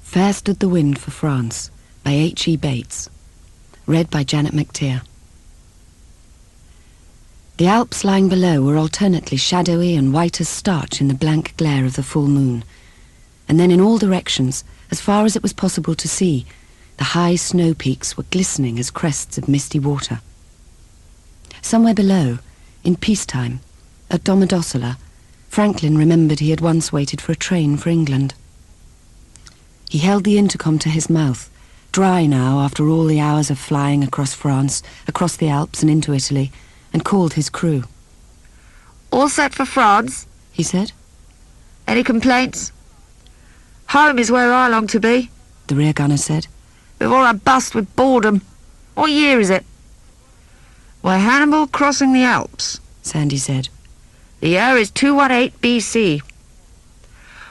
Fair Stood the Wind for France by H.E. Bates. Read by Janet McTeer. The Alps lying below were alternately shadowy and white as starch in the blank glare of the full moon. And then in all directions, as far as it was possible to see, the high snow peaks were glistening as crests of misty water. Somewhere below, in peacetime, at Domodossola, Franklin remembered he had once waited for a train for England. He held the intercom to his mouth, dry now after all the hours of flying across France, across the Alps and into Italy, and called his crew. "All set for France?" he said. "Any complaints?" "Home is where I long to be," the rear gunner said. "before I bust with boredom. What year is it?" "We're Hannibal crossing the Alps," Sandy said. "The year is 218 BC.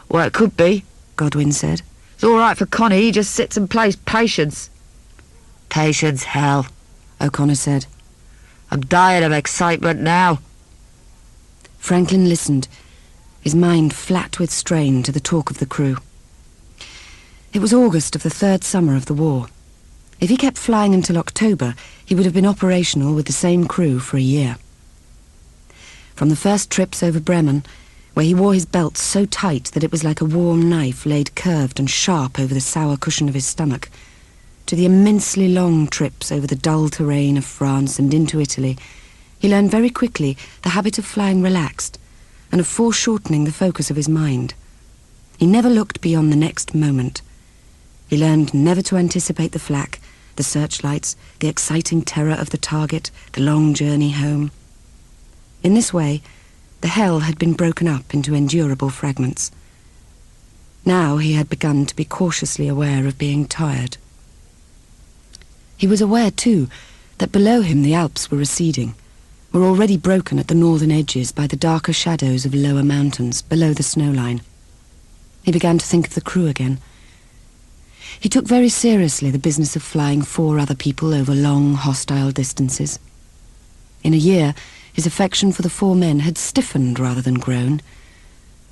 "Well, it could be," Godwin said. "It's all right for Connie, he just sits and plays Patience." "Patience, hell," O'Connor said. "I'm dying of excitement now." Franklin listened, his mind flat with strain to the talk of the crew. It was August of the third summer of the war. If he kept flying until October, he would have been operational with the same crew for a year. From the first trips over Bremen, where he wore his belt so tight that it was like a warm knife laid curved and sharp over the sour cushion of his stomach, to the immensely long trips over the dull terrain of France and into Italy, he learned very quickly the habit of flying relaxed and of foreshortening the focus of his mind. He never looked beyond the next moment. He learned never to anticipate the flak, the searchlights, the exciting terror of the target, the long journey home. In this way, the hell had been broken up into endurable fragments. Now he had begun to be cautiously aware of being tired. He was aware, too, that below him the Alps were receding, were already broken at the northern edges by the darker shadows of lower mountains below the snowline. He began to think of the crew again. He took very seriously the business of flying 4 other people over long, hostile distances. In a year, his affection for the 4 men had stiffened rather than grown.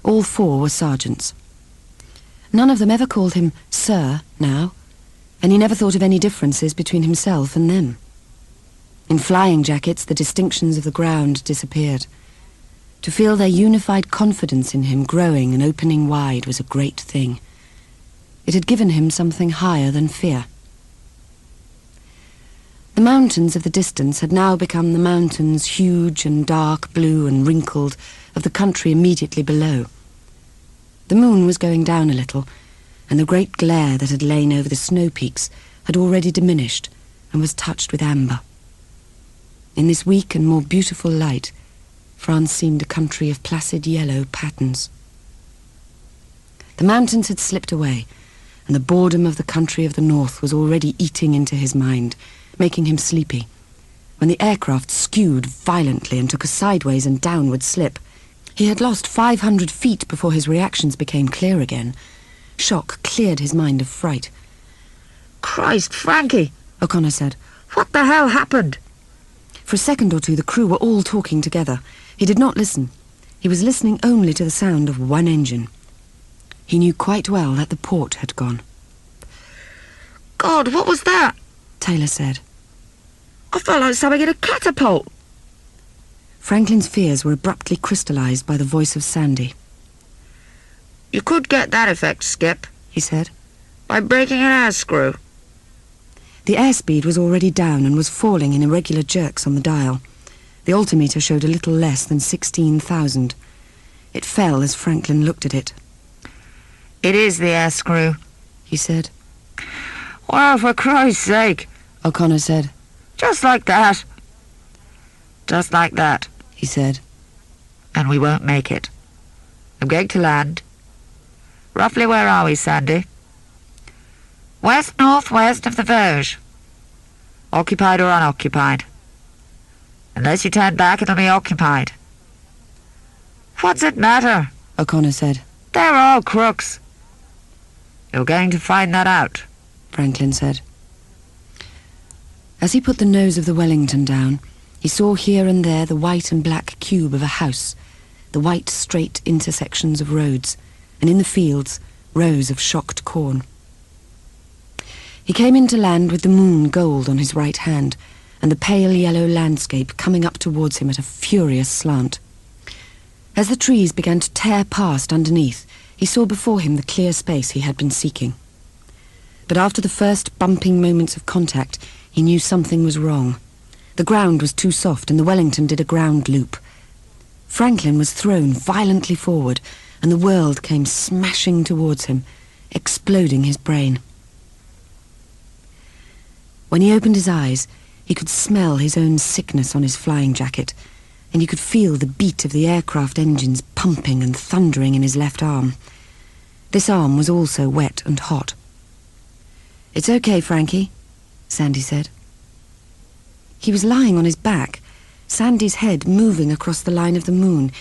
All 4 were sergeants. None of them ever called him Sir now, and he never thought of any differences between himself and them. In flying jackets, the distinctions of the ground disappeared. To feel their unified confidence in him growing and opening wide was a great thing. It had given him something higher than fear. The mountains of the distance had now become the mountains, huge and dark blue and wrinkled, of the country immediately below. The moon was going down a little, and the great glare that had lain over the snow peaks had already diminished and was touched with amber. In this weak and more beautiful light, France seemed a country of placid yellow patterns. The mountains had slipped away, and the boredom of the country of the north was already eating into his mind, making him sleepy, when the aircraft skewed violently and took a sideways and downward slip. He had lost 500 feet before his reactions became clear again. Shock cleared his mind of fright. "Christ, Frankie," O'Connor said. "what the hell happened?" For a second or two the crew were all talking together. He did not listen. He was listening only to the sound of one engine. He knew quite well that the port had gone. "God, what was that?" Taylor said. "I felt like something in a catapult." Franklin's fears were abruptly crystallized by the voice of Sandy. "You could get that effect, Skip," he said, "by breaking an air screw." The airspeed was already down and was falling in irregular jerks on the dial. The altimeter showed a little less than 16,000. It fell as Franklin looked at it. "It is the air screw," he said. "Well, for Christ's sake," O'Connor said. "Just like that." "Just like that," he said. "And we won't make it. I'm going to land. Roughly where are we, Sandy?" "West-northwest of the Vosges. Occupied or unoccupied? Unless you turn back, it'll be occupied." "What's it matter?" O'Connor said. "They're all crooks." "You're going to find that out," Franklin said. As he put the nose of the Wellington down, he saw here and there the white and black cube of a house, the white straight intersections of roads, and in the fields, rows of shocked corn. He came into land with the moon gold on his right hand, and the pale yellow landscape coming up towards him at a furious slant. As the trees began to tear past underneath, he saw before him the clear space he had been seeking. But after the first bumping moments of contact, he knew something was wrong. The ground was too soft, and the Wellington did a ground loop. Franklin was thrown violently forward, and the world came smashing towards him, exploding his brain. When he opened his eyes, he could smell his own sickness on his flying jacket, and he could feel the beat of the aircraft engines pumping and thundering in his left arm. This arm was also wet and hot. "It's okay, Frankie," Sandy said. He was lying on his back, Sandy's head moving across the line of the moon.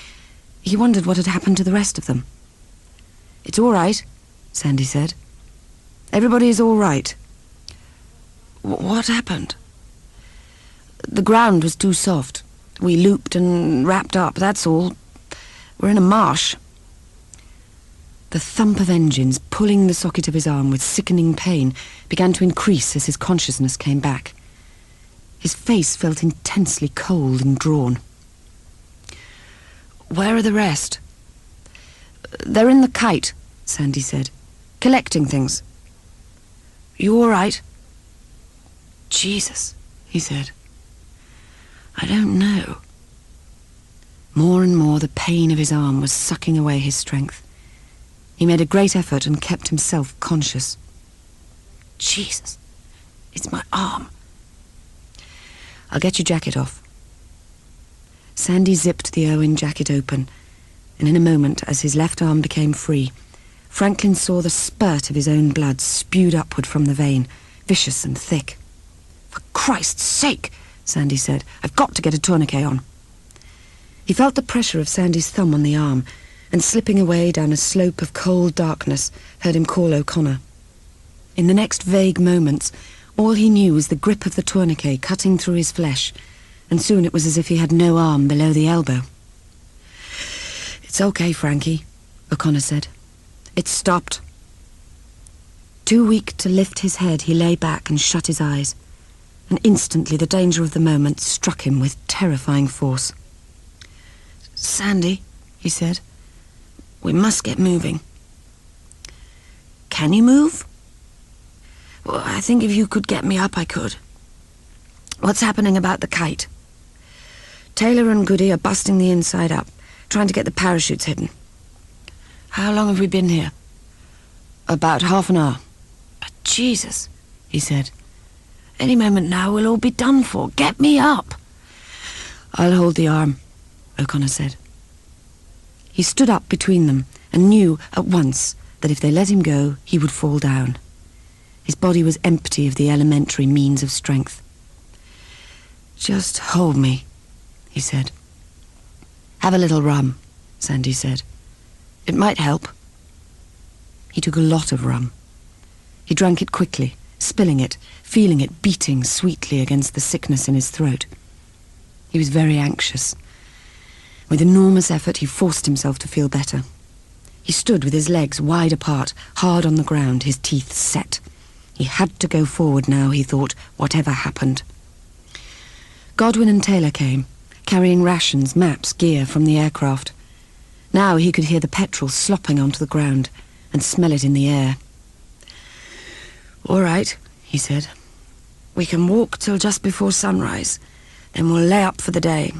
He wondered what had happened to the rest of them. "It's all right," Sandy said. "Everybody is all right." "What happened?" "The ground was too soft. We looped and wrapped up, that's all. We're in a marsh." The thump of engines pulling the socket of his arm with sickening pain began to increase as his consciousness came back. His face felt intensely cold and drawn. "Where are the rest?" "They're in the kite," Sandy said, "collecting things." "You all right?" "Jesus," he said. "I don't know." More and more the pain of his arm was sucking away his strength. He made a great effort and kept himself conscious. "Jesus, it's my arm." "I'll get your jacket off." Sandy zipped the Owen jacket open, and in a moment, as his left arm became free, Franklin saw the spurt of his own blood spewed upward from the vein, vicious and thick. "For Christ's sake," Sandy said, "I've got to get a tourniquet on." He felt the pressure of Sandy's thumb on the arm, and slipping away down a slope of cold darkness, heard him call O'Connor. In the next vague moments, all he knew was the grip of the tourniquet cutting through his flesh, and soon it was as if he had no arm below the elbow. "It's okay, Frankie," O'Connor said. "It's stopped." Too weak to lift his head, he lay back and shut his eyes, and instantly the danger of the moment struck him with terrifying force. "Sandy," he said, "we must get moving." "Can you move?" "Well, I think if you could get me up, I could." "What's happening about the kite?" "Taylor and Goody are busting the inside up, trying to get the parachutes hidden." "How long have we been here?" "About half an hour." "But Jesus," he said, "any moment now we'll all be done for. Get me up." "I'll hold the arm," O'Connor said. He stood up between them and knew at once that if they let him go, he would fall down. His body was empty of the elementary means of strength. "Just hold me," he said. "Have a little rum," Sandy said. "It might help." He took a lot of rum. He drank it quickly, spilling it, feeling it beating sweetly against the sickness in his throat. He was very anxious. With enormous effort, he forced himself to feel better. He stood with his legs wide apart, hard on the ground, his teeth set. He had to go forward now, he thought, whatever happened. Godwin and Taylor came, carrying rations, maps, gear from the aircraft. Now he could hear the petrol slopping onto the ground and smell it in the air. "All right," he said. "We can walk till just before sunrise, then we'll lay up for the day.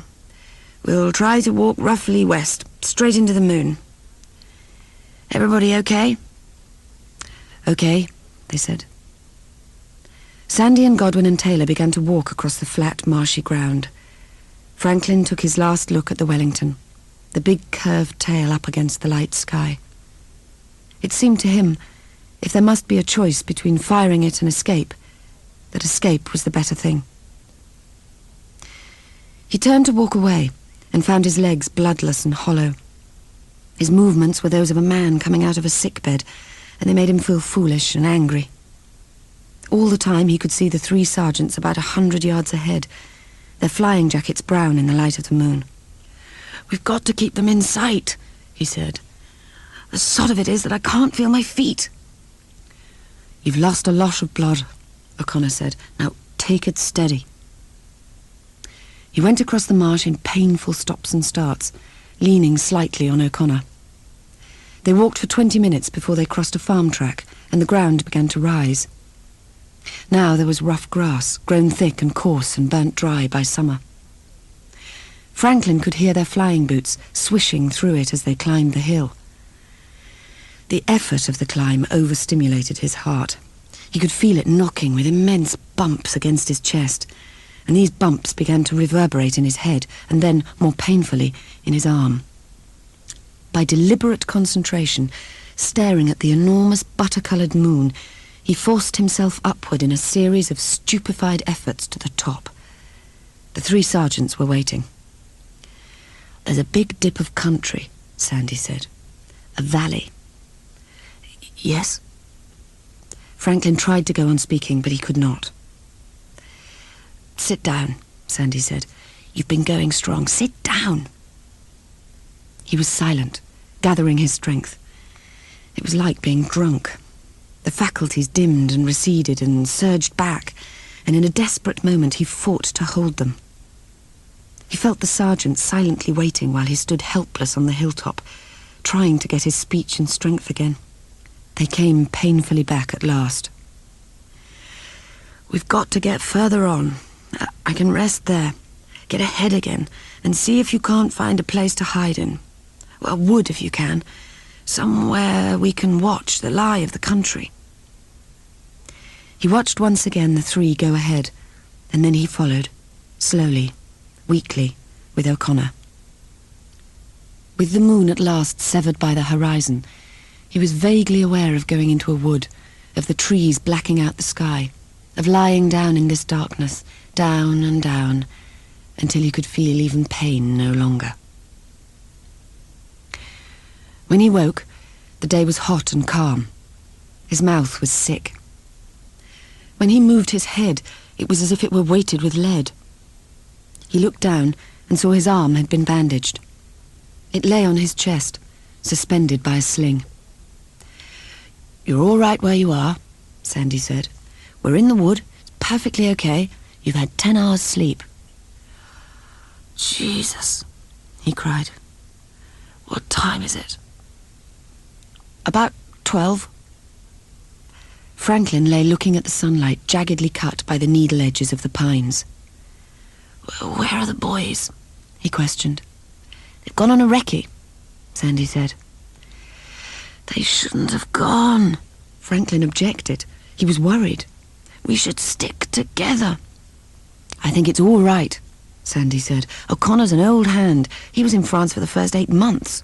We'll try to walk roughly west, straight into the moon. Everybody okay?" "Okay," they said. Sandy and Godwin and Taylor began to walk across the flat, marshy ground. Franklin took his last look at the Wellington, the big curved tail up against the light sky. It seemed to him, if there must be a choice between firing it and escape, that escape was the better thing. He turned to walk away and found his legs bloodless and hollow. His movements were those of a man coming out of a sickbed, and they made him feel foolish and angry. All the time he could see the 3 sergeants about 100 yards ahead, their flying jackets brown in the light of the moon. "We've got to keep them in sight," he said. "The sod of it is that I can't feel my feet." "You've lost a lot of blood," O'Connor said. "Now, take it steady." He went across the marsh in painful stops and starts, leaning slightly on O'Connor. They walked for 20 minutes before they crossed a farm track, and the ground began to rise. Now there was rough grass, grown thick and coarse and burnt dry by summer. Franklin could hear their flying boots swishing through it as they climbed the hill. The effort of the climb overstimulated his heart. He could feel it knocking with immense bumps against his chest, and these bumps began to reverberate in his head, and then, more painfully, in his arm. By deliberate concentration, staring at the enormous butter-coloured moon, he forced himself upward in a series of stupefied efforts to the top. The 3 sergeants were waiting. "There's a big dip of country," Sandy said. "A valley." "Yes?" Franklin tried to go on speaking, but he could not. "Sit down," Sandy said. "You've been going strong. Sit down." He was silent, gathering his strength. It was like being drunk. The faculties dimmed and receded and surged back, and in a desperate moment he fought to hold them. He felt the sergeant silently waiting while he stood helpless on the hilltop, trying to get his speech and strength again. They came painfully back at last. "We've got to get further on. I can rest there, get ahead again, and see if you can't find a place to hide in. A wood if you can, somewhere we can watch the lie of the country." He watched once again the 3 go ahead, and then he followed, slowly, weakly, with O'Connor. With the moon at last severed by the horizon, he was vaguely aware of going into a wood, of the trees blacking out the sky, of lying down in this darkness, down and down, until he could feel even pain no longer. When he woke, the day was hot and calm. His mouth was sick. When he moved his head, it was as if it were weighted with lead. He looked down and saw his arm had been bandaged. It lay on his chest, suspended by a sling. "You're all right where you are," Sandy said. "We're in the wood. It's perfectly okay. You've had 10 hours sleep." "Jesus," he cried. "What time is it?" "About 12. Franklin lay looking at the sunlight jaggedly cut by the needle edges of the pines. "Where are the boys?" he questioned. "They've gone on a recce," Sandy said. "They shouldn't have gone," Franklin objected. He was worried. "We should stick together." "I think it's all right," Sandy said. "O'Connor's an old hand. He was in France for the first 8 months.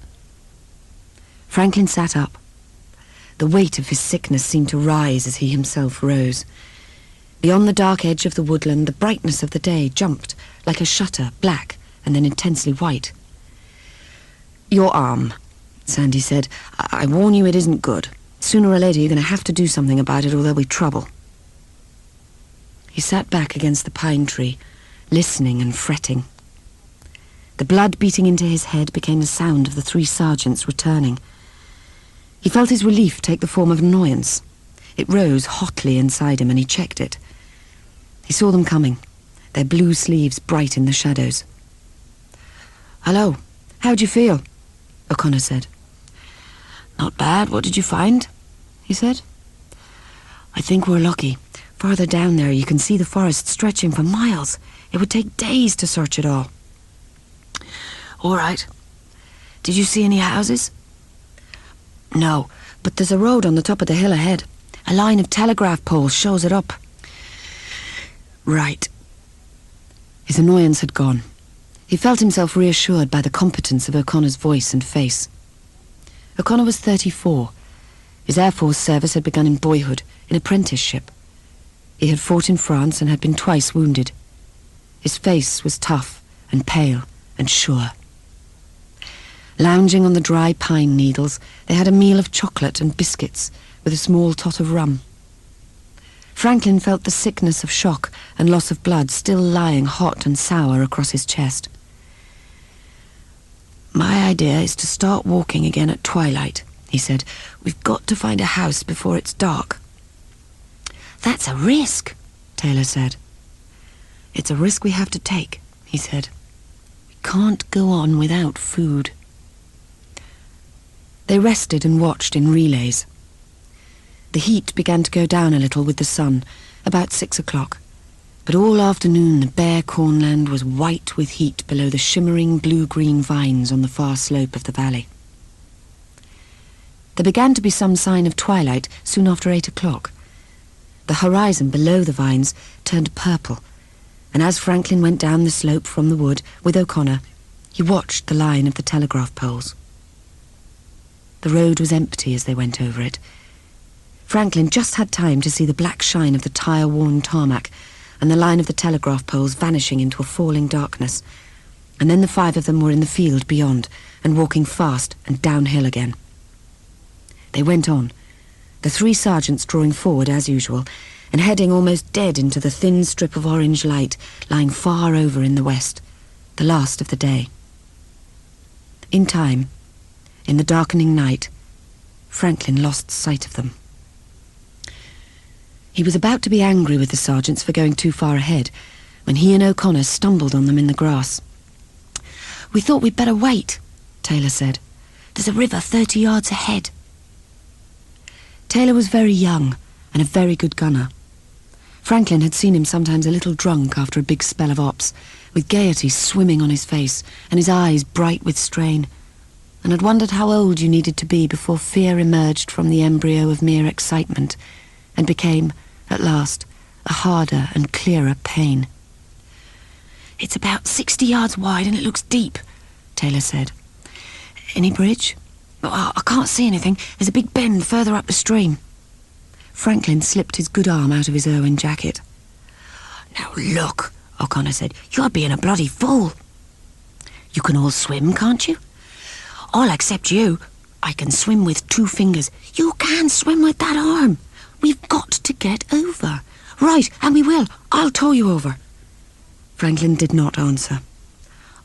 Franklin sat up. The weight of his sickness seemed to rise as he himself rose. Beyond the dark edge of the woodland, the brightness of the day jumped, like a shutter, black and then intensely white. "Your arm," Sandy said. I warn you, it isn't good. Sooner or later you're going to have to do something about it or there'll be trouble." He sat back against the pine tree, listening and fretting. The blood beating into his head became the sound of the 3 sergeants returning. He felt his relief take the form of annoyance. It rose hotly inside him, and he checked it. He saw them coming, their blue sleeves bright in the shadows. "Hello, how'd you feel?" O'Connor said. "Not bad. What did you find?" he said. "I think we're lucky. Farther down there you can see the forest stretching for miles. It would take days to search it all." "All right. Did you see any houses?" "No, but there's a road on the top of the hill ahead. A line of telegraph poles shows it up." "Right." His annoyance had gone. He felt himself reassured by the competence of O'Connor's voice and face. O'Connor was 34. His Air Force service had begun in boyhood, in apprenticeship. He had fought in France and had been twice wounded. His face was tough and pale and sure. Lounging on the dry pine needles, they had a meal of chocolate and biscuits with a small tot of rum. Franklin felt the sickness of shock and loss of blood still lying hot and sour across his chest. "My idea is to start walking again at twilight," he said. "We've got to find a house before it's dark." "That's a risk," Taylor said. "It's a risk we have to take," he said. "We can't go on without food." They rested and watched in relays. The heat began to go down a little with the sun, about 6 o'clock, but all afternoon the bare cornland was white with heat below the shimmering blue-green vines on the far slope of the valley. There began to be some sign of twilight soon after 8 o'clock. The horizon below the vines turned purple, and as Franklin went down the slope from the wood with O'Connor, he watched the line of the telegraph poles. The road was empty as they went over it. Franklin just had time to see the black shine of the tire-worn tarmac and the line of the telegraph poles vanishing into a falling darkness, and then the 5 of them were in the field beyond and walking fast and downhill again. They went on, the 3 sergeants drawing forward as usual and heading almost dead into the thin strip of orange light lying far over in the west, the last of the day. In time, in the darkening night, Franklin lost sight of them. He was about to be angry with the sergeants for going too far ahead when he and O'Connor stumbled on them in the grass. "We thought we'd better wait," Taylor said. "There's a river 30 yards ahead." Taylor was very young and a very good gunner. Franklin had seen him sometimes a little drunk after a big spell of ops, with gaiety swimming on his face and his eyes bright with strain, and had wondered how old you needed to be before fear emerged from the embryo of mere excitement and became, at last, a harder and clearer pain. "It's about 60 yards wide and it looks deep," Taylor said. "Any bridge?" "Oh, I can't see anything. There's a big bend further up the stream." Franklin slipped his good arm out of his Owen jacket. "Now look," O'Connor said. "You're being a bloody fool." "You can all swim, can't you?" "All except you. I can swim with 2 fingers. You can't swim with that arm. We've got to get over." "Right, and we will. I'll tow you over." Franklin did not answer.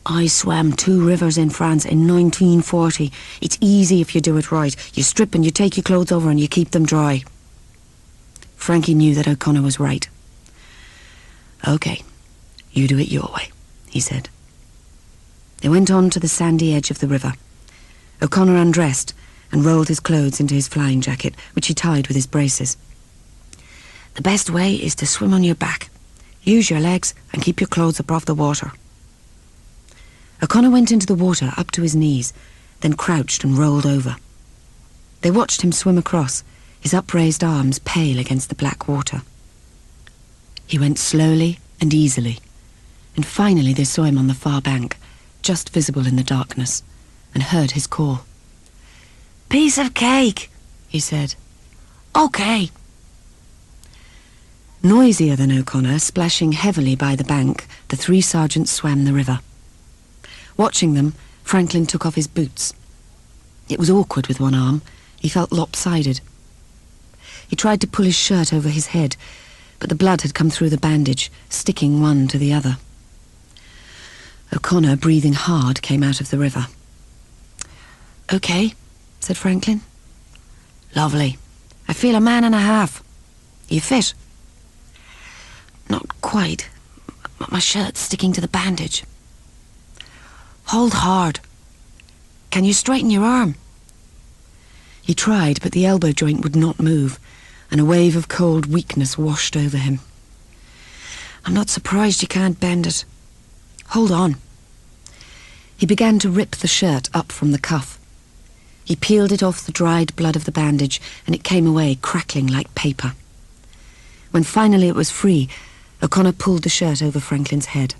"I swam 2 rivers in France in 1940. It's easy if you do it right. You strip and you take your clothes over and you keep them dry." Frankie knew that O'Connor was right. "Okay, you do it your way," he said. They went on to the sandy edge of the river. O'Connor undressed and rolled his clothes into his flying jacket, which he tied with his braces. "The best way is to swim on your back. Use your legs and keep your clothes above the water." O'Connor went into the water up to his knees, then crouched and rolled over. They watched him swim across, his upraised arms pale against the black water. He went slowly and easily, and finally they saw him on the far bank, just visible in the darkness, and heard his call. "Piece of cake," he said. "Okay." Noisier than O'Connor, splashing heavily by the bank, the 3 sergeants swam the river. Watching them, Franklin took off his boots. It was awkward with one arm. He felt lopsided. He tried to pull his shirt over his head, but the blood had come through the bandage, sticking one to the other. O'Connor, breathing hard, came out of the river. "Okay," said Franklin. "Lovely. I feel a man and a half. You fit?" "Not quite. My shirt's sticking to the bandage." "Hold hard. Can you straighten your arm?" He tried, but the elbow joint would not move, and a wave of cold weakness washed over him. "I'm not surprised you can't bend it. Hold on." He began to rip the shirt up from the cuff. He peeled it off the dried blood of the bandage, and it came away crackling like paper. When finally it was free, O'Connor pulled the shirt over Franklin's head.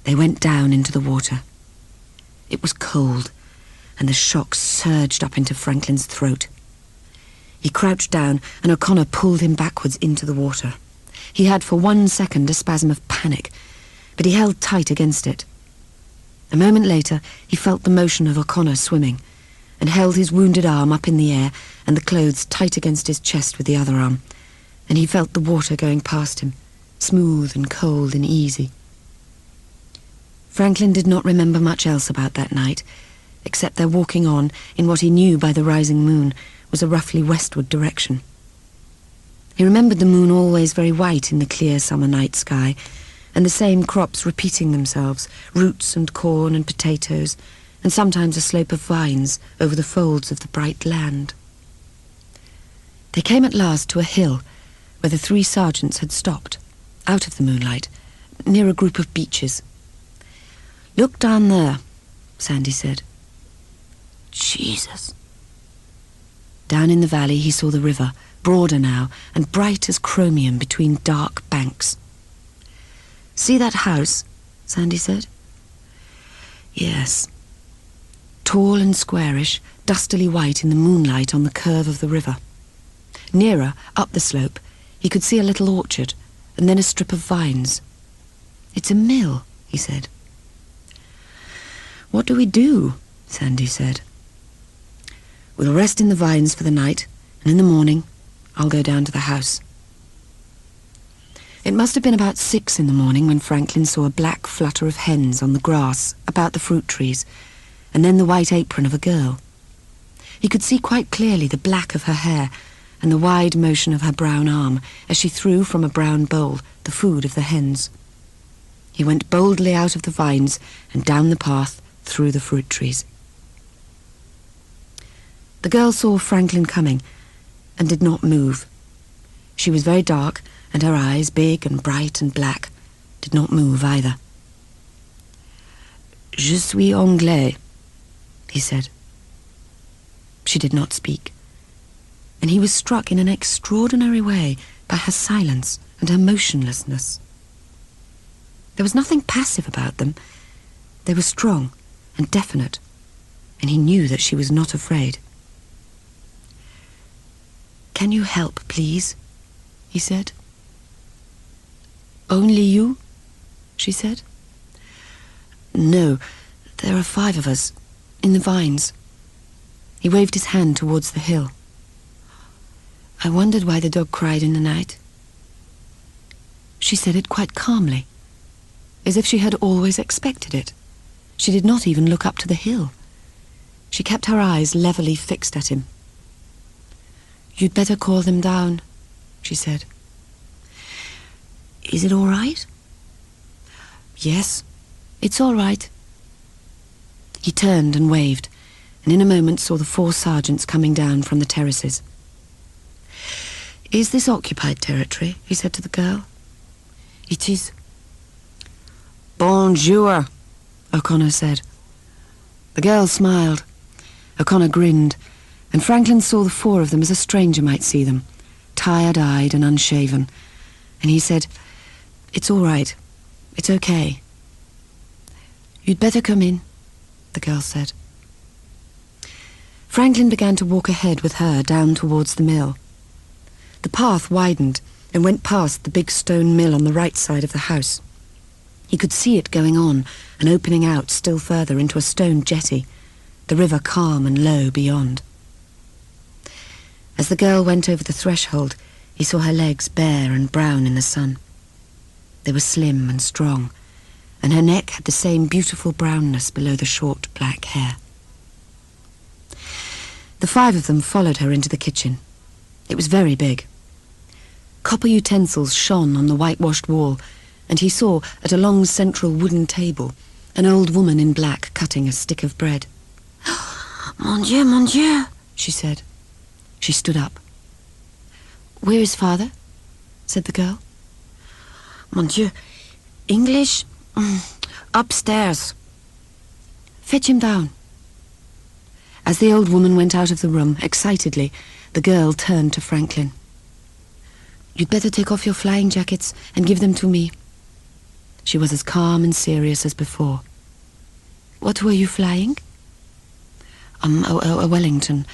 They went down into the water. It was cold, and the shock surged up into Franklin's throat. He crouched down, and O'Connor pulled him backwards into the water. He had for 1 second a spasm of panic, but he held tight against it. A moment later, he felt the motion of O'Connor swimming, and held his wounded arm up in the air and the clothes tight against his chest with the other arm, and he felt the water going past him, smooth and cold and easy. Franklin did not remember much else about that night, except their walking on in what he knew by the rising moon was a roughly westward direction. He remembered the moon always very white in the clear summer night sky, and the same crops repeating themselves, roots and corn and potatoes, and sometimes a slope of vines over the folds of the bright land. They came at last to a hill where the 3 sergeants had stopped, out of the moonlight, near a group of beeches. "Look down there," Sandy said. "Jesus." Down in the valley he saw the river, broader now and bright as chromium between dark banks. "See that house?" Sandy said. Yes. Tall and squarish, dustily white in the moonlight on the curve of the river. Nearer, up the slope, he could see a little orchard, and then a strip of vines. "It's a mill," he said. "What do we do?" Sandy said. "We'll rest in the vines for the night, and in the morning I'll go down to the house." It must have been about 6 in the morning when Franklin saw a black flutter of hens on the grass about the fruit trees, and then the white apron of a girl. He could see quite clearly the black of her hair and the wide motion of her brown arm as she threw from a brown bowl the food of the hens. He went boldly out of the vines and down the path through the fruit trees. The girl saw Franklin coming and did not move. She was very dark, and her eyes, big and bright and black, did not move either. "Je suis anglais," he said. She did not speak, and he was struck in an extraordinary way by her silence and her motionlessness. There was nothing passive about them. They were strong and definite, and he knew that she was not afraid. "Can you help, please?" he said. "Only you?" she said. "No, there are 5 of us, in the vines." He waved his hand towards the hill. "I wondered why the dog cried in the night." She said it quite calmly, as if she had always expected it. She did not even look up to the hill. She kept her eyes levelly fixed at him. "You'd better call them down," she said. "Is it all right?" "Yes, it's all right." He turned and waved, and in a moment saw the 4 sergeants coming down from the terraces. "Is this occupied territory?" he said to the girl. "It is." "Bonjour," O'Connor said. The girl smiled. O'Connor grinned, and Franklin saw the 4 of them as a stranger might see them, tired-eyed and unshaven, and he said, "It's all right. It's okay." "You'd better come in," the girl said. Franklin began to walk ahead with her down towards the mill. The path widened and went past the big stone mill on the right side of the house. He could see it going on and opening out still further into a stone jetty, the river calm and low beyond. As the girl went over the threshold, he saw her legs bare and brown in the sun. They were slim and strong, and her neck had the same beautiful brownness below the short black hair. The 5 of them followed her into the kitchen. It was very big. Copper utensils shone on the whitewashed wall, and he saw, at a long central wooden table, an old woman in black cutting a stick of bread. Mon Dieu, she said. She stood up. "Where is father?" said the girl. "Mon Dieu, English? Upstairs." "Fetch him down." As the old woman went out of the room, excitedly, the girl turned to Franklin. "You'd better take off your flying jackets and give them to me." She was as calm and serious as before. "What were you flying?" A Wellington.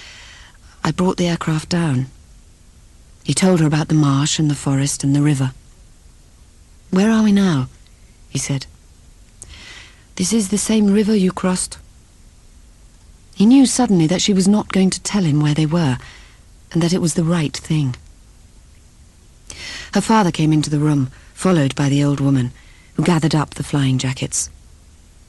I brought the aircraft down." He told her about the marsh and the forest and the river. "Where are we now?" he said. "This is the same river you crossed." He knew suddenly that she was not going to tell him where they were, and that it was the right thing. Her father came into the room, followed by the old woman, who gathered up the flying jackets.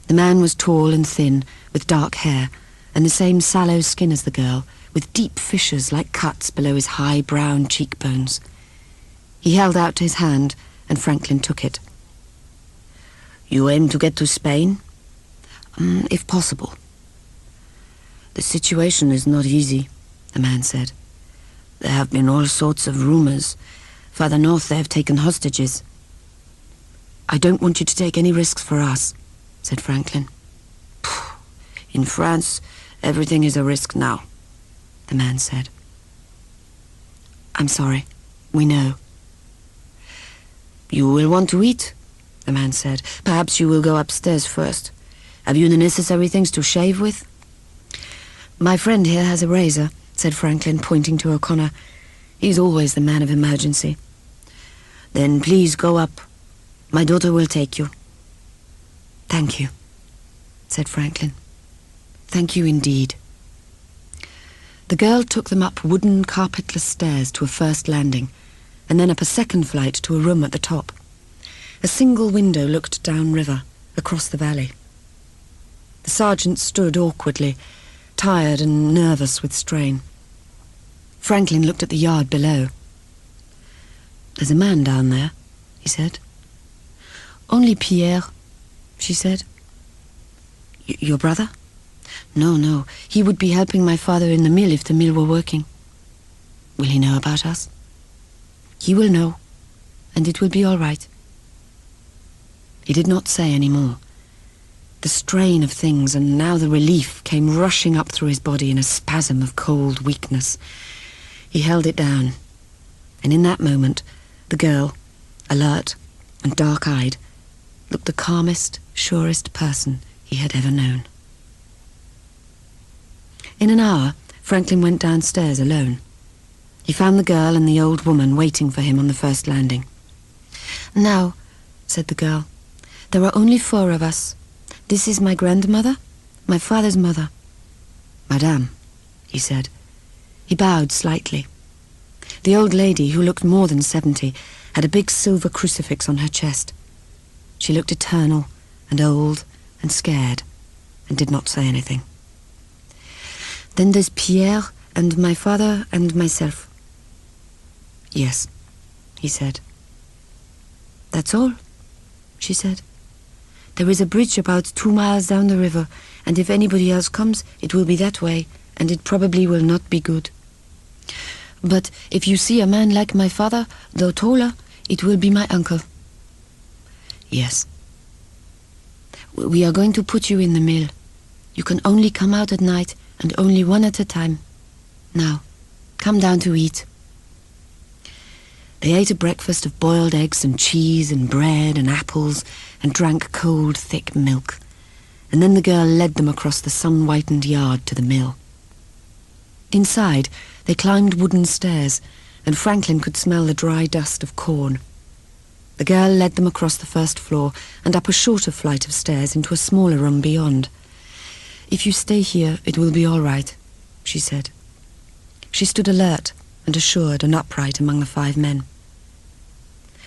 The man was tall and thin, with dark hair, and the same sallow skin as the girl, with deep fissures like cuts below his high brown cheekbones. He held out his hand, and Franklin took it. "You aim to get to Spain?" If possible." "The situation is not easy," the man said. "There have been all sorts of rumors. Farther north they have taken hostages." "I don't want you to take any risks for us," said Franklin. "In France, everything is a risk now," the man said. "I'm sorry. We know." "You will want to eat," the man said. "Perhaps you will go upstairs first. Have you the necessary things to shave with?" "My friend here has a razor," said Franklin, pointing to O'Connor. "He's always the man of emergency." "Then please go up. My daughter will take you." "Thank you," said Franklin. "Thank you indeed." The girl took them up wooden, carpetless stairs to a first landing, and then up a second flight to a room at the top. A single window looked downriver, across the valley. The sergeant stood awkwardly, tired and nervous with strain. Franklin looked at the yard below. "There's a man down there," he said. "Only Pierre," she said. Your brother?" No. He would be helping my father in the mill if the mill were working." "Will he know about us?" "He will know, and it will be all right." He did not say any more. The strain of things, and now the relief, came rushing up through his body in a spasm of cold weakness. He held it down, and in that moment, the girl, alert and dark-eyed, looked the calmest, surest person he had ever known. In an hour, Franklin went downstairs alone. He found the girl and the old woman waiting for him on the first landing. "Now," said the girl, "there are only 4 of us. This is my grandmother, my father's mother." "Madame," he said. He bowed slightly. The old lady, who looked more than 70, had a big silver crucifix on her chest. She looked eternal and old and scared, and did not say anything. "Then there's Pierre and my father and myself." "Yes," he said. "That's all," she said. "There is a bridge about 2 miles down the river, and if anybody else comes, it will be that way, and it probably will not be good. But if you see a man like my father, though taller, it will be my uncle." "Yes." "We are going to put you in the mill. You can only come out at night, and only 1 at a time. Now, come down to eat." They ate a breakfast of boiled eggs and cheese and bread and apples, and drank cold, thick milk, and then the girl led them across the sun-whitened yard to the mill. Inside, they climbed wooden stairs, and Franklin could smell the dry dust of corn. The girl led them across the first floor and up a shorter flight of stairs into a smaller room beyond. "If you stay here, it will be all right," she said. She stood alert and assured and upright among the 5 men.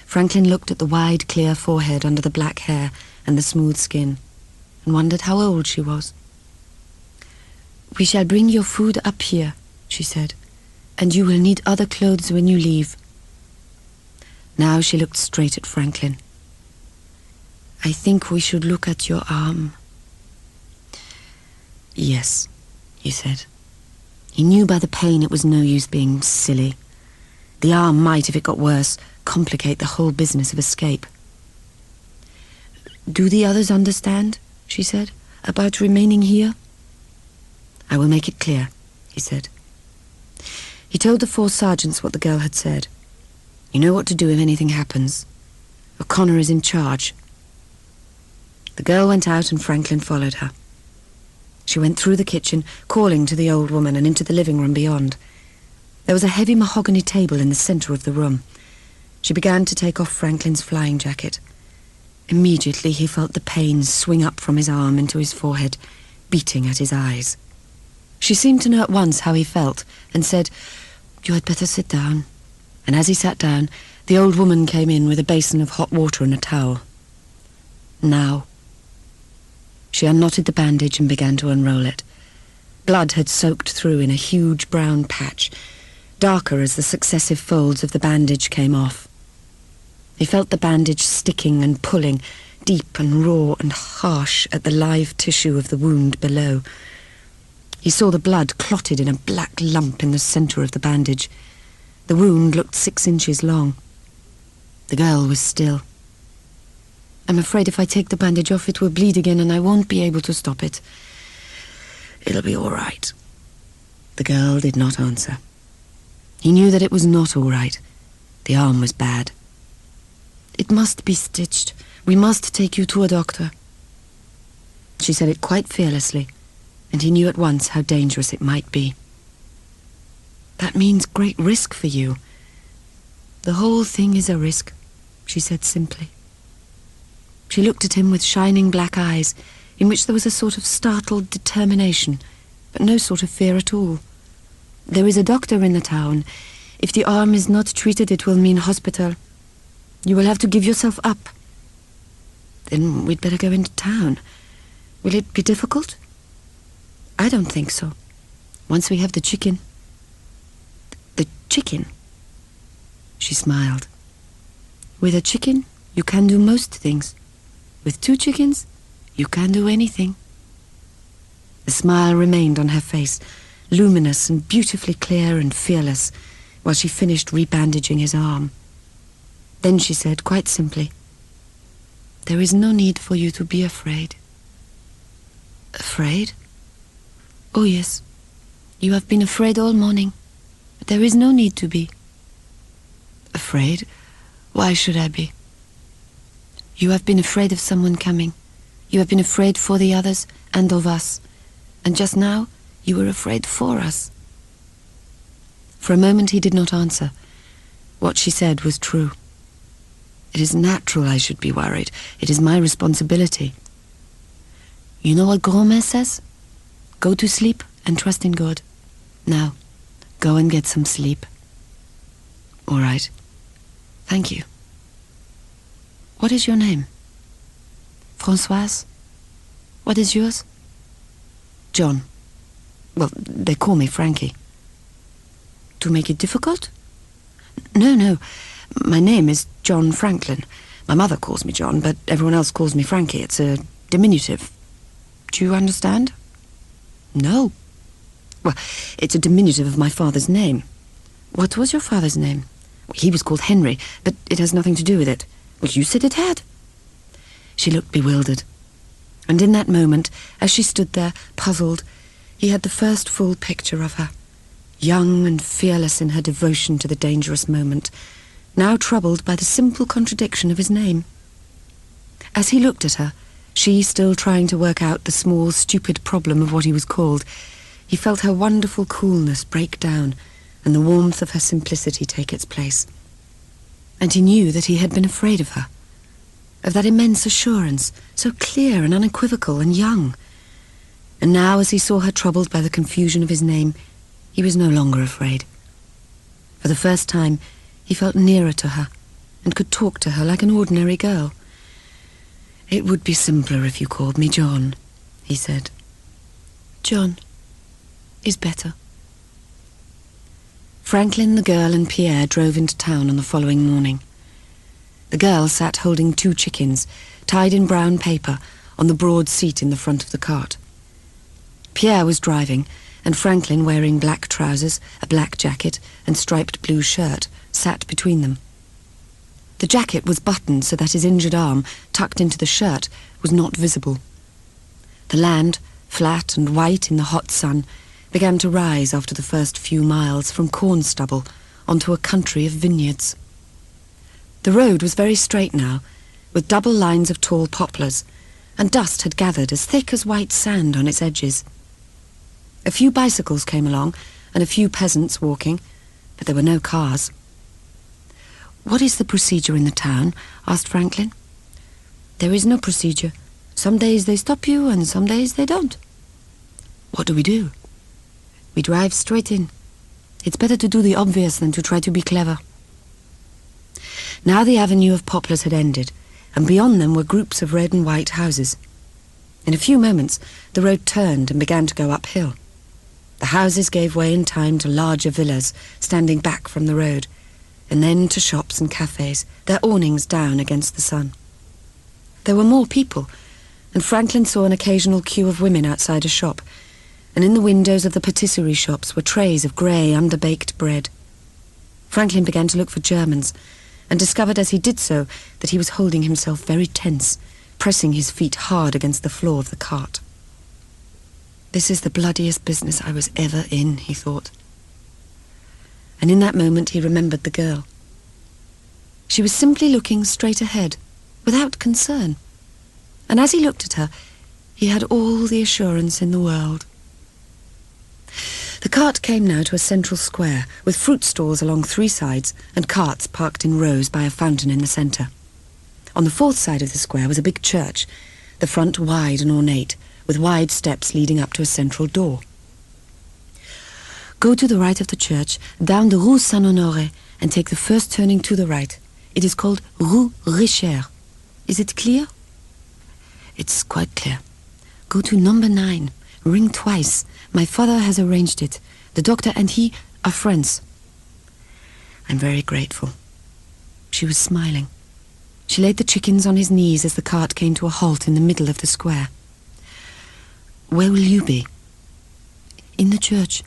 Franklin looked at the wide, clear forehead under the black hair and the smooth skin, and wondered how old she was. "We shall bring your food up here," she said, "and you will need other clothes when you leave." Now she looked straight at Franklin. "I think we should look at your arm." "Yes," he said. He knew by the pain it was no use being silly. The arm might, if it got worse, complicate the whole business of escape. "Do the others understand," she said, "about remaining here?" "I will make it clear," he said. He told the 4 sergeants what the girl had said. "You know what to do if anything happens. O'Connor is in charge." The girl went out and Franklin followed her. She went through the kitchen, calling to the old woman, and into the living room beyond. There was a heavy mahogany table in the center of the room. She began to take off Franklin's flying jacket. Immediately he felt the pain swing up from his arm into his forehead, beating at his eyes. She seemed to know at once how he felt, and said, "You had better sit down." And as he sat down, the old woman came in with a basin of hot water and a towel. "Now." She unknotted the bandage and began to unroll it. Blood had soaked through in a huge brown patch, darker as the successive folds of the bandage came off. He felt the bandage sticking and pulling, deep and raw and harsh at the live tissue of the wound below. He saw the blood clotted in a black lump in the centre of the bandage. The wound looked 6 inches long. The girl was still. "I'm afraid if I take the bandage off it will bleed again and I won't be able to stop it." "It'll be all right." The girl did not answer. He knew that it was not all right. The arm was bad. "It must be stitched. We must take you to a doctor." She said it quite fearlessly, and he knew at once how dangerous it might be. "That means great risk for you." "The whole thing is a risk," she said simply. She looked at him with shining black eyes, in which there was a sort of startled determination, but no sort of fear at all. "There is a doctor in the town. If the arm is not treated, it will mean hospital. You will have to give yourself up." "Then we'd better go into town. Will it be difficult?" "I don't think so. Once we have the chicken." "The chicken?" She smiled. "With a chicken, you can do most things. With 2 chickens, you can do anything." The smile remained on her face, luminous and beautifully clear and fearless, while she finished rebandaging his arm. Then she said, quite simply, "There is no need for you to be afraid." "Afraid?" "Oh, yes. You have been afraid all morning, but there is no need to be." "Afraid? Why should I be?" "You have been afraid of someone coming. You have been afraid for the others and of us. And just now, you were afraid for us." For a moment he did not answer. What she said was true. "It is natural I should be worried. It is my responsibility." "You know what Grand-mère says? Go to sleep and trust in God. Now, go and get some sleep." "All right. Thank you." "What is your name?" "Francois. What is yours?" "John. Well, they call me Frankie." "To make it difficult?" No. My name is John Franklin. My mother calls me John, but everyone else calls me Frankie. It's a diminutive. Do you understand?" "No." "Well, it's a diminutive of my father's name." "What was your father's name?" "He was called Henry, but it has nothing to do with it." "Well, you said it had." She looked bewildered. And in that moment, as she stood there, puzzled, he had the first full picture of her, young and fearless in her devotion to the dangerous moment, now troubled by the simple contradiction of his name. As he looked at her, she still trying to work out the small, stupid problem of what he was called, he felt her wonderful coolness break down and the warmth of her simplicity take its place. And he knew that he had been afraid of her, of that immense assurance, so clear and unequivocal and young. And now, as he saw her troubled by the confusion of his name, he was no longer afraid. For the first time, he felt nearer to her and could talk to her like an ordinary girl. "It would be simpler if you called me John," he said. "John is better." Franklin, the girl, and Pierre drove into town on the following morning. The girl sat holding 2 chickens, tied in brown paper, on the broad seat in the front of the cart. Pierre was driving, and Franklin, wearing black trousers, a black jacket, and striped blue shirt, sat between them. The jacket was buttoned so that his injured arm, tucked into the shirt, was not visible. The land, flat and white in the hot sun, began to rise after the first few miles from corn stubble onto a country of vineyards. The road was very straight now, with double lines of tall poplars, and dust had gathered as thick as white sand on its edges. A few bicycles came along, and a few peasants walking, but there were no cars. "What is the procedure in the town?" asked Franklin. "There is no procedure. Some days they stop you, and some days they don't." "What do we do?" "We drive straight in. It's better to do the obvious than to try to be clever." Now the avenue of poplars had ended, and beyond them were groups of red and white houses. In a few moments, the road turned and began to go uphill. The houses gave way in time to larger villas, standing back from the road, and then to shops and cafes, their awnings down against the sun. There were more people, and Franklin saw an occasional queue of women outside a shop, and in the windows of the patisserie shops were trays of grey, underbaked bread. Franklin began to look for Germans, and discovered as he did so that he was holding himself very tense, pressing his feet hard against the floor of the cart. "This is the bloodiest business I was ever in," he thought. And in that moment he remembered the girl. She was simply looking straight ahead, without concern. And as he looked at her, he had all the assurance in the world. The cart came now to a central square, with fruit stalls along 3 sides and carts parked in rows by a fountain in the centre. On the 4th side of the square was a big church, the front wide and ornate, with wide steps leading up to a central door. "Go to the right of the church, down the Rue Saint-Honoré, and take the first turning to the right. It is called Rue Richer. Is it clear?" "It's quite clear. Go to number 9. Ring twice. My father has arranged it. The doctor and he are friends." "I'm very grateful." She was smiling. She laid the chickens on his knees as the cart came to a halt in the middle of the square. "Where will you be?" "In the church."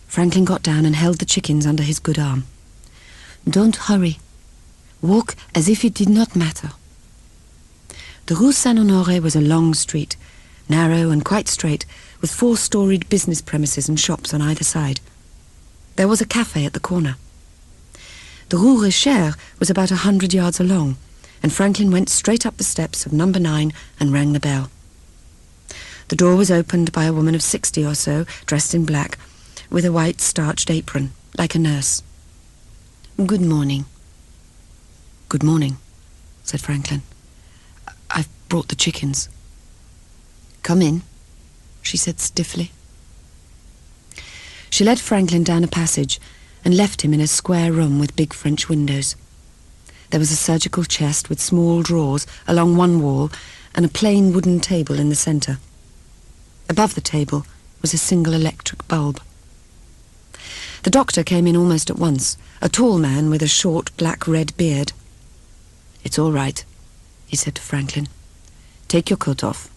Franklin got down and held the chickens under his good arm. "Don't hurry. Walk as if it did not matter." The Rue Saint-Honoré was a long street, narrow and quite straight, with 4-storied business premises and shops on either side. There was a cafe at the corner. The Rue Richer was about 100 yards along, and Franklin went straight up the steps of number 9 and rang the bell. The door was opened by a woman of 60 or so, dressed in black, with a white starched apron, like a nurse. "Good morning." "Good morning," said Franklin. "I've brought the chickens." "Come in," she said stiffly. She led Franklin down a passage and left him in a square room with big French windows. There was a surgical chest with small drawers along one wall and a plain wooden table in the centre. Above the table was a single electric bulb. The doctor came in almost at once, a tall man with a short black-red beard. "It's all right," he said to Franklin. "Take your coat off."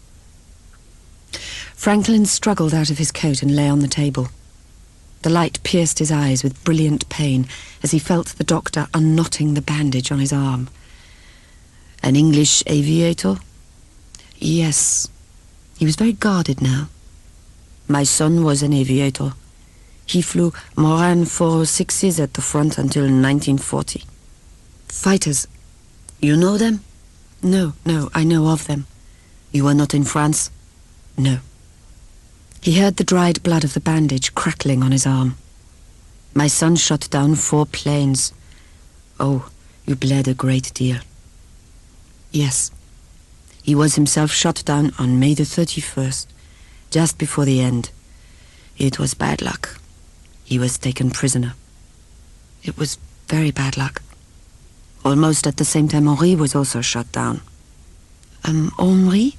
Franklin struggled out of his coat and lay on the table. The light pierced his eyes with brilliant pain as he felt the doctor unknotting the bandage on his arm. "An English aviator?" "Yes." He was very guarded now. "My son was an aviator. He flew Moran 406s at the front until 1940. "Fighters. You know them?" No, I know of them." "You were not in France?" "No." He heard the dried blood of the bandage crackling on his arm. "My son shot down 4 planes. Oh, you bled a great deal." "Yes." "He was himself shot down on May the 31st, just before the end. It was bad luck. He was taken prisoner." "It was very bad luck." "Almost at the same time Henri was also shot down." Henri?"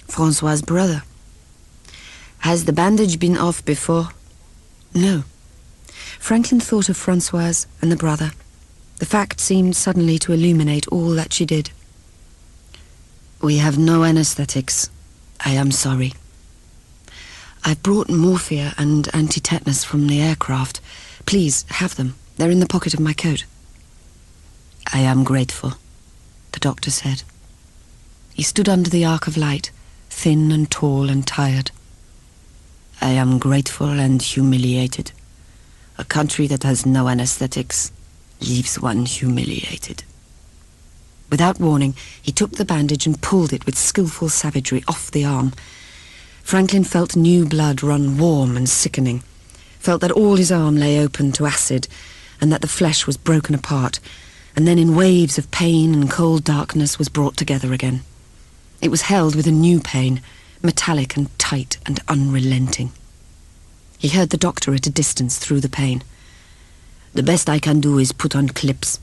"Francois' brother." "Has the bandage been off before?" "No." Franklin thought of Francois and the brother. The fact seemed suddenly to illuminate all that she did. "We have no anesthetics. I am sorry." "I've brought morphia and anti-tetanus from the aircraft. Please, have them. They're in the pocket of my coat." "I am grateful," the doctor said. He stood under the arc of light, thin and tall and tired. "I am grateful and humiliated. A country that has no anesthetics leaves one humiliated." Without warning, he took the bandage and pulled it with skillful savagery off the arm. Franklin felt new blood run warm and sickening, felt that all his arm lay open to acid, and that the flesh was broken apart, and then in waves of pain and cold darkness was brought together again. It was held with a new pain, metallic and tight and unrelenting. He heard the doctor at a distance through the pain. "The best I can do is put on clips.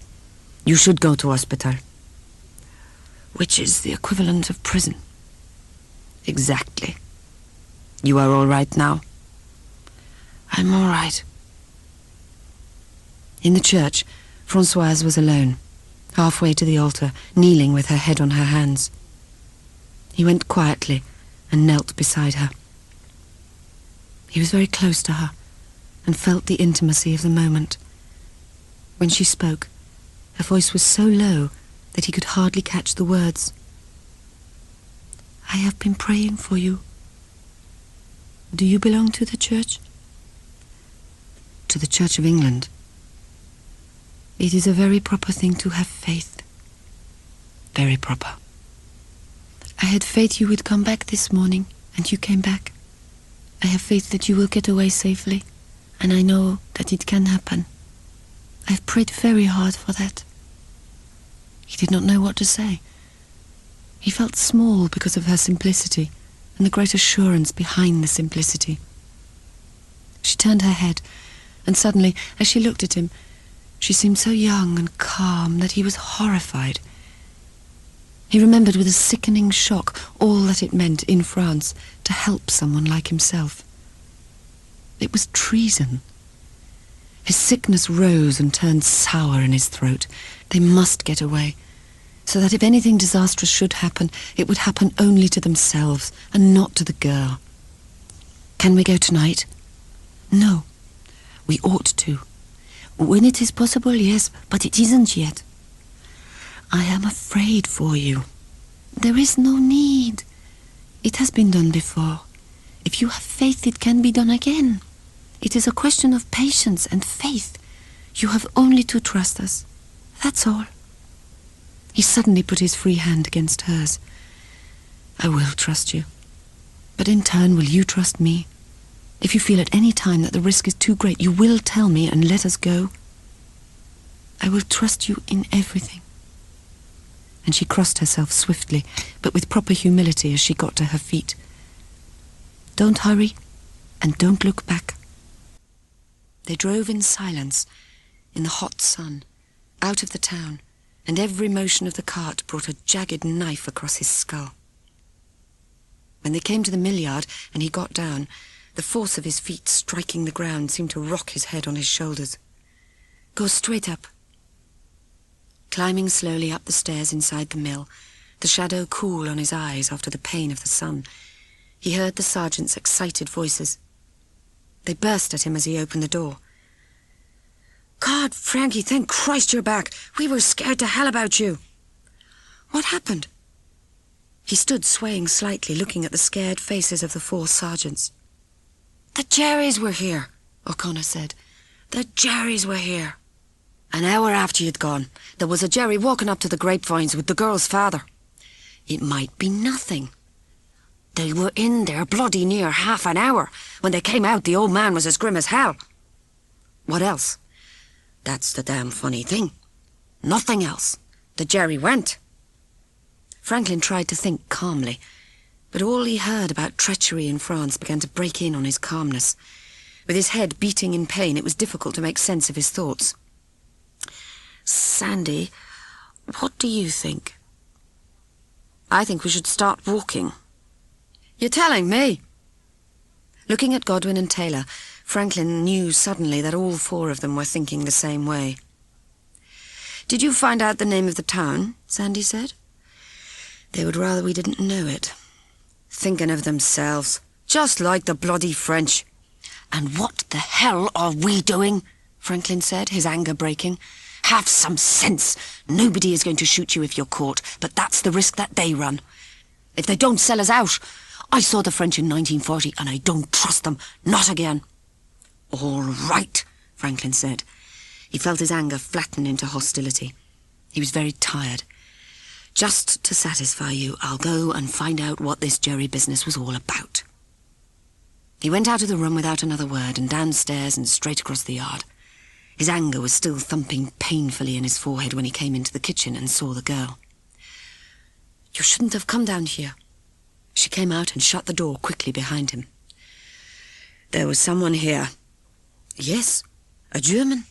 You should go to hospital." "Which is the equivalent of prison." "Exactly. You are all right now?" "I'm all right." In the church, Francoise was alone, halfway to the altar, kneeling with her head on her hands. He went quietly and knelt beside her. He was very close to her and felt the intimacy of the moment. When she spoke, her voice was so low that he could hardly catch the words. "I have been praying for you. Do you belong to the church?" "To the Church of England." "It is a very proper thing to have faith." "Very proper." "I had faith you would come back this morning, and you came back. I have faith that you will get away safely, and I know that it can happen. I have prayed very hard for that." He did not know what to say. He felt small because of her simplicity and the great assurance behind the simplicity. She turned her head, and suddenly, as she looked at him, she seemed so young and calm that he was horrified. He remembered with a sickening shock all that it meant in France to help someone like himself. It was treason. His sickness rose and turned sour in his throat. They must get away, so that if anything disastrous should happen, it would happen only to themselves and not to the girl. "Can we go tonight?" "No. We ought to. When it is possible, yes, but it isn't yet." "I am afraid for you." "There is no need. It has been done before. If you have faith, it can be done again. It is a question of patience and faith. You have only to trust us. That's all." He suddenly put his free hand against hers. "I will trust you. But in turn, will you trust me? If you feel at any time that the risk is too great, you will tell me and let us go." "I will trust you in everything." And she crossed herself swiftly, but with proper humility as she got to her feet. "Don't hurry, and don't look back." They drove in silence, in the hot sun, out of the town, and every motion of the cart brought a jagged knife across his skull. When they came to the mill yard and he got down, the force of his feet striking the ground seemed to rock his head on his shoulders. "Go straight up." Climbing slowly up the stairs inside the mill, the shadow cool on his eyes after the pain of the sun, he heard the sergeant's excited voices. They burst at him as he opened the door. "God, Frankie, thank Christ you're back. We were scared to hell about you." "What happened?" He stood swaying slightly, looking at the scared faces of the 4 sergeants. "The Jerrys were here," O'Connor said. "The Jerrys were here. An hour after you'd gone, there was a Jerry walking up to the grapevines with the girl's father. It might be nothing. They were in there bloody near half an hour. When they came out, the old man was as grim as hell. What else? That's the damn funny thing. Nothing else. The Jerry went." Franklin tried to think calmly, but all he heard about treachery in France began to break in on his calmness. With his head beating in pain, it was difficult to make sense of his thoughts. "Sandy, what do you think?" "I think we should start walking." "You're telling me?" Looking at Godwin and Taylor, Franklin knew suddenly that all 4 of them were thinking the same way. "Did you find out the name of the town?" Sandy said. "They would rather we didn't know it. Thinking of themselves, just like the bloody French." "And what the hell are we doing?" Franklin said, his anger breaking. "Have some sense. Nobody is going to shoot you if you're caught, but that's the risk that they run. If they don't sell us out, I saw the French in 1940 and I don't trust them, not again." "All right," Franklin said. He felt his anger flatten into hostility. He was very tired. "Just to satisfy you, I'll go and find out what this Jerry business was all about." He went out of the room without another word and downstairs and straight across the yard. His anger was still thumping painfully in his forehead when he came into the kitchen and saw the girl. "You shouldn't have come down here." She came out and shut the door quickly behind him. "There was someone here." "Yes, a German."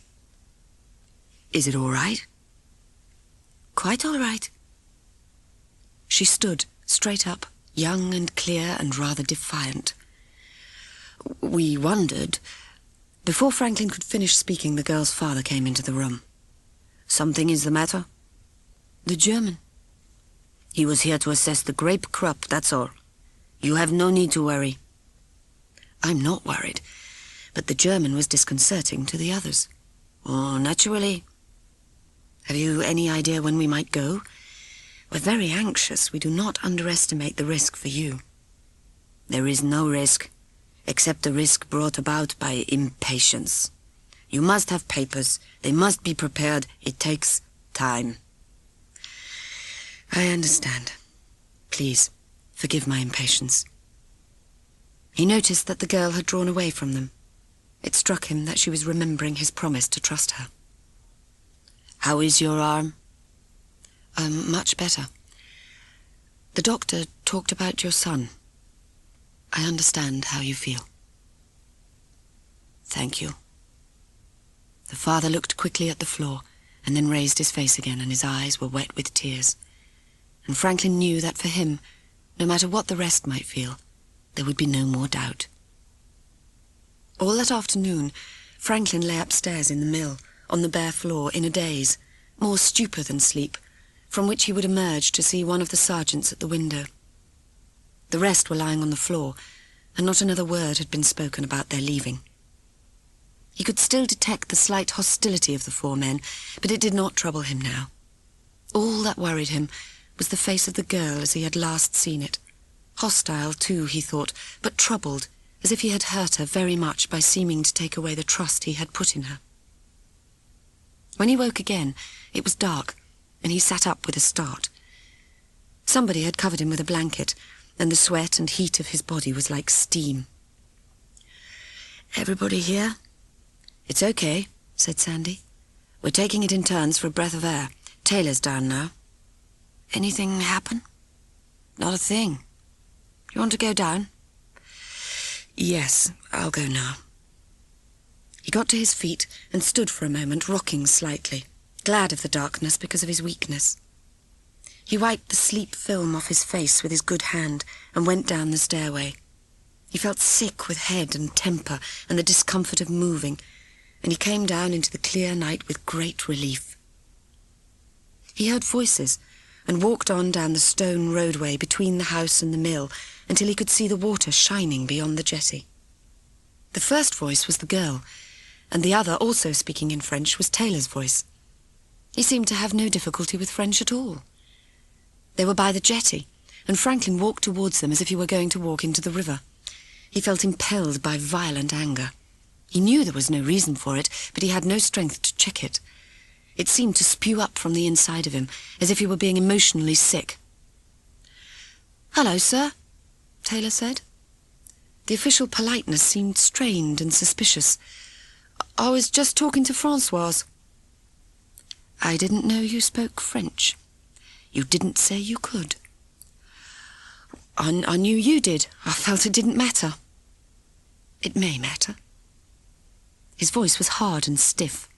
"Is it all right?" "Quite all right." She stood straight up, young and clear and rather defiant. "We wondered..." Before Franklin could finish speaking, the girl's father came into the room. "Something is the matter?" "The German." "He was here to assess the grape crop, that's all. You have no need to worry." "I'm not worried, but the German was disconcerting to the others." "Oh, naturally." "Have you any idea when we might go? We're very anxious. We do not underestimate the risk for you." "There is no risk, except the risk brought about by impatience. You must have papers. They must be prepared. It takes time." "I understand. Please, forgive my impatience." He noticed that the girl had drawn away from them. It struck him that she was remembering his promise to trust her. "How is your arm?" Much better. The doctor talked about your son. I understand how you feel." "Thank you." The father looked quickly at the floor and then raised his face again, and his eyes were wet with tears. And Franklin knew that for him, no matter what the rest might feel, there would be no more doubt. All that afternoon, Franklin lay upstairs in the mill, on the bare floor, in a daze, more stupor than sleep, from which he would emerge to see one of the sergeants at the window. The rest were lying on the floor, and not another word had been spoken about their leaving. He could still detect the slight hostility of the 4 men, but it did not trouble him now. All that worried him was the face of the girl as he had last seen it. Hostile, too, he thought, but troubled, as if he had hurt her very much by seeming to take away the trust he had put in her. When he woke again, it was dark, and he sat up with a start. Somebody had covered him with a blanket, and the sweat and heat of his body was like steam. "Everybody here?" "It's okay," said Sandy. "We're taking it in turns for a breath of air. Taylor's down now." "Anything happen?" "Not a thing. You want to go down?" "Yes, I'll go now." He got to his feet and stood for a moment, rocking slightly, glad of the darkness because of his weakness. He wiped the sleep film off his face with his good hand and went down the stairway. He felt sick with head and temper and the discomfort of moving, and he came down into the clear night with great relief. He heard voices and walked on down the stone roadway between the house and the mill until he could see the water shining beyond the jetty. The first voice was the girl, and the other, also speaking in French, was Taylor's voice. He seemed to have no difficulty with French at all. They were by the jetty, and Franklin walked towards them as if he were going to walk into the river. He felt impelled by violent anger. He knew there was no reason for it, but he had no strength to check it. It seemed to spew up from the inside of him, as if he were being emotionally sick. "Hello, sir," Taylor said. The official politeness seemed strained and suspicious. "I was just talking to Francois." "I didn't know you spoke French. You didn't say you could." I knew you did. I felt it didn't matter." "It may matter." His voice was hard and stiff.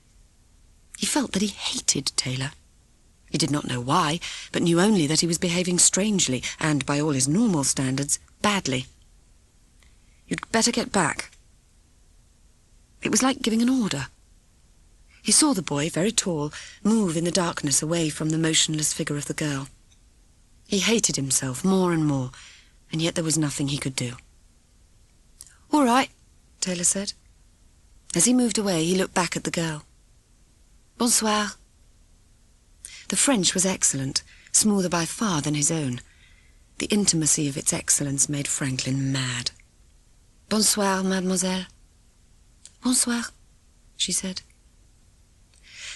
He felt that he hated Taylor. He did not know why, but knew only that he was behaving strangely and, by all his normal standards, badly. "You'd better get back." It was like giving an order. He saw the boy, very tall, move in the darkness away from the motionless figure of the girl. He hated himself more and more, and yet there was nothing he could do. "All right," Taylor said. As he moved away, he looked back at the girl. "Bonsoir." The French was excellent, smoother by far than his own. The intimacy of its excellence made Franklin mad. "Bonsoir, mademoiselle." "Bonsoir," she said.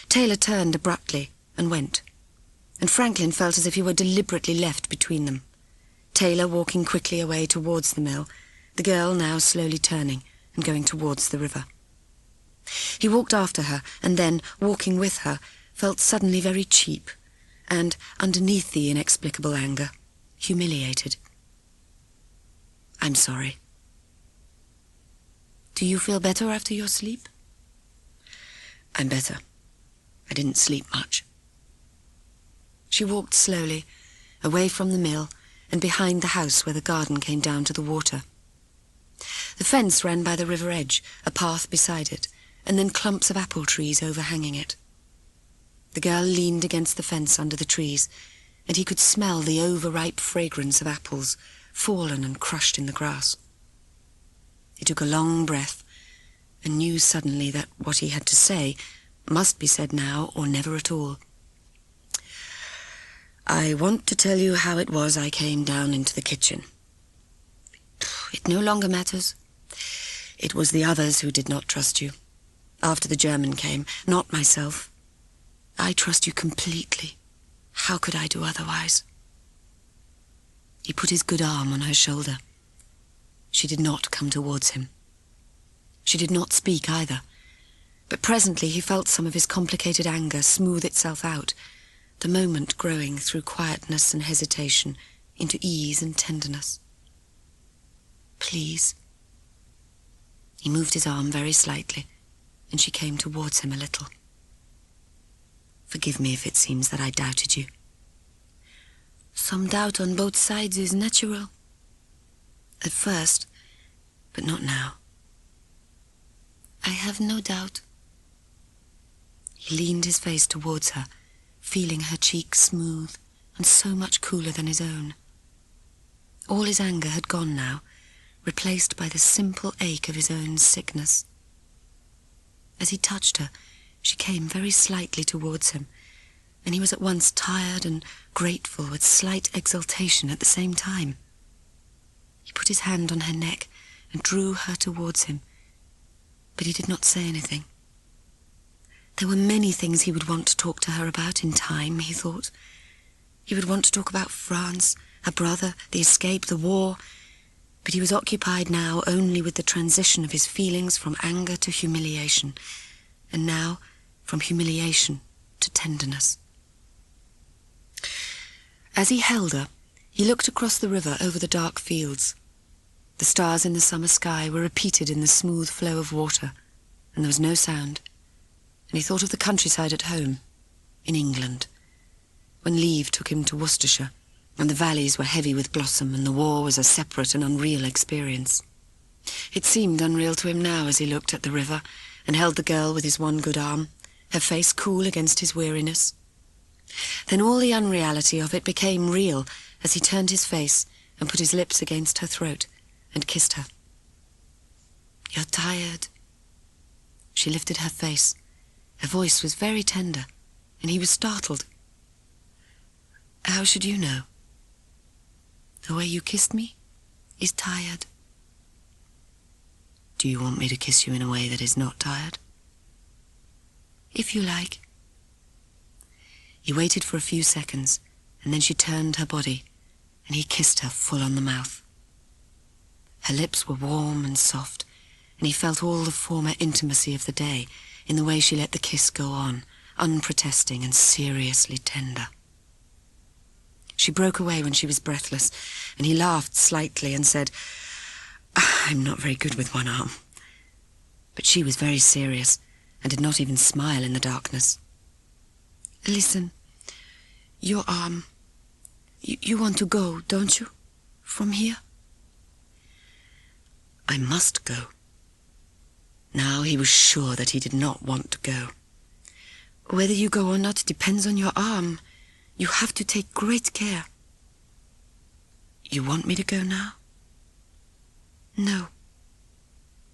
Taylor turned abruptly and went, and Franklin felt as if he were deliberately left between them. Taylor walking quickly away towards the mill, the girl now slowly turning and going towards the river. He walked after her, and then, walking with her, felt suddenly very cheap, and, underneath the inexplicable anger, humiliated. "I'm sorry." "Do you feel better after your sleep?" "I'm better. I didn't sleep much." She walked slowly, away from the mill and behind the house where the garden came down to the water. The fence ran by the river edge, a path beside it, and then clumps of apple trees overhanging it. The girl leaned against the fence under the trees, and he could smell the overripe fragrance of apples, fallen and crushed in the grass. He took a long breath, and knew suddenly that what he had to say must be said now or never at all. "I want to tell you how it was I came down into the kitchen. It no longer matters. It was the others who did not trust you. After the German came, not myself. I trust you completely. How could I do otherwise?" He put his good arm on her shoulder. She did not come towards him. She did not speak either, but presently he felt some of his complicated anger smooth itself out, the moment growing through quietness and hesitation into ease and tenderness. "Please." He moved his arm very slightly, and she came towards him a little. "Forgive me if it seems that I doubted you." "Some doubt on both sides is natural." "At first, but not now." "I have no doubt." He leaned his face towards her, feeling her cheek smooth and so much cooler than his own. All his anger had gone now, replaced by the simple ache of his own sickness. As he touched her, she came very slightly towards him, and he was at once tired and grateful with slight exultation at the same time. He put his hand on her neck and drew her towards him, but he did not say anything. There were many things he would want to talk to her about in time, he thought. He would want to talk about France, her brother, the escape, the war, but he was occupied now only with the transition of his feelings from anger to humiliation, and now from humiliation to tenderness. As he held her, he looked across the river over the dark fields. The stars in the summer sky were repeated in the smooth flow of water, and there was no sound, and he thought of the countryside at home, in England, when leave took him to Worcestershire, and the valleys were heavy with blossom, and the war was a separate and unreal experience. It seemed unreal to him now as he looked at the river and held the girl with his one good arm, her face cool against his weariness. Then all the unreality of it became real as he turned his face and put his lips against her throat and kissed her. "You're tired." She lifted her face. Her voice was very tender, and he was startled. "How should you know?" "The way you kissed me is tired." "Do you want me to kiss you in a way that is not tired?" "If you like." He waited for a few seconds, and then she turned her body, and he kissed her full on the mouth. Her lips were warm and soft, and he felt all the former intimacy of the day in the way she let the kiss go on, unprotesting and seriously tender. She broke away when she was breathless, and he laughed slightly and said, "I'm not very good with one arm." But she was very serious and did not even smile in the darkness. "Listen, your arm. You want to go, don't you, from here?" "I must go." Now he was sure that he did not want to go. "Whether you go or not depends on your arm. You have to take great care." "You want me to go now?" "No."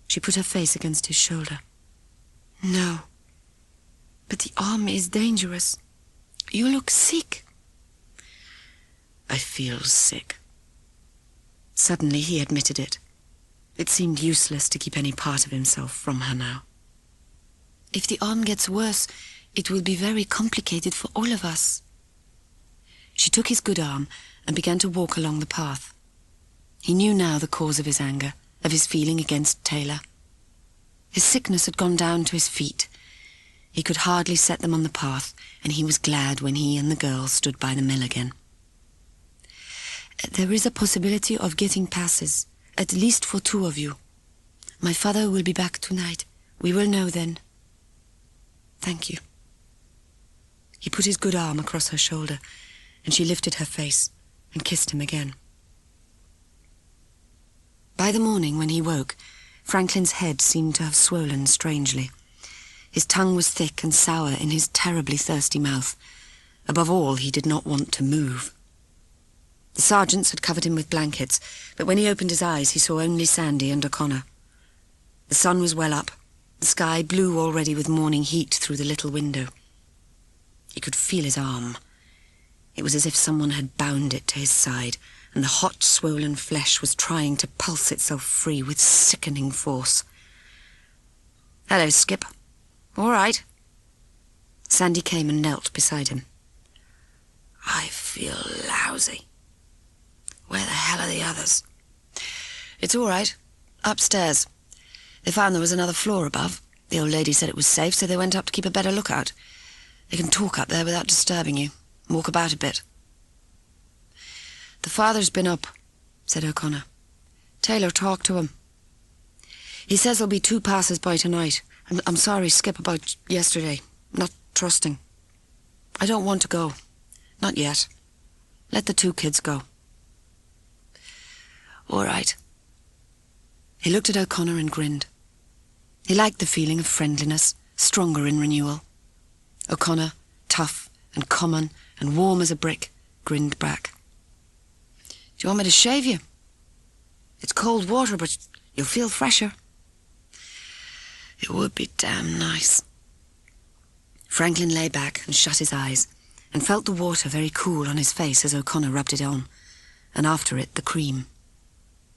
She put her face against his shoulder. "No. But the arm is dangerous. You look sick." "I feel sick." Suddenly he admitted it. It seemed useless to keep any part of himself from her now. "If the arm gets worse, it will be very complicated for all of us." She took his good arm and began to walk along the path. He knew now the cause of his anger, of his feeling against Taylor. His sickness had gone down to his feet. He could hardly set them on the path, and he was glad when he and the girl stood by the mill again. "There is a possibility of getting passes, at least for 2 of you. My father will be back tonight. We will know then." "Thank you." He put his good arm across her shoulder, and she lifted her face and kissed him again. By the morning when he woke, Franklin's head seemed to have swollen strangely. His tongue was thick and sour in his terribly thirsty mouth. Above all, he did not want to move. The sergeants had covered him with blankets, but when he opened his eyes, he saw only Sandy and O'Connor. The sun was well up, the sky blue already with morning heat through the little window. He could feel his arm. It was as if someone had bound it to his side, and the hot, swollen flesh was trying to pulse itself free with sickening force. "Hello, Skip. All right?" Sandy came and knelt beside him. "I feel lousy. Where the hell are the others?" "It's all right. Upstairs. They found there was another floor above. The old lady said it was safe, so they went up to keep a better lookout. They can talk up there without disturbing you. Walk about a bit." "The father's been up," said O'Connor. "Taylor talked to him. He says there'll be 2 passers-by tonight. I'm sorry, Skip, about yesterday. Not trusting. I don't want to go. Not yet. Let the 2 kids go." "All right." He looked at O'Connor and grinned. He liked the feeling of friendliness, stronger in renewal. O'Connor, tough and common and warm as a brick, grinned back. "Do you want me to shave you? It's cold water, but you'll feel fresher." "It would be damn nice." Franklin lay back and shut his eyes, and felt the water very cool on his face as O'Connor rubbed it on, and after it the cream.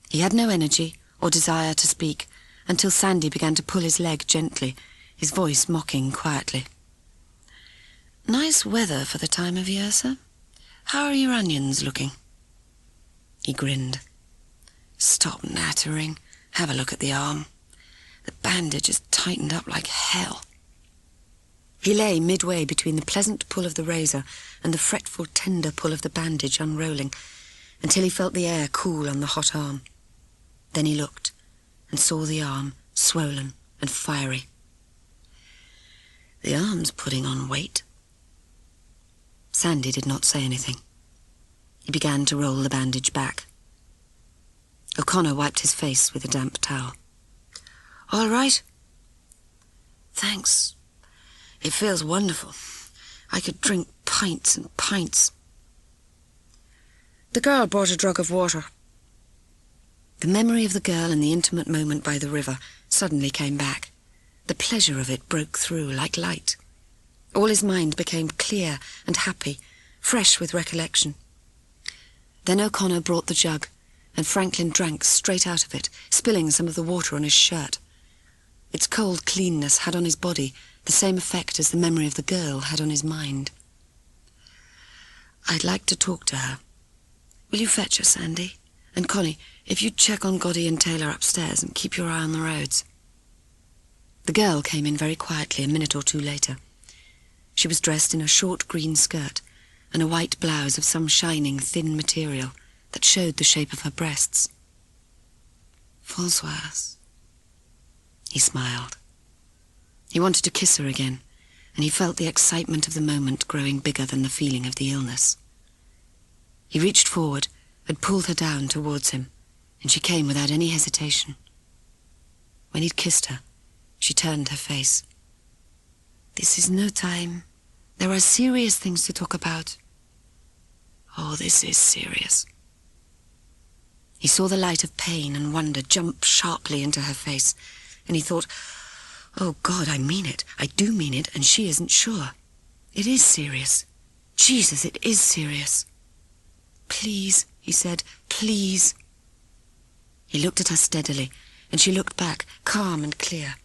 He had no energy or desire to speak until Sandy began to pull his leg gently, his voice mocking quietly. "Nice weather for the time of year, sir. How are your onions looking?" He grinned. "Stop nattering. Have a look at the arm. The bandage is tightened up like hell." He lay midway between the pleasant pull of the razor and the fretful, tender pull of the bandage unrolling, until he felt the air cool on the hot arm. Then he looked and saw the arm, swollen and fiery. "The arm's putting on weight." Sandy did not say anything. He began to roll the bandage back. O'Connor wiped his face with a damp towel. "All right?" "Thanks. It feels wonderful. I could drink pints and pints." "The girl brought a jug of water." The memory of the girl and the intimate moment by the river suddenly came back. The pleasure of it broke through like light. All his mind became clear and happy, fresh with recollection. Then O'Connor brought the jug, and Franklin drank straight out of it, spilling some of the water on his shirt. Its cold cleanness had on his body the same effect as the memory of the girl had on his mind. "I'd like to talk to her. Will you fetch her, Sandy? And Connie, if you'd check on Goddy and Taylor upstairs and keep your eye on the roads." The girl came in very quietly a minute or 2 later. She was dressed in a short green skirt and a white blouse of some shining, thin material that showed the shape of her breasts. "Francois." He smiled. He wanted to kiss her again, and he felt the excitement of the moment growing bigger than the feeling of the illness. He reached forward and pulled her down towards him, and she came without any hesitation. When he'd kissed her, she turned her face. "This is no time. There are serious things to talk about." "Oh, this is serious." He saw the light of pain and wonder jump sharply into her face, and he thought, "Oh, God, I mean it. I do mean it, and she isn't sure. It is serious. Jesus, it is serious." "Please," he said, "please." He looked at her steadily, and she looked back, calm and clear,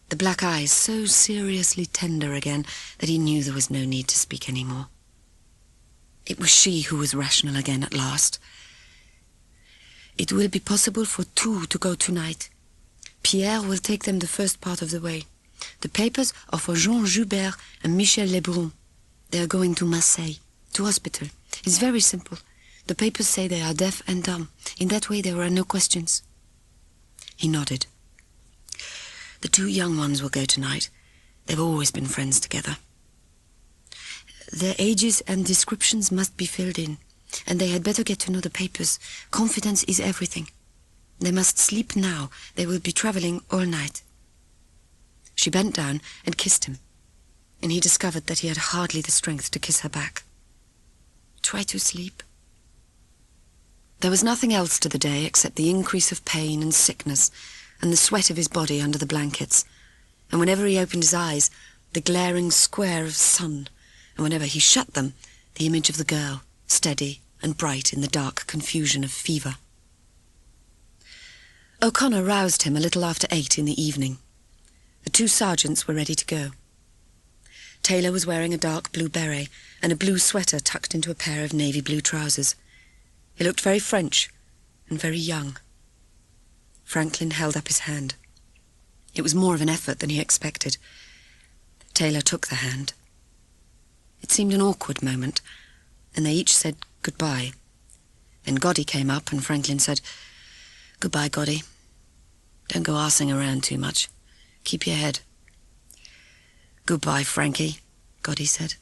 the black eyes so seriously tender again that he knew there was no need to speak any more. It was she who was rational again at last. "It will be possible for 2 to go tonight. Pierre will take them the first part of the way. The papers are for Jean Joubert and Michel Lebrun. They are going to Marseille, to hospital. It's very simple. The papers say they are deaf and dumb. In that way there are no questions." He nodded. "The 2 young ones will go tonight. They've always been friends together. Their ages and descriptions must be filled in, and they had better get to know the papers. Confidence is everything." They must sleep now. They will be travelling all night. She bent down and kissed him, and he discovered that he had hardly the strength to kiss her back. Try to sleep. There was nothing else to the day except the increase of pain and sickness and the sweat of his body under the blankets, and whenever he opened his eyes, the glaring square of sun, and whenever he shut them, the image of the girl, steady and bright in the dark confusion of fever. O'Connor roused him a little after 8 in the evening. The 2 sergeants were ready to go. Taylor was wearing a dark blue beret and a blue sweater tucked into a pair of navy blue trousers. He looked very French and very young. Franklin held up his hand. It was more of an effort than he expected. Taylor took the hand. It seemed an awkward moment, and they each said goodbye. Then Goddy came up, and Franklin said, "Goodbye, Goddy. Don't go arsing around too much. Keep your head." "Goodbye, Frankie," Goddy said.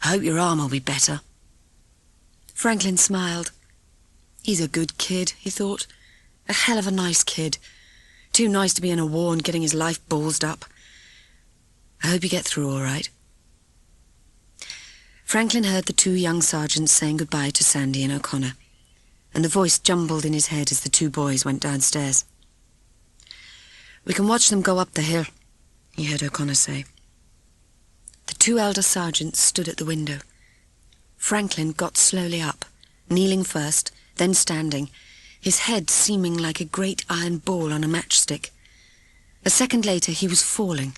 "I hope your arm will be better." Franklin smiled. He's a good kid, he thought. A hell of a nice kid. Too nice to be in a war and getting his life ballsed up. I hope you get through all right. Franklin heard the 2 young sergeants saying goodbye to Sandy and O'Connor, and the voice jumbled in his head as the 2 boys went downstairs. "We can watch them go up the hill," he heard O'Connor say. The 2 elder sergeants stood at the window. Franklin got slowly up, kneeling first, then standing, his head seeming like a great iron ball on a matchstick. A second later he was falling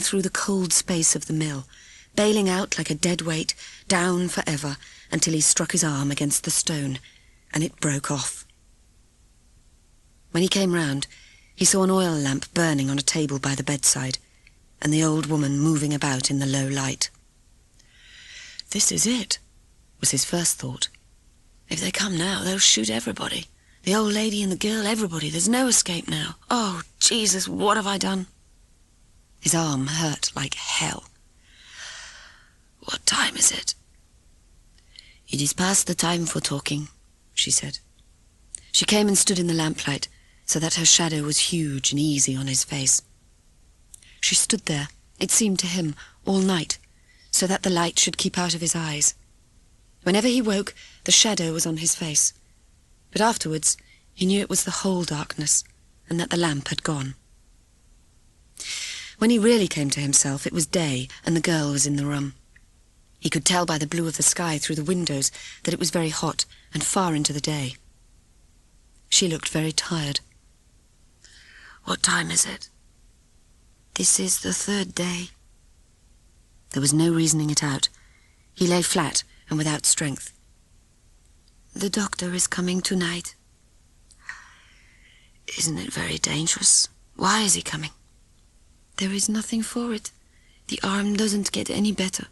through the cold space of the mill, bailing out like a dead weight, down forever, until he struck his arm against the stone, and it broke off. When he came round, he saw an oil lamp burning on a table by the bedside, and the old woman moving about in the low light. "This is it," was his first thought. "If they come now, they'll shoot everybody. The old lady and the girl, everybody. There's no escape now. Oh, Jesus, what have I done?" His arm hurt like hell. "What time is it?" "It is past the time for talking," she said. She came and stood in the lamplight, so that her shadow was huge and easy on his face. She stood there, it seemed to him, all night, so that the light should keep out of his eyes. Whenever he woke, the shadow was on his face, but afterwards he knew it was the whole darkness, and that the lamp had gone. When he really came to himself, it was day, and the girl was in the room. He could tell by the blue of the sky through the windows that it was very hot and far into the day. She looked very tired. "What time is it?" "This is the 3rd day." There was no reasoning it out. He lay flat and without strength. "The doctor is coming tonight." "Isn't it very dangerous? Why is he coming?" "There is nothing for it. The arm doesn't get any better."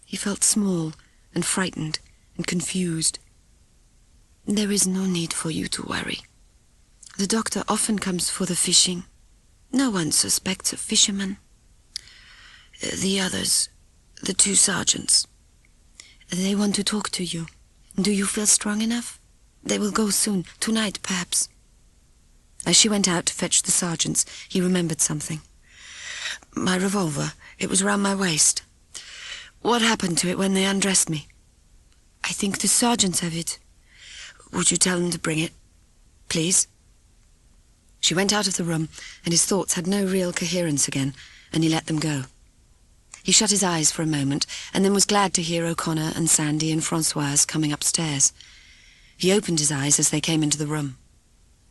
He felt small and frightened and confused. "There is no need for you to worry. The doctor often comes for the fishing. No one suspects a fisherman." "The others, the 2 sergeants." "They want to talk to you. Do you feel strong enough? They will go soon, tonight perhaps." As she went out to fetch the sergeants, he remembered something. "My revolver, it was round my waist. What happened to it when they undressed me?" "I think the sergeants have it." "Would you tell them to bring it, please?" She went out of the room, and his thoughts had no real coherence again, and he let them go. He shut his eyes for a moment, and then was glad to hear O'Connor and Sandy and Francois coming upstairs. He opened his eyes as they came into the room.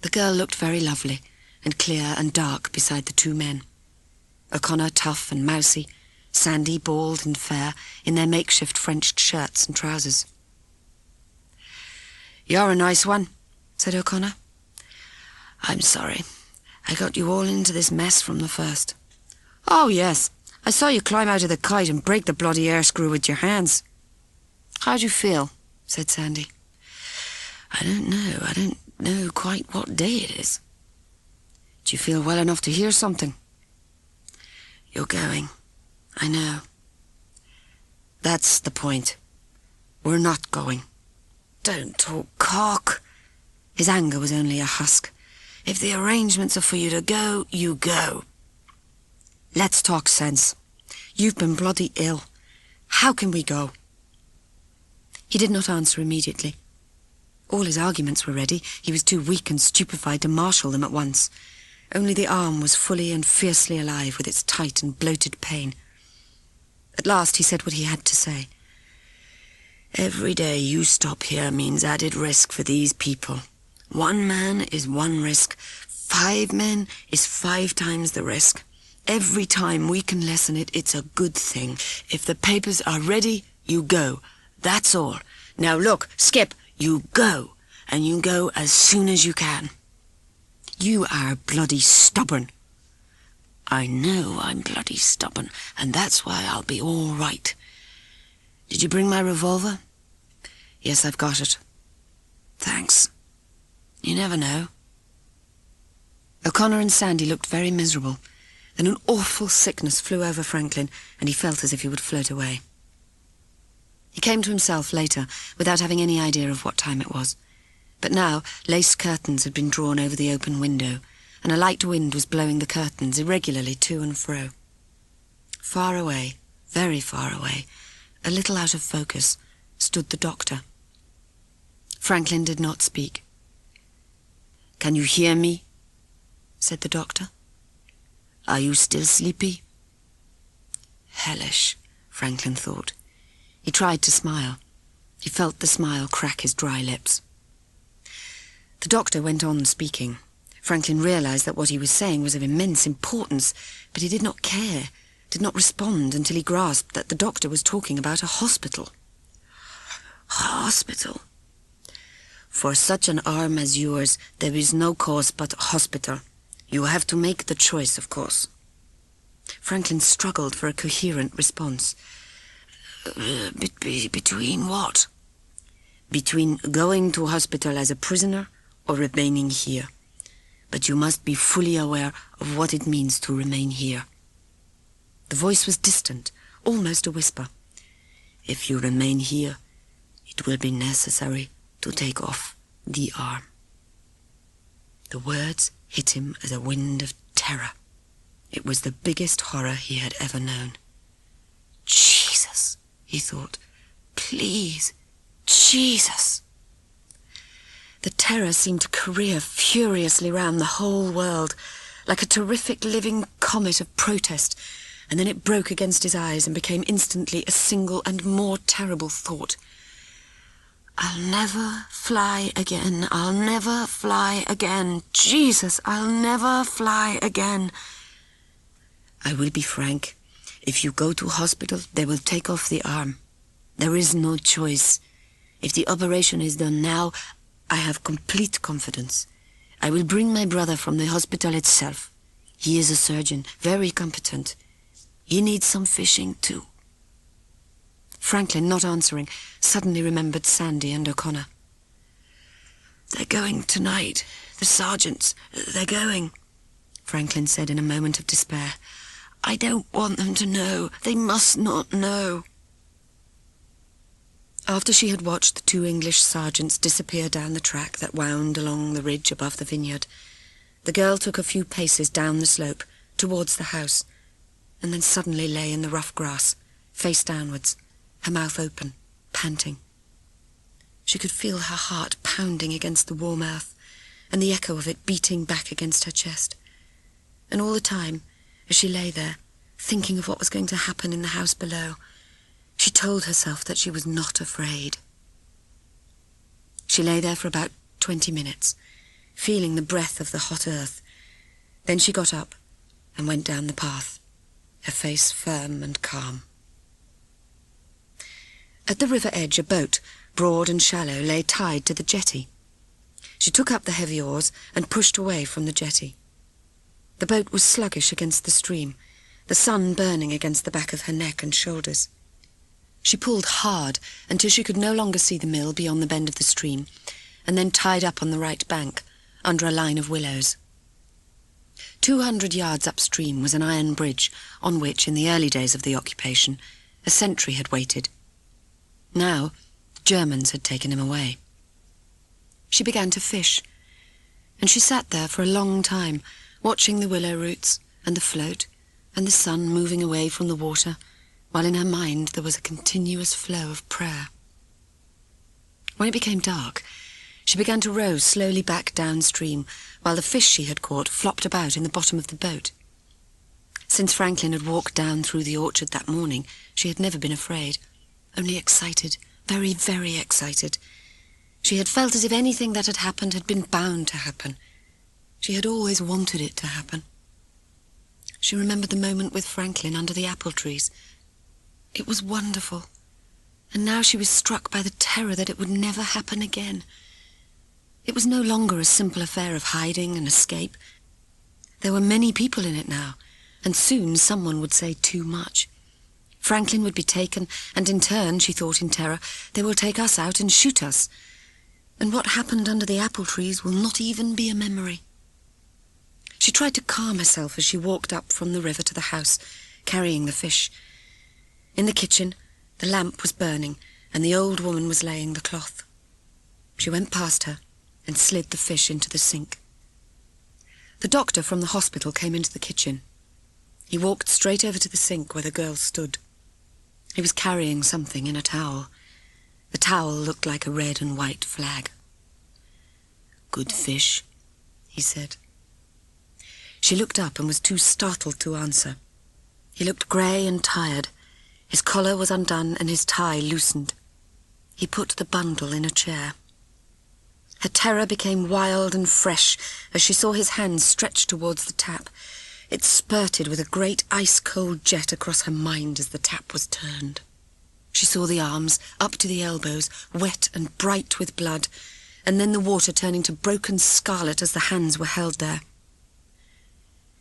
The girl looked very lovely, and clear and dark beside the 2 men. O'Connor tough and mousy, Sandy bald and fair, in their makeshift French shirts and trousers. "You're a nice one," said O'Connor. "I'm sorry. I got you all into this mess from the first." "Oh, yes. I saw you climb out of the kite and break the bloody air screw with your hands." "How do you feel?" said Sandy. I don't know quite what day it is." "Do you feel well enough to hear something?" "You're going. I know." "That's the point. We're not going." "Don't talk cock." His anger was only a husk. If the arrangements are for you to go, you go. Let's talk sense. You've been bloody ill. How can we go? He did not answer immediately. All his arguments were ready. He was too weak and stupefied to marshal them at once. Only the arm was fully and fiercely alive with its tight and bloated pain. At last he said what he had to say. Every day you stop here means added risk for these people. 1 man is 1 risk. 5 men is 5 times the risk. Every time we can lessen it, it's a good thing. If the papers are ready, you go. That's all. Now look, Skip, you go. And you go as soon as you can. You are bloody stubborn. I know I'm bloody stubborn, and that's why I'll be all right. Did you bring my revolver? Yes, I've got it. Thanks. You never know. O'Connor and Sandy looked very miserable. Then an awful sickness flew over Franklin, and he felt as if he would float away. He came to himself later, without having any idea of what time it was. But now lace curtains had been drawn over the open window, and a light wind was blowing the curtains irregularly to and fro. Far away, very far away, a little out of focus, stood the doctor. Franklin did not speak. "Can you hear me?" said the doctor. "Are you still sleepy?" Hellish, Franklin thought. He tried to smile. He felt the smile crack his dry lips. The doctor went on speaking. Franklin realized that what he was saying was of immense importance, but he did not care, did not respond until he grasped that the doctor was talking about a hospital. Hospital? For such an arm as yours, there is no course but hospital. You have to make the choice, of course. Franklin struggled for a coherent response. Between what? Between going to hospital as a prisoner or remaining here. But you must be fully aware of what it means to remain here. The voice was distant, almost a whisper. If you remain here, it will be necessary to take off the arm. The words hit him as a wind of terror. It was the biggest horror he had ever known. Jesus, he thought. Please, Jesus. The terror seemed to career furiously round the whole world, like a terrific living comet of protest, and then it broke against his eyes and became instantly a single and more terrible thought. I'll never fly again. I'll never fly again. Jesus, I'll never fly again. I will be frank. If you go to hospital, they will take off the arm. There is no choice. If the operation is done now, I have complete confidence. I will bring my brother from the hospital itself. He is a surgeon, very competent. He needs some fishing too. Franklin, not answering, suddenly remembered Sandy and O'Connor. They're going tonight. The sergeants, they're going, Franklin said in a moment of despair. I don't want them to know. They must not know. After she had watched the 2 English sergeants disappear down the track that wound along the ridge above the vineyard, the girl took a few paces down the slope towards the house, and then suddenly lay in the rough grass, face downwards, her mouth open, panting. She could feel her heart pounding against the warm earth, and the echo of it beating back against her chest. And all the time, as she lay there, thinking of what was going to happen in the house below, she told herself that she was not afraid. She lay there for about 20 minutes, feeling the breath of the hot earth. Then she got up and went down the path, her face firm and calm. At the river edge, a boat, broad and shallow, lay tied to the jetty. She took up the heavy oars and pushed away from the jetty. The boat was sluggish against the stream, the sun burning against the back of her neck and shoulders. She pulled hard until she could no longer see the mill beyond the bend of the stream, and then tied up on the right bank, under a line of willows. 200 yards upstream was an iron bridge on which, in the early days of the occupation, a sentry had waited. Now, the Germans had taken him away. She began to fish, and she sat there for a long time, watching the willow roots and the float and the sun moving away from the water, while in her mind there was a continuous flow of prayer. When it became dark, she began to row slowly back downstream, while the fish she had caught flopped about in the bottom of the boat. Since Franklin had walked down through the orchard that morning, she had never been afraid, only excited, very, very excited. She had felt as if anything that had happened had been bound to happen. She had always wanted it to happen. She remembered the moment with Franklin under the apple trees. It was wonderful, and now she was struck by the terror that it would never happen again. It was no longer a simple affair of hiding and escape. There were many people in it now, and soon someone would say too much. Franklin would be taken, and in turn, she thought in terror, they will take us out and shoot us. And what happened under the apple trees will not even be a memory. She tried to calm herself as she walked up from the river to the house, carrying the fish. In the kitchen, the lamp was burning, and the old woman was laying the cloth. She went past her and slid the fish into the sink. The doctor from the hospital came into the kitchen. He walked straight over to the sink where the girl stood. He was carrying something in a towel. The towel looked like a red and white flag. "Good fish," he said. She looked up and was too startled to answer. He looked grey and tired. His collar was undone and his tie loosened. He put the bundle in a chair. Her terror became wild and fresh as she saw his hand stretched towards the tap. It spurted with a great ice-cold jet across her mind as the tap was turned. She saw the arms, up to the elbows, wet and bright with blood, and then the water turning to broken scarlet as the hands were held there.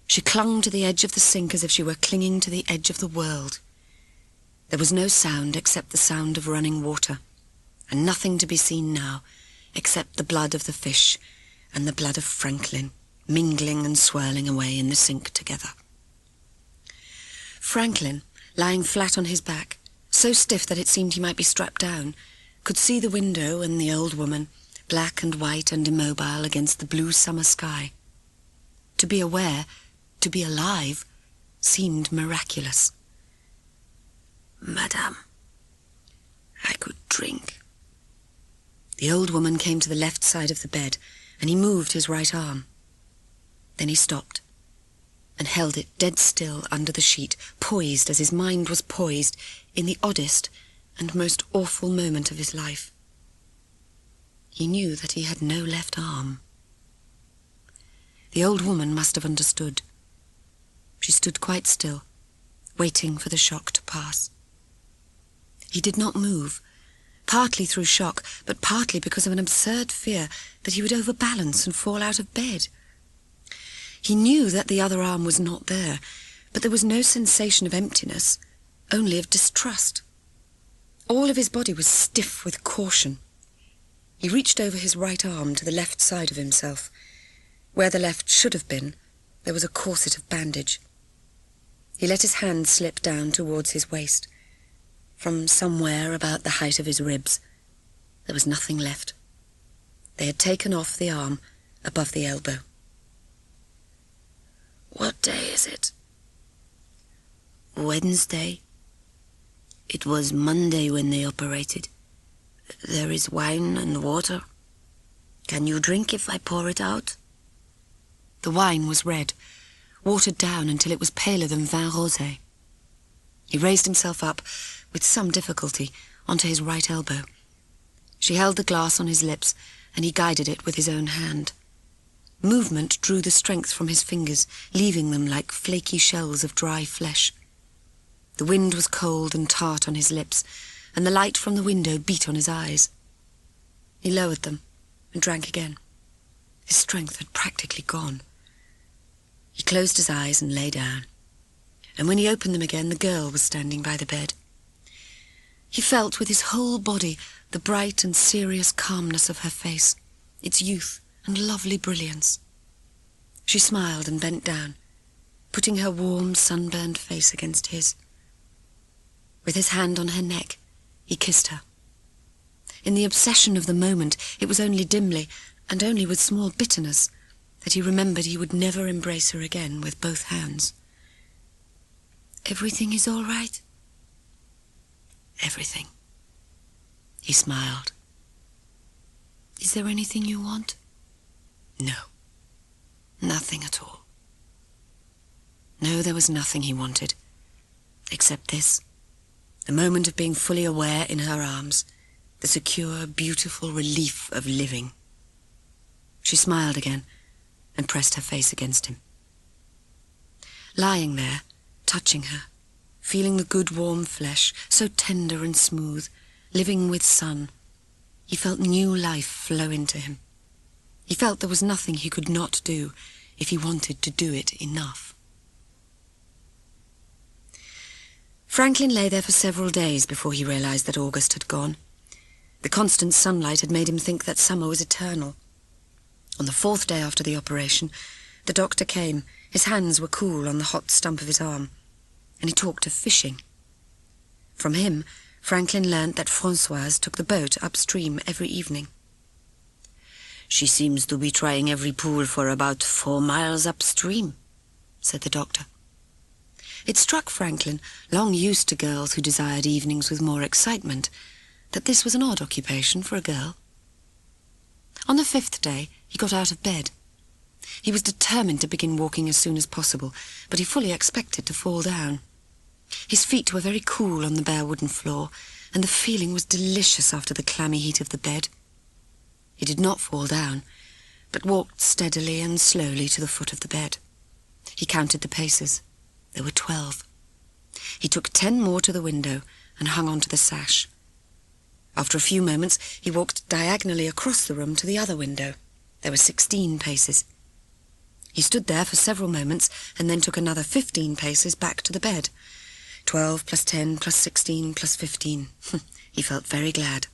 She clung to the edge of the sink as if she were clinging to the edge of the world. There was no sound except the sound of running water, and nothing to be seen now except the blood of the fish and the blood of Franklin, mingling and swirling away in the sink together. Franklin, lying flat on his back, so stiff that it seemed he might be strapped down, could see the window and the old woman, black and white and immobile against the blue summer sky. To be aware, to be alive, seemed miraculous. "Madame, I could drink." The old woman came to the left side of the bed, and he moved his right arm. Then he stopped, and held it dead still under the sheet, poised as his mind was poised in the oddest and most awful moment of his life. He knew that he had no left arm. The old woman must have understood. She stood quite still, waiting for the shock to pass. He did not move, partly through shock, but partly because of an absurd fear that he would overbalance and fall out of bed. He knew that the other arm was not there, but there was no sensation of emptiness, only of distrust. All of his body was stiff with caution. He reached over his right arm to the left side of himself. Where the left should have been, there was a corset of bandage. He let his hand slip down towards his waist. From somewhere about the height of his ribs, there was nothing left. They had taken off the arm above the elbow. "What day is it?" "Wednesday. It was Monday when they operated. There is wine and water. Can you drink if I pour it out?" The wine was red, watered down until it was paler than vin rosé. He raised himself up, with some difficulty, onto his right elbow. She held the glass on his lips, and he guided it with his own hand. Movement drew the strength from his fingers, leaving them like flaky shells of dry flesh. The wind was cold and tart on his lips, and the light from the window beat on his eyes. He lowered them and drank again. His strength had practically gone. He closed his eyes and lay down, and when he opened them again, the girl was standing by the bed. He felt with his whole body the bright and serious calmness of her face, its youth and lovely brilliance. She smiled and bent down, putting her warm, sunburned face against his. With his hand on her neck, he kissed her. In the obsession of the moment, it was only dimly, and only with small bitterness, that he remembered he would never embrace her again with both hands. "Everything is all right?" "Everything." He smiled. "Is there anything you want?" "No. Nothing at all." No, there was nothing he wanted, except this, the moment of being fully aware in her arms, the secure, beautiful relief of living. She smiled again and pressed her face against him. Lying there, touching her, feeling the good warm flesh, so tender and smooth, living with sun, he felt new life flow into him. He felt there was nothing he could not do if he wanted to do it enough. Franklin lay there for several days before he realized that August had gone. The constant sunlight had made him think that summer was eternal. On the 4th day after the operation, the doctor came. His hands were cool on the hot stump of his arm, and he talked of fishing. From him, Franklin learnt that Francois took the boat upstream every evening. "She seems to be trying every pool for about 4 miles upstream," said the doctor. It struck Franklin, long used to girls who desired evenings with more excitement, that this was an odd occupation for a girl. On the 5th day, he got out of bed. He was determined to begin walking as soon as possible, but he fully expected to fall down. His feet were very cool on the bare wooden floor, and the feeling was delicious after the clammy heat of the bed. He did not fall down, but walked steadily and slowly to the foot of the bed. He counted the paces. There were 12. He took 10 more to the window and hung onto the sash. After a few moments, he walked diagonally across the room to the other window. There were 16 paces. He stood there for several moments and then took another 15 paces back to the bed. 12 plus 10 plus 16 plus 15. He felt very glad.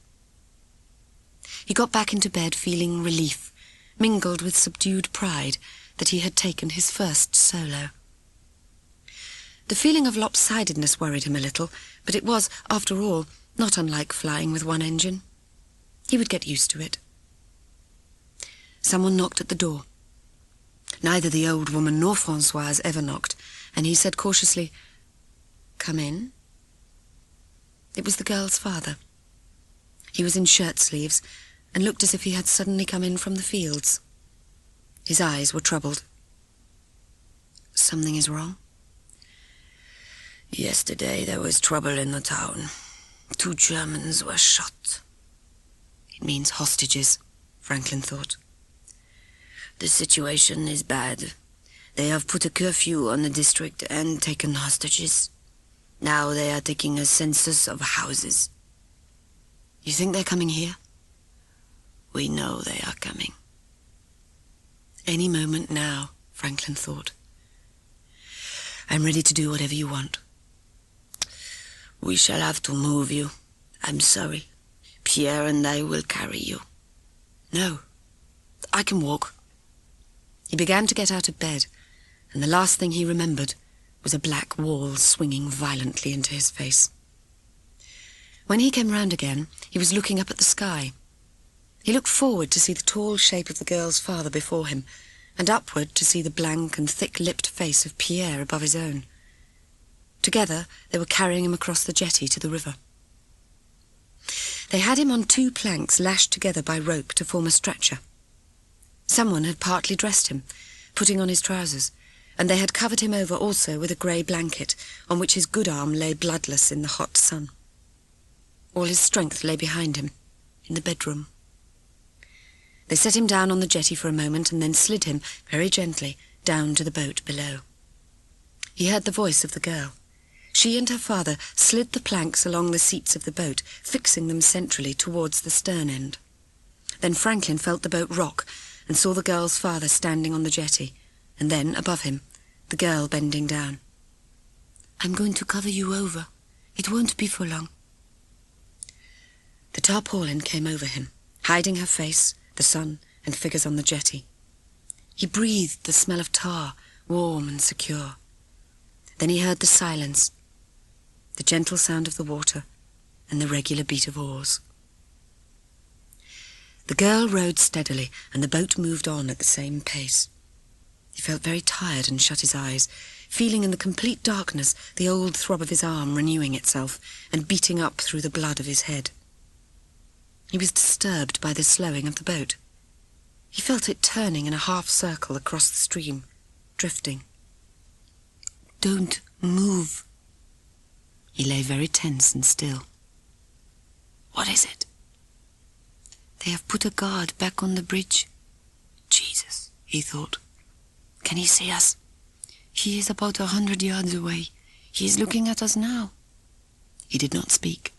He got back into bed feeling relief, mingled with subdued pride that he had taken his first solo. The feeling of lopsidedness worried him a little, but it was, after all, not unlike flying with one engine. He would get used to it. Someone knocked at the door. Neither the old woman nor Francois ever knocked, and he said cautiously, "Come in." It was the girl's father. He was in shirt sleeves and looked as if he had suddenly come in from the fields. His eyes were troubled. "Something is wrong?" "Yesterday there was trouble in the town. 2 Germans were shot." It means hostages, Franklin thought. "The situation is bad. They have put a curfew on the district and taken hostages. Now they are taking a census of houses." "You think they're coming here?" "We know they are coming." Any moment now, Franklin thought. "I'm ready to do whatever you want." "We shall have to move you. I'm sorry. Pierre and I will carry you." "No, I can walk." He began to get out of bed, and the last thing he remembered was a black wall swinging violently into his face. When he came round again, he was looking up at the sky. He looked forward to see the tall shape of the girl's father before him, and upward to see the blank and thick-lipped face of Pierre above his own. Together, they were carrying him across the jetty to the river. They had him on 2 planks lashed together by rope to form a stretcher. Someone had partly dressed him, putting on his trousers, and they had covered him over also with a grey blanket, on which his good arm lay bloodless in the hot sun. All his strength lay behind him, in the bedroom. They set him down on the jetty for a moment and then slid him, very gently, down to the boat below. He heard the voice of the girl. She and her father slid the planks along the seats of the boat, fixing them centrally towards the stern end. Then Franklin felt the boat rock and saw the girl's father standing on the jetty, and then, above him, the girl bending down. "I'm going to cover you over. It won't be for long." The tarpaulin came over him, hiding her face, the sun, and figures on the jetty. He breathed the smell of tar, warm and secure. Then he heard the silence, the gentle sound of the water, and the regular beat of oars. The girl rowed steadily, and the boat moved on at the same pace. He felt very tired and shut his eyes, feeling in the complete darkness the old throb of his arm renewing itself and beating up through the blood of his head. He was disturbed by the slowing of the boat. He felt it turning in a half-circle across the stream, drifting. "Don't move." He lay very tense and still. "What is it?" "They have put a guard back on the bridge." "Jesus," he thought. "Can he see us?" "He is about 100 yards away. He is looking at us now." He did not speak.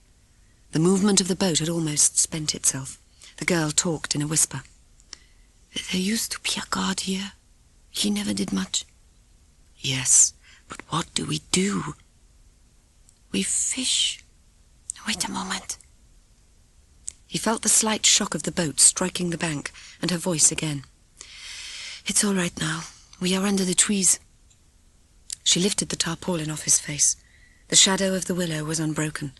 The movement of the boat had almost spent itself. The girl talked in a whisper. "There used to be a guard here. He never did much." "Yes, but what do we do?" "We fish. Wait a moment." He felt the slight shock of the boat striking the bank, and her voice again. "It's all right now. We are under the trees." She lifted the tarpaulin off his face. The shadow of the willow was unbroken,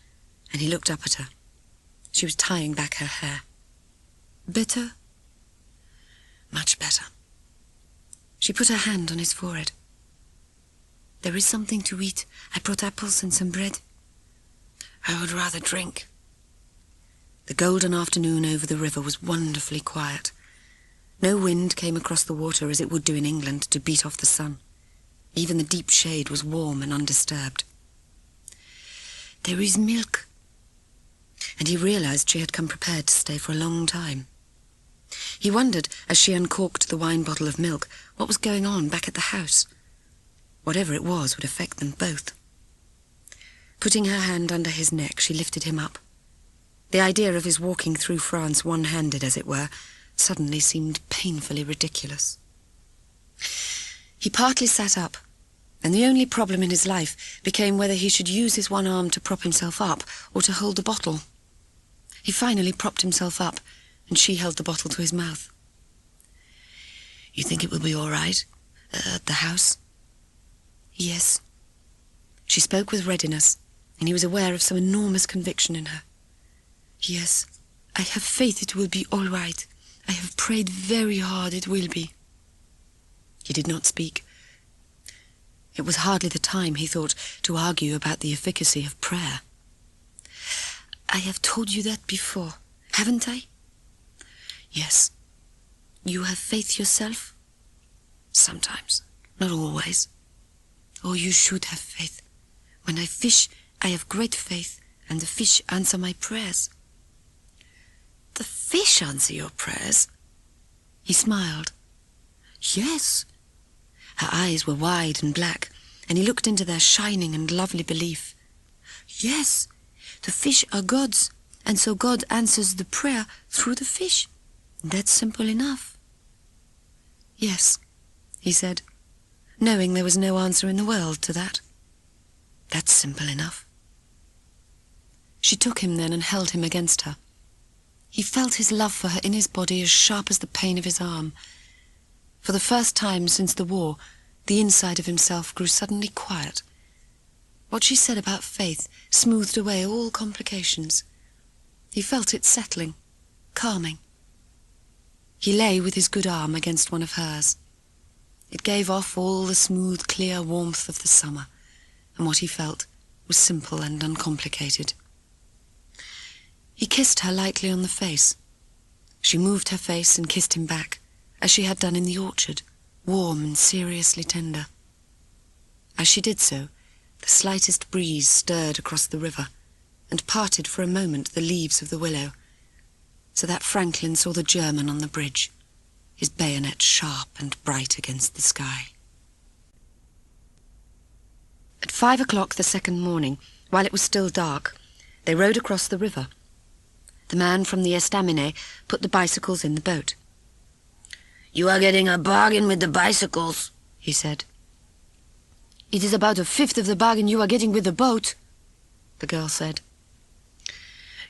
and he looked up at her. She was tying back her hair. "Better?" "Much better." She put her hand on his forehead. "There is something to eat. I brought apples and some bread." "I would rather drink." The golden afternoon over the river was wonderfully quiet. No wind came across the water as it would do in England to beat off the sun. Even the deep shade was warm and undisturbed. "There is milk." And he realized she had come prepared to stay for a long time. He wondered, as she uncorked the wine bottle of milk, what was going on back at the house. Whatever it was would affect them both. Putting her hand under his neck, she lifted him up. The idea of his walking through France one-handed, as it were, suddenly seemed painfully ridiculous. He partly sat up, and the only problem in his life became whether he should use his one arm to prop himself up or to hold the bottle. He finally propped himself up, and she held the bottle to his mouth. "You think it will be all right, at the house?" "Yes." She spoke with readiness, and he was aware of some enormous conviction in her. "Yes, I have faith it will be all right. I have prayed very hard it will be." He did not speak. It was hardly the time, he thought, to argue about the efficacy of prayer. "I have told you that before, haven't I?" "Yes." "You have faith yourself?" "Sometimes, not always." "Oh, you should have faith. When I fish, I have great faith, and the fish answer my prayers." "The fish answer your prayers?" He smiled. "Yes." Her eyes were wide and black, and he looked into their shining and lovely belief. "Yes, the fish are God's, and so God answers the prayer through the fish. That's simple enough." "Yes," he said, knowing there was no answer in the world to that. "That's simple enough." She took him then and held him against her. He felt his love for her in his body as sharp as the pain of his arm. For the first time since the war, the inside of himself grew suddenly quiet. What she said about faith smoothed away all complications. He felt it settling, calming. He lay with his good arm against one of hers. It gave off all the smooth, clear warmth of the summer, and what he felt was simple and uncomplicated. He kissed her lightly on the face. She moved her face and kissed him back, as she had done in the orchard, warm and seriously tender. As she did so, the slightest breeze stirred across the river and parted for a moment the leaves of the willow, so that Franklin saw the German on the bridge, his bayonet sharp and bright against the sky. At 5 o'clock the second morning, while it was still dark, they rowed across the river. The man from the estaminet put the bicycles in the boat. "You are getting a bargain with the bicycles," he said. "It is about a fifth of the bargain you are getting with the boat," the girl said.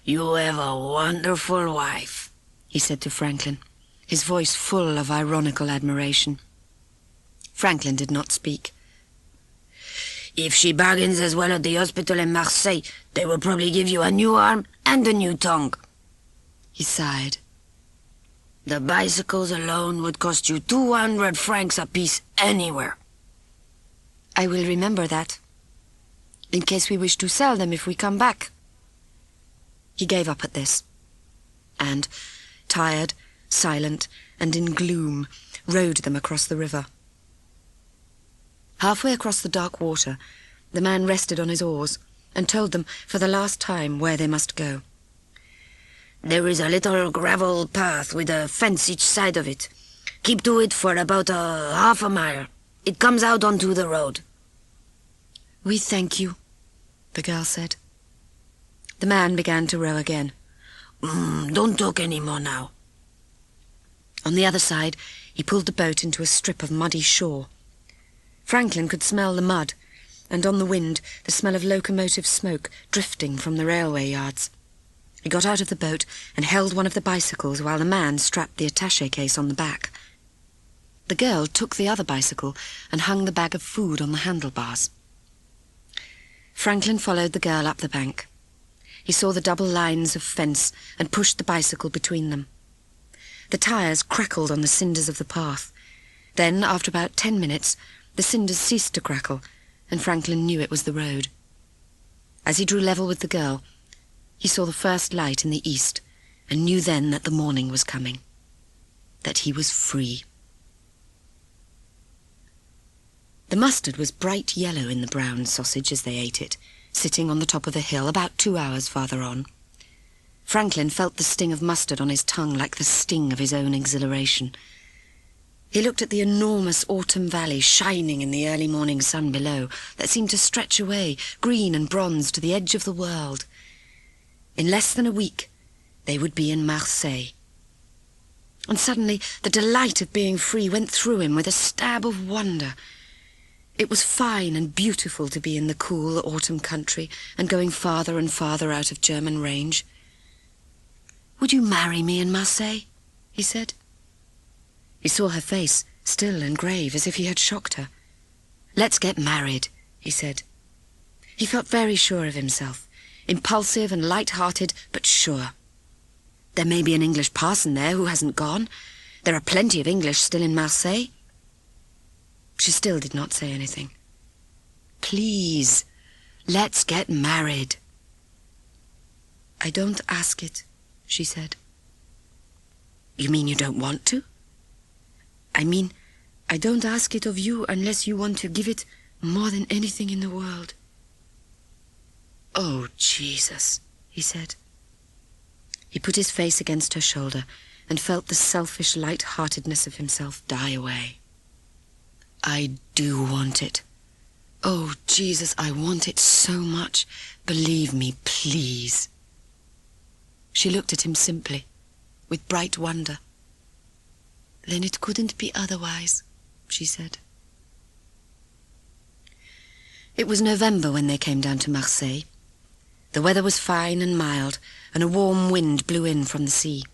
"You have a wonderful wife," he said to Franklin, his voice full of ironical admiration. Franklin did not speak. "If she bargains as well at the hospital in Marseille, they will probably give you a new arm and a new tongue." He sighed. The bicycles alone would cost you 200 francs apiece anywhere. I will remember that, in case we wish to sell them if we come back. He gave up at this, and, tired, silent, and in gloom, rowed them across the river. Halfway across the dark water, the man rested on his oars and told them for the last time where they must go. There is a little gravel path with a fence each side of it. Keep to it for about half a mile. It comes out onto the road. We thank you, the girl said. The man began to row again. Don't talk any more now. On the other side, he pulled the boat into a strip of muddy shore. Franklin could smell the mud, and on the wind, the smell of locomotive smoke drifting from the railway yards. He got out of the boat and held one of the bicycles while the man strapped the attaché case on the back. The girl took the other bicycle and hung the bag of food on the handlebars. Franklin followed the girl up the bank. He saw the double lines of fence and pushed the bicycle between them. The tires crackled on the cinders of the path. Then, after about 10 minutes, the cinders ceased to crackle, and Franklin knew it was the road. As he drew level with the girl, he saw the first light in the east, and knew then that the morning was coming, that he was free. The mustard was bright yellow in the brown sausage as they ate it, sitting on the top of a hill about 2 hours farther on. Franklin felt the sting of mustard on his tongue like the sting of his own exhilaration. He looked at the enormous autumn valley shining in the early morning sun below, that seemed to stretch away, green and bronze, to the edge of the world. In less than a week, they would be in Marseille. And suddenly the delight of being free went through him with a stab of wonder. It was fine and beautiful to be in the cool autumn country and going farther and farther out of German range. "Would you marry me in Marseille?" he said. He saw her face, still and grave, as if he had shocked her. "Let's get married," he said. He felt very sure of himself, impulsive and light-hearted, but sure. There may be an English parson there who hasn't gone. There are plenty of English still in Marseille. She still did not say anything. "Please, let's get married." "I don't ask it," she said. "You mean you don't want to?" "I mean, I don't ask it of you unless you want to give it more than anything in the world." "Oh, Jesus," he said. He put his face against her shoulder and felt the selfish light-heartedness of himself die away. "I do want it. Oh, Jesus, I want it so much. Believe me, please." She looked at him simply, with bright wonder. "Then it couldn't be otherwise," she said. It was November when they came down to Marseille. The weather was fine and mild, and a warm wind blew in from the sea.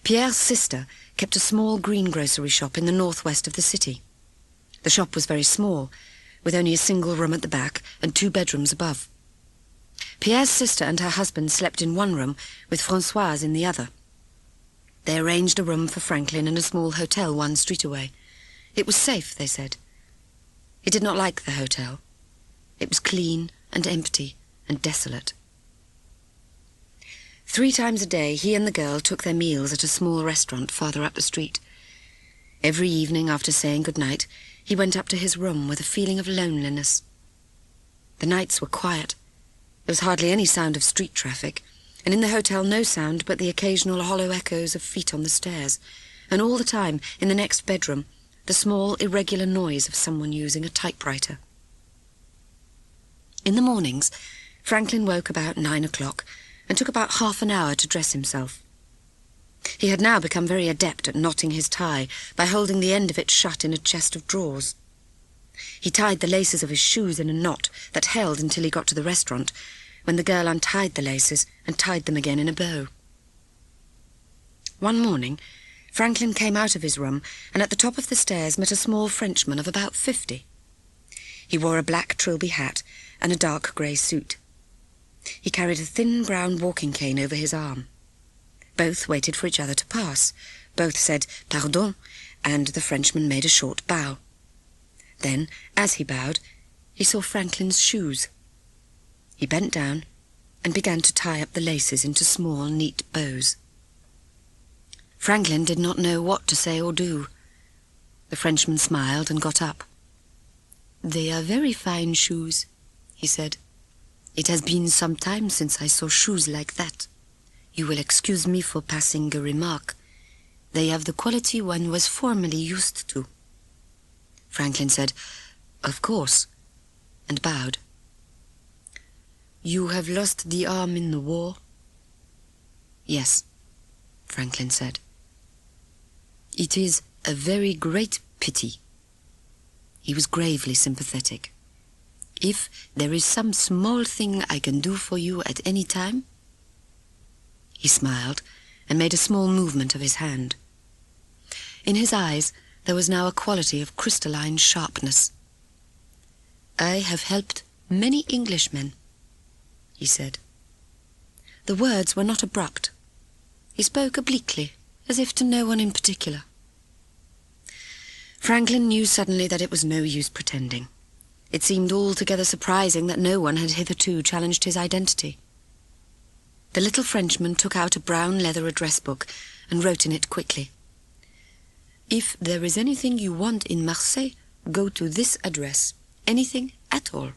Pierre's sister kept a small greengrocery shop in the northwest of the city. The shop was very small, with only a single room at the back and 2 bedrooms above. Pierre's sister and her husband slept in one room, with Francois in the other. They arranged a room for Franklin in a small hotel 1 street away. It was safe, they said. He did not like the hotel. It was clean and empty and desolate. 3 times a day, he and the girl took their meals at a small restaurant farther up the street. Every evening, after saying good night, he went up to his room with a feeling of loneliness. The nights were quiet. There was hardly any sound of street traffic, and in the hotel no sound but the occasional hollow echoes of feet on the stairs, and all the time, in the next bedroom, the small, irregular noise of someone using a typewriter. In the mornings, Franklin woke about 9 o'clock and took about half an hour to dress himself. He had now become very adept at knotting his tie by holding the end of it shut in a chest of drawers. He tied the laces of his shoes in a knot that held until he got to the restaurant, when the girl untied the laces and tied them again in a bow. One morning, Franklin came out of his room and at the top of the stairs met a small Frenchman of about 50. He wore a black trilby hat and a dark grey suit. He carried a thin brown walking cane over his arm. Both waited for each other to pass. Both said "Pardon," and the Frenchman made a short bow. Then, as he bowed, he saw Franklin's shoes. He bent down and began to tie up the laces into small, neat bows. Franklin did not know what to say or do. The Frenchman smiled and got up. "They are very fine shoes," he said. "It has been some time since I saw shoes like that. You will excuse me for passing a remark. They have the quality one was formerly used to." Franklin said, "Of course," and bowed. "You have lost the arm in the war?" "Yes," Franklin said. "It is a very great pity." He was gravely sympathetic. "If there is some small thing I can do for you at any time?" He smiled and made a small movement of his hand. In his eyes there was now a quality of crystalline sharpness. "I have helped many Englishmen," he said. The words were not abrupt. He spoke obliquely, as if to no one in particular. Franklin knew suddenly that it was no use pretending. It seemed altogether surprising that no one had hitherto challenged his identity. The little Frenchman took out a brown leather address book and wrote in it quickly. "If there is anything you want in Marseille, go to this address. Anything at all."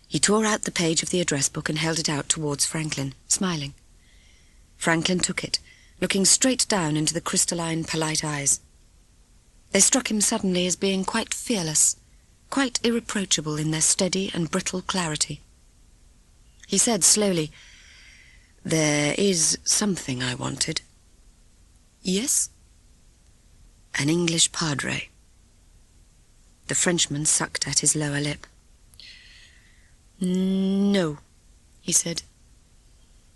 He tore out the page of the address book and held it out towards Franklin, smiling. Franklin took it, looking straight down into the crystalline, polite eyes. They struck him suddenly as being quite fearless, quite irreproachable in their steady and brittle clarity. He said slowly, "There is something I wanted." "Yes?" "An English padre." The Frenchman sucked at his lower lip. "No," he said.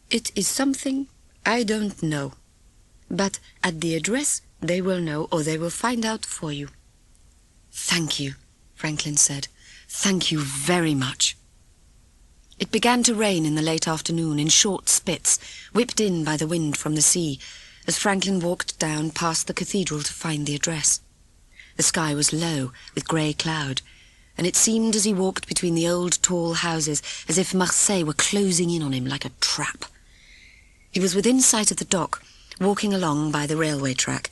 "It is something I don't know. But at the address they will know, or they will find out for you." "Thank you," Franklin said. "Thank you very much." It began to rain in the late afternoon in short spits, whipped in by the wind from the sea, as Franklin walked down past the cathedral to find the address. The sky was low, with grey cloud, and it seemed as he walked between the old tall houses as if Marseille were closing in on him like a trap. He was within sight of the dock, walking along by the railway track,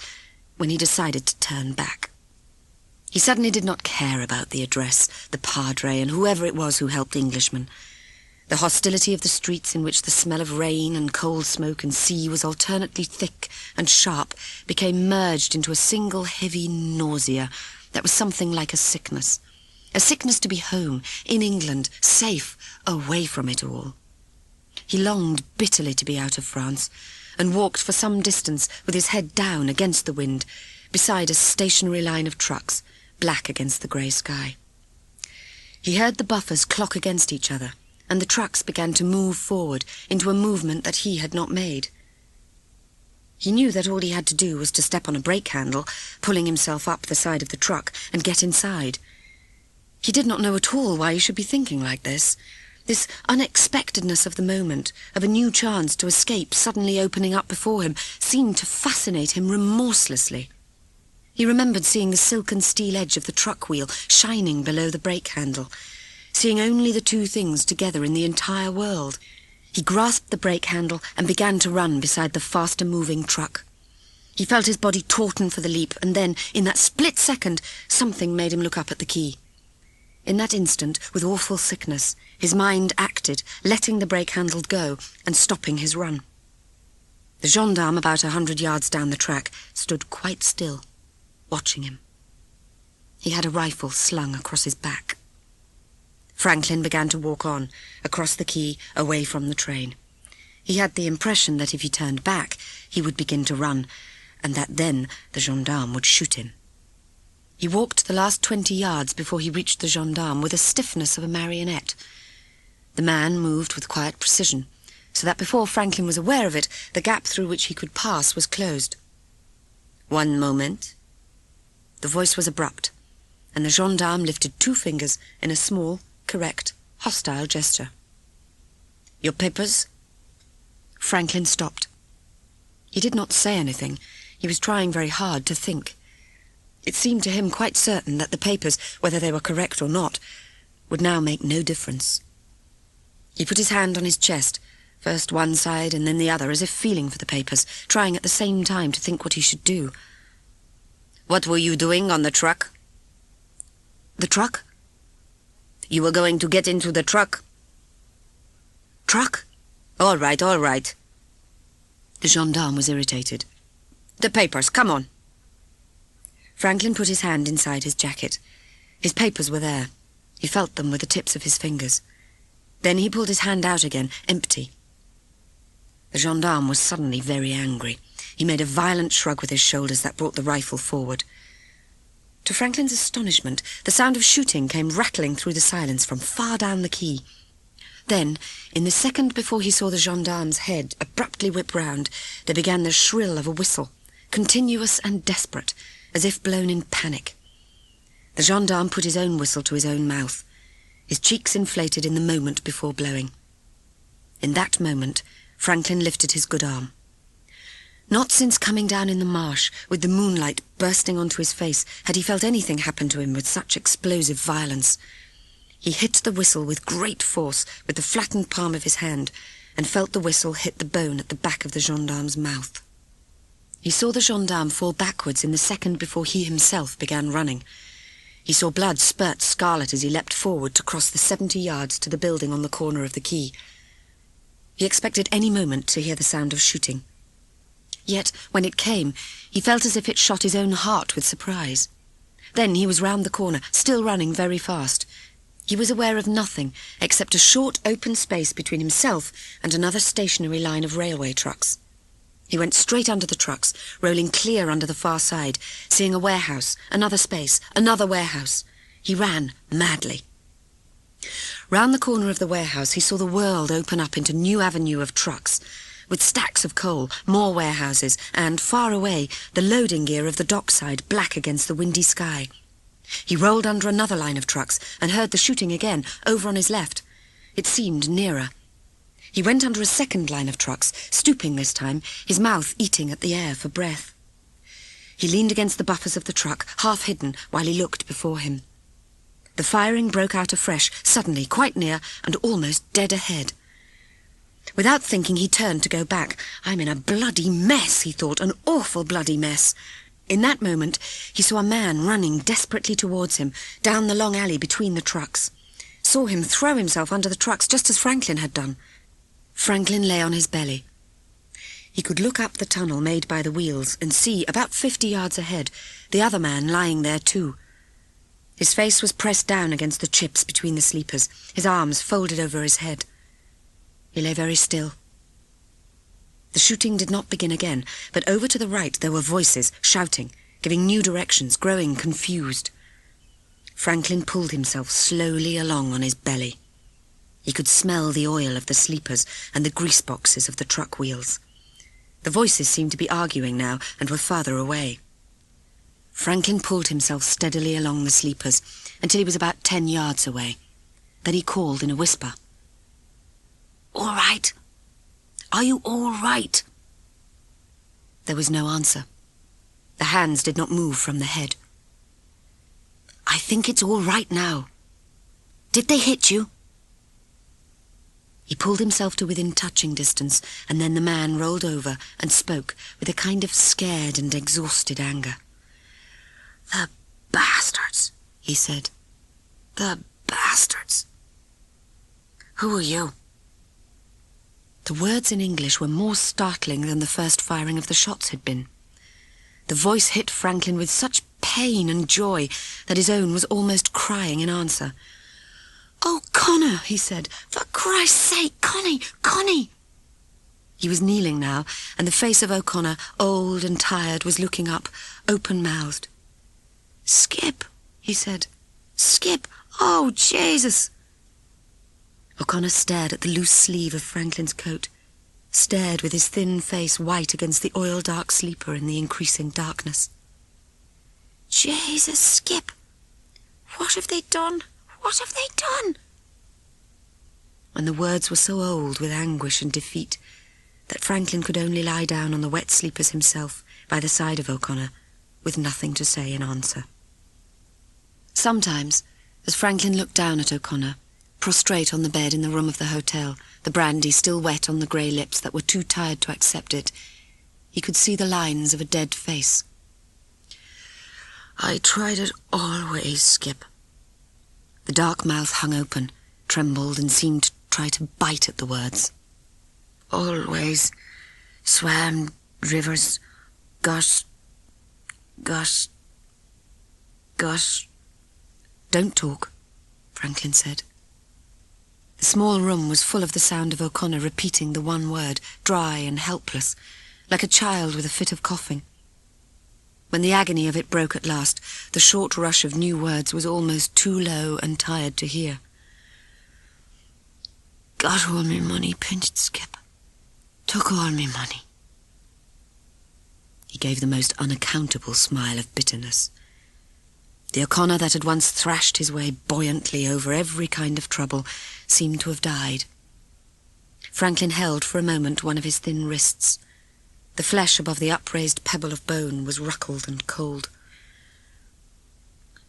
when he decided to turn back. He suddenly did not care about the address, the padre, and whoever it was who helped Englishmen. The hostility of the streets, in which the smell of rain and coal smoke and sea was alternately thick and sharp, became merged into a single heavy nausea that was something like a sickness to be home, in England, safe, away from it all. He longed bitterly to be out of France, and walked for some distance with his head down against the wind, beside a stationary line of trucks, black against the grey sky. He heard the buffers clock against each other, and the trucks began to move forward into a movement that he had not made. He knew that all he had to do was to step on a brake handle, pulling himself up the side of the truck, and get inside. He did not know at all why he should be thinking like this. This unexpectedness of the moment, of a new chance to escape suddenly opening up before him, seemed to fascinate him remorselessly. He remembered seeing the silken steel edge of the truck wheel shining below the brake handle, seeing only the two things together in the entire world. He grasped the brake handle and began to run beside the faster-moving truck. He felt his body tauten for the leap, and then, in that split second, something made him look up at the key. In that instant, with awful sickness, his mind acted, letting the brake handle go and stopping his run. The gendarme, about 100 yards down the track, stood quite still, watching him. He had a rifle slung across his back. Franklin began to walk on, across the quay, away from the train. He had the impression that if he turned back, he would begin to run, and that then the gendarme would shoot him. He walked the last 20 yards before he reached the gendarme with the stiffness of a marionette. The man moved with quiet precision, so that before Franklin was aware of it, the gap through which he could pass was closed. "One moment." The voice was abrupt, and the gendarme lifted 2 fingers in a small, correct, hostile gesture. "Your papers?" Franklin stopped. He did not say anything. He was trying very hard to think. It seemed to him quite certain that the papers, whether they were correct or not, would now make no difference. He put his hand on his chest, first one side and then the other, as if feeling for the papers, trying at the same time to think what he should do. What were you doing on the truck? The truck? You were going to get into the truck. Truck? All right, all right. The gendarme was irritated. The papers, come on. Franklin put his hand inside his jacket. His papers were there. He felt them with the tips of his fingers. Then he pulled his hand out again, empty. The gendarme was suddenly very angry. He made a violent shrug with his shoulders that brought the rifle forward. To Franklin's astonishment, the sound of shooting came rattling through the silence from far down the quay. Then, in the second before he saw the gendarme's head abruptly whip round, there began the shrill of a whistle, continuous and desperate, as if blown in panic. The gendarme put his own whistle to his own mouth. His cheeks inflated in the moment before blowing. In that moment, Franklin lifted his good arm. Not since coming down in the marsh, with the moonlight bursting onto his face, had he felt anything happen to him with such explosive violence. He hit the whistle with great force with the flattened palm of his hand, and felt the whistle hit the bone at the back of the gendarme's mouth. He saw the gendarme fall backwards in the second before he himself began running. He saw blood spurt scarlet as he leapt forward to cross the 70 yards to the building on the corner of the quay. He expected any moment to hear the sound of shooting. Yet, when it came, he felt as if it shot his own heart with surprise. Then he was round the corner, still running very fast. He was aware of nothing except a short open space between himself and another stationary line of railway trucks. He went straight under the trucks, rolling clear under the far side, seeing a warehouse, another space, another warehouse. He ran madly. Round the corner of the warehouse he saw the world open up into a new avenue of trucks, with stacks of coal, more warehouses, and, far away, the loading gear of the dockside black against the windy sky. He rolled under another line of trucks and heard the shooting again, over on his left. It seemed nearer. He went under a second line of trucks, stooping this time, his mouth eating at the air for breath. He leaned against the buffers of the truck, half hidden, while he looked before him. The firing broke out afresh, suddenly, quite near, and almost dead ahead. Without thinking, he turned to go back. "I'm in a bloody mess," he thought, "an awful bloody mess." In that moment, he saw a man running desperately towards him, down the long alley between the trucks. Saw him throw himself under the trucks, just as Franklin had done. Franklin lay on his belly. He could look up the tunnel made by the wheels and see, about 50 yards ahead, the other man lying there too. His face was pressed down against the chips between the sleepers, his arms folded over his head. He lay very still. The shooting did not begin again, but over to the right there were voices, shouting, giving new directions, growing confused. Franklin pulled himself slowly along on his belly. He could smell the oil of the sleepers and the grease boxes of the truck wheels. The voices seemed to be arguing now and were farther away. Franklin pulled himself steadily along the sleepers until he was about 10 yards away. Then he called in a whisper. "All right? Are you all right?" There was no answer. The hands did not move from the head. "I think it's all right now. Did they hit you?" He pulled himself to within touching distance, and then the man rolled over and spoke with a kind of scared and exhausted anger. "The bastards," he said. "The bastards." "Who are you?" The words in English were more startling than the first firing of the shots had been. The voice hit Franklin with such pain and joy that his own was almost crying in answer. "Oh, Connor," he said, "for Christ's sake, Connie!" He was kneeling now, and the face of O'Connor, old and tired, was looking up, open-mouthed. "Skip," he said. "Skip! Oh, Jesus!" O'Connor stared at the loose sleeve of Franklin's coat, stared with his thin face white against the oil-dark sleeper in the increasing darkness. "Jesus, Skip! What have they done? What have they done?" When the words were so old with anguish and defeat, that Franklin could only lie down on the wet sleepers himself by the side of O'Connor, with nothing to say in answer. Sometimes, as Franklin looked down at O'Connor, prostrate on the bed in the room of the hotel, the brandy still wet on the grey lips that were too tired to accept it, he could see the lines of a dead face. "I tried it always, Skip." The dark mouth hung open, trembled, and seemed to try to bite at the words. "Always. Swam rivers. Got. Don't talk, Franklin said. The small room was full of the sound of O'Connor repeating the one word, dry and helpless, like a child with a fit of coughing. When the agony of it broke at last, the short rush of new words was almost too low and tired to hear. "Got all me money pinched, Skip. Took all me money." He gave the most unaccountable smile of bitterness. The O'Connor that had once thrashed his way buoyantly over every kind of trouble seemed to have died. Franklin held for a moment one of his thin wrists. The flesh above the upraised pebble of bone was ruckled and cold.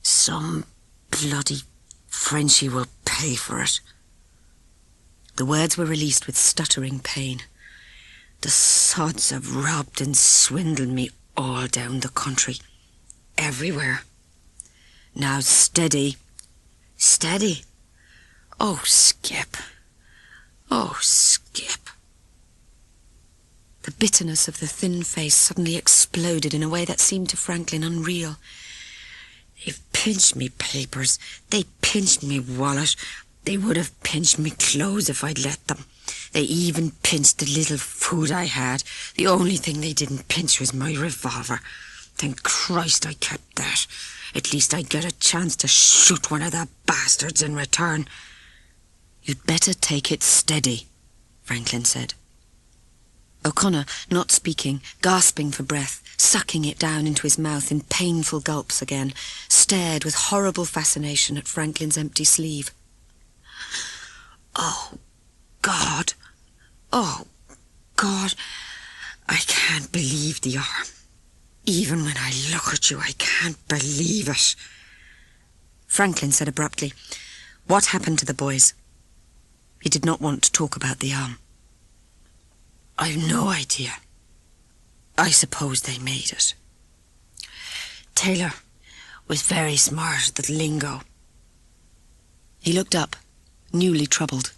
"Some bloody Frenchie will pay for it." The words were released with stuttering pain. "The sods have robbed and swindled me all down the country. Everywhere. Now steady." "Steady? Oh, Skip. Oh, Skip." The bitterness of the thin face suddenly exploded in a way that seemed to Franklin unreal. "They've pinched me papers. They pinched me wallet. They would have pinched me clothes if I'd let them. They even pinched the little food I had. The only thing they didn't pinch was my revolver. Thank Christ I kept that. At least I'd get a chance to shoot one of the bastards in return." "You'd better take it steady," Franklin said. O'Connor, not speaking, gasping for breath, sucking it down into his mouth in painful gulps again, stared with horrible fascination at Franklin's empty sleeve. "Oh, God. Oh, God. I can't believe the arm. Even when I look at you, I can't believe it." Franklin said abruptly, "What happened to the boys?" He did not want to talk about the arm. "I've no idea. I suppose they made it. Taylor was very smart at the lingo." He looked up, newly troubled.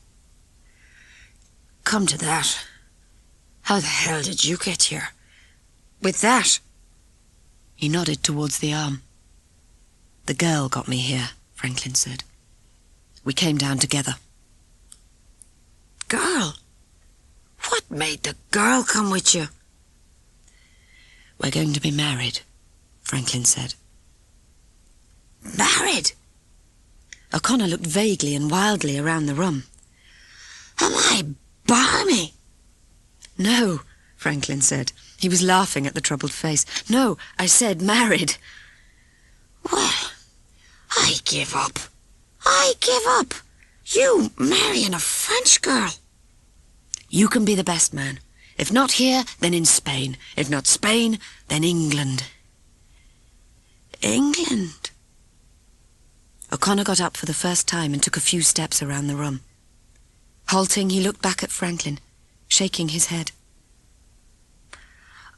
"Come to that, how the hell did you get here? With that?" He nodded towards the arm. "The girl got me here," Franklin said. "We came down together." "Girl? What made the girl come with you?" "We're going to be married," Franklin said. "Married?" O'Connor looked vaguely and wildly around the room. "Am I balmy?" "No," Franklin said. He was laughing at the troubled face. "No, I said married." "Well, I give up. I give up. You marrying a French girl." "You can be the best man. If not here, then in Spain. If not Spain, then England." "England?" O'Connor got up for the first time and took a few steps around the room. Halting, he looked back at Franklin, shaking his head.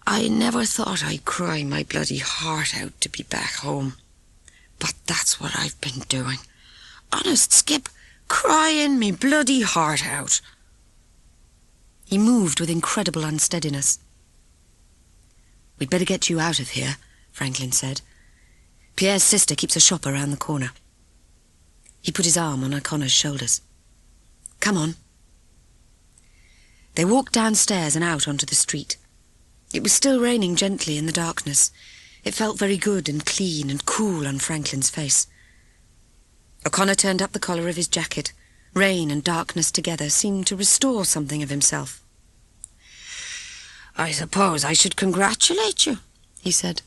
"I never thought I'd cry my bloody heart out to be back home. But that's what I've been doing. Honest, Skip, crying me bloody heart out." He moved with incredible unsteadiness. "We'd better get you out of here," Franklin said. "Pierre's sister keeps a shop around the corner." He put his arm on O'Connor's shoulders. "Come on." They walked downstairs and out onto the street. It was still raining gently in the darkness. It felt very good and clean and cool on Franklin's face. O'Connor turned up the collar of his jacket. Rain and darkness together seemed to restore something of himself. "I suppose I should congratulate you," he said.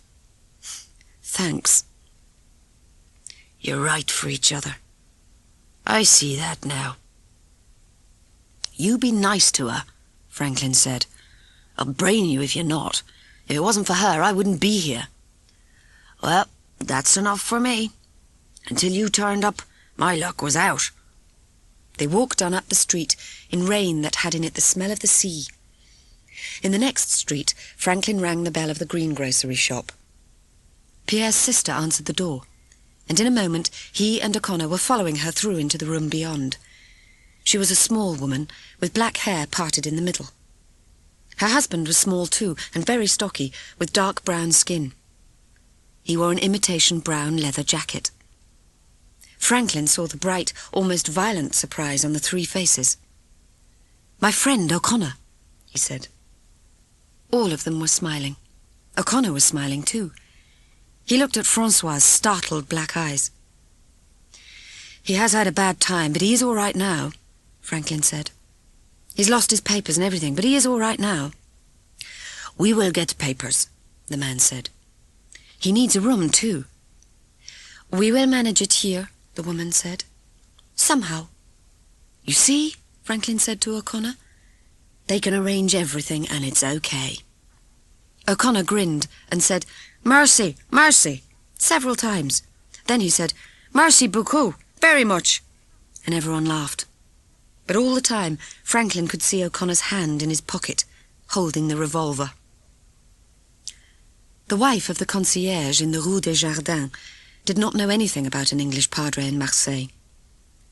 "Thanks." "You're right for each other. I see that now." "You be nice to her," Franklin said. I'll brain you if you're not. If it wasn't for her, I wouldn't be here. Well, that's enough for me. Until you turned up, my luck was out. They walked on up the street in rain that had in it the smell of the sea. In the next street, Franklin rang the bell of the greengrocery shop. Pierre's sister answered the door, and in a moment he and O'Connor were following her through into the room beyond. She was a small woman, with black hair parted in the middle. Her husband was small too, and very stocky, with dark brown skin. He wore an imitation brown leather jacket. Franklin saw the bright, almost violent surprise on the three faces. "My friend O'Connor," he said. All of them were smiling. O'Connor was smiling too. He looked at Francois's startled black eyes. "He has had a bad time, but he is all right now," Franklin said. "He's lost his papers and everything, but he is all right now." "We will get papers," the man said. "He needs a room too." "We will manage it here," the woman said. "Somehow." "You see," Franklin said to O'Connor, "they can arrange everything and it's okay." O'Connor grinned and said, "Merci, merci," several times. Then he said, "Merci beaucoup, very much," and everyone laughed. But all the time, Franklin could see O'Connor's hand in his pocket, holding the revolver. The wife of the concierge in the Rue des Jardins did not know anything about an English padre in Marseille.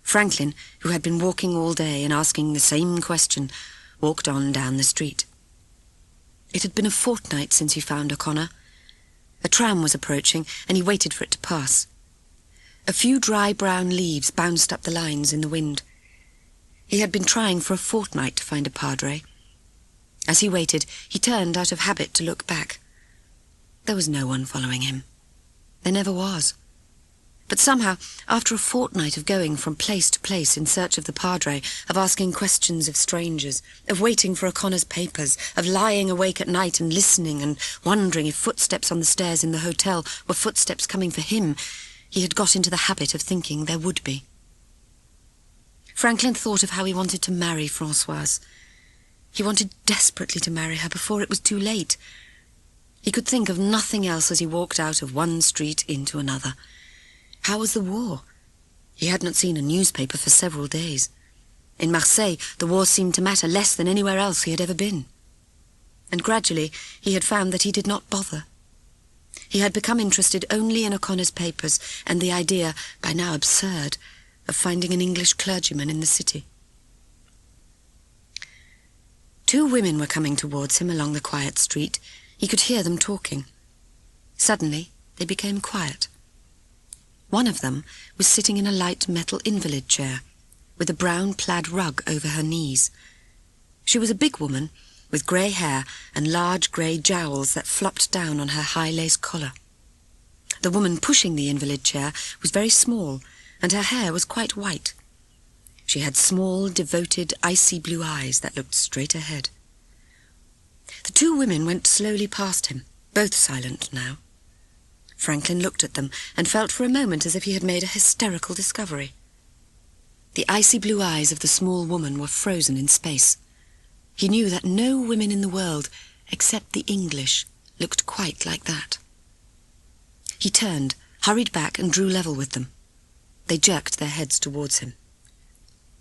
Franklin, who had been walking all day and asking the same question, walked on down the street. It had been a fortnight since he found O'Connor. A tram was approaching, and he waited for it to pass. A few dry brown leaves bounced up the lines in the wind. He had been trying for a fortnight to find a padre. As he waited, he turned out of habit to look back. There was no one following him. There never was. But somehow, after a fortnight of going from place to place in search of the padre, of asking questions of strangers, of waiting for O'Connor's papers, of lying awake at night and listening and wondering if footsteps on the stairs in the hotel were footsteps coming for him, he had got into the habit of thinking there would be. Franklin thought of how he wanted to marry Francoise. He wanted desperately to marry her before it was too late. He could think of nothing else as he walked out of one street into another. How was the war? He had not seen a newspaper for several days. In Marseille, the war seemed to matter less than anywhere else he had ever been. And gradually he had found that he did not bother. He had become interested only in O'Connor's papers and the idea, by now absurd, of finding an English clergyman in the city. 2 women were coming towards him along the quiet street. He could hear them talking. Suddenly, they became quiet. One of them was sitting in a light metal invalid chair, with a brown plaid rug over her knees. She was a big woman, with grey hair and large grey jowls that flopped down on her high lace collar. The woman pushing the invalid chair was very small, and her hair was quite white. She had small, devoted, icy blue eyes that looked straight ahead. The 2 women went slowly past him, both silent now. Franklin looked at them and felt for a moment as if he had made a hysterical discovery. The icy blue eyes of the small woman were frozen in space. He knew that no women in the world, except the English, looked quite like that. He turned, hurried back and drew level with them. They jerked their heads towards him.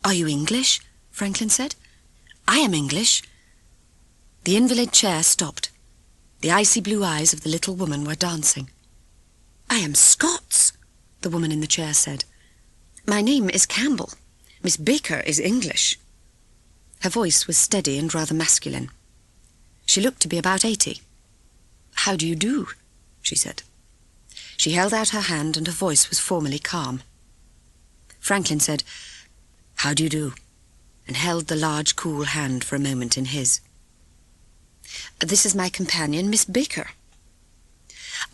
"Are you English?" Franklin said. "I am English." The invalid chair stopped. The icy blue eyes of the little woman were dancing. "I am Scots," the woman in the chair said. "My name is Campbell. Miss Baker is English." Her voice was steady and rather masculine. She looked to be about 80. "How do you do?" she said. She held out her hand and her voice was formally calm. Franklin said, "How do you do?" and held the large, cool hand for a moment in his. "This is my companion, Miss Baker."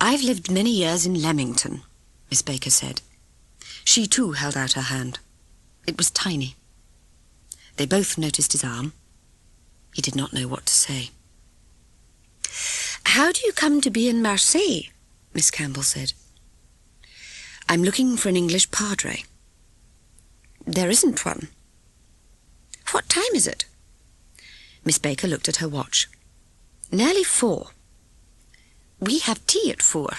"I've lived many years in Leamington," Miss Baker said. She too held out her hand. It was tiny. They both noticed his arm. He did not know what to say. "How do you come to be in Marseille?" Miss Campbell said. "I'm looking for an English padre." "There isn't one." "What time is it?" Miss Baker looked at her watch. Nearly 4. We have tea at 4,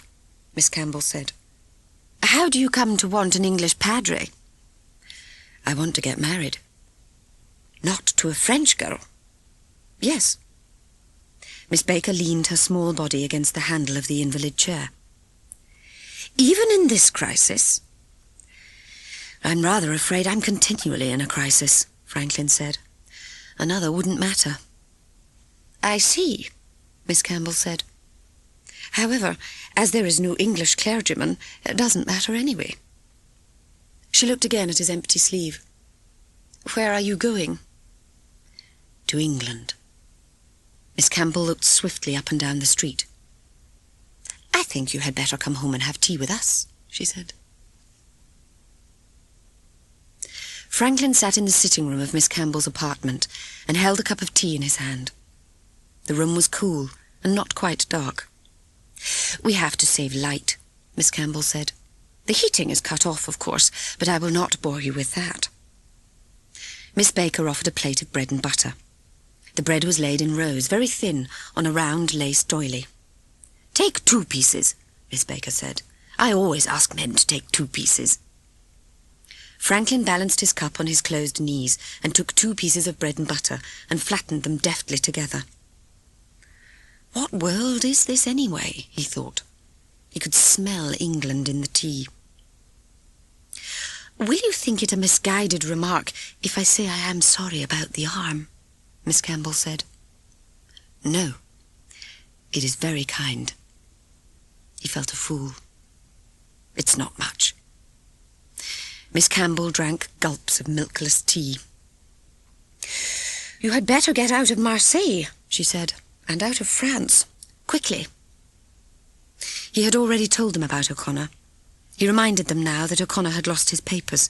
Miss Campbell said. How do you come to want an English padre? I want to get married. Not to a French girl? Yes. Miss Baker leaned her small body against the handle of the invalid chair. Even in this crisis? I'm rather afraid I'm continually in a crisis, Franklin said. Another wouldn't matter. I see, Miss Campbell said. However, as there is no English clergyman, it doesn't matter anyway. She looked again at his empty sleeve. Where are you going? To England. Miss Campbell looked swiftly up and down the street. I think you had better come home and have tea with us, she said. Franklin sat in the sitting room of Miss Campbell's apartment and held a cup of tea in his hand. The room was cool and not quite dark. We have to save light, Miss Campbell said. The heating is cut off, of course, but I will not bore you with that. Miss Baker offered a plate of bread and butter. The bread was laid in rows, very thin, on a round lace doily. Take 2 pieces, Miss Baker said. I always ask men to take 2 pieces. Franklin balanced his cup on his closed knees and took 2 pieces of bread and butter and flattened them deftly together. What world is this anyway, he thought. He could smell England in the tea. Will you think it a misguided remark if I say I am sorry about the arm? Miss Campbell said. No, it is very kind. He felt a fool. It's not much. Miss Campbell drank gulps of milkless tea. You had better get out of Marseille, she said, and out of France, quickly. He had already told them about O'Connor. He reminded them now that O'Connor had lost his papers.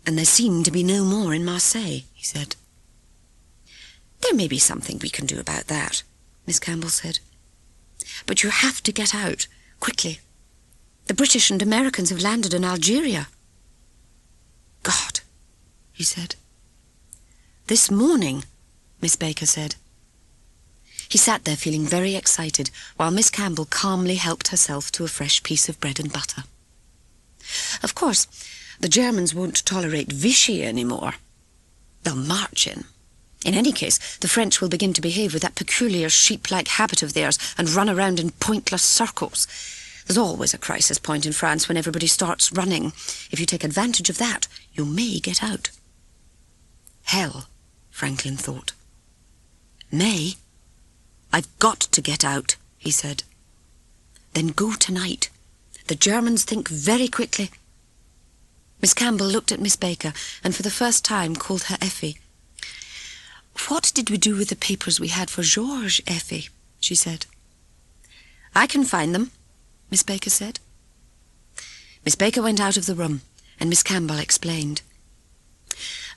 And there seemed to be no more in Marseille, he said. There may be something we can do about that, Miss Campbell said. But you have to get out, quickly. The British and Americans have landed in Algeria. God, he said. This morning, Miss Baker said. He sat there feeling very excited, while Miss Campbell calmly helped herself to a fresh piece of bread and butter. Of course, the Germans won't tolerate Vichy anymore. They'll march in. In any case, the French will begin to behave with that peculiar sheep-like habit of theirs and run around in pointless circles. There's always a crisis point in France when everybody starts running. If you take advantage of that, you may get out. Hell, Franklin thought. May? I've got to get out, he said. Then go tonight. The Germans think very quickly. Miss Campbell looked at Miss Baker and for the first time called her Effie. What did we do with the papers we had for Georges, Effie? She said. I can find them, Miss Baker said. Miss Baker went out of the room and Miss Campbell explained.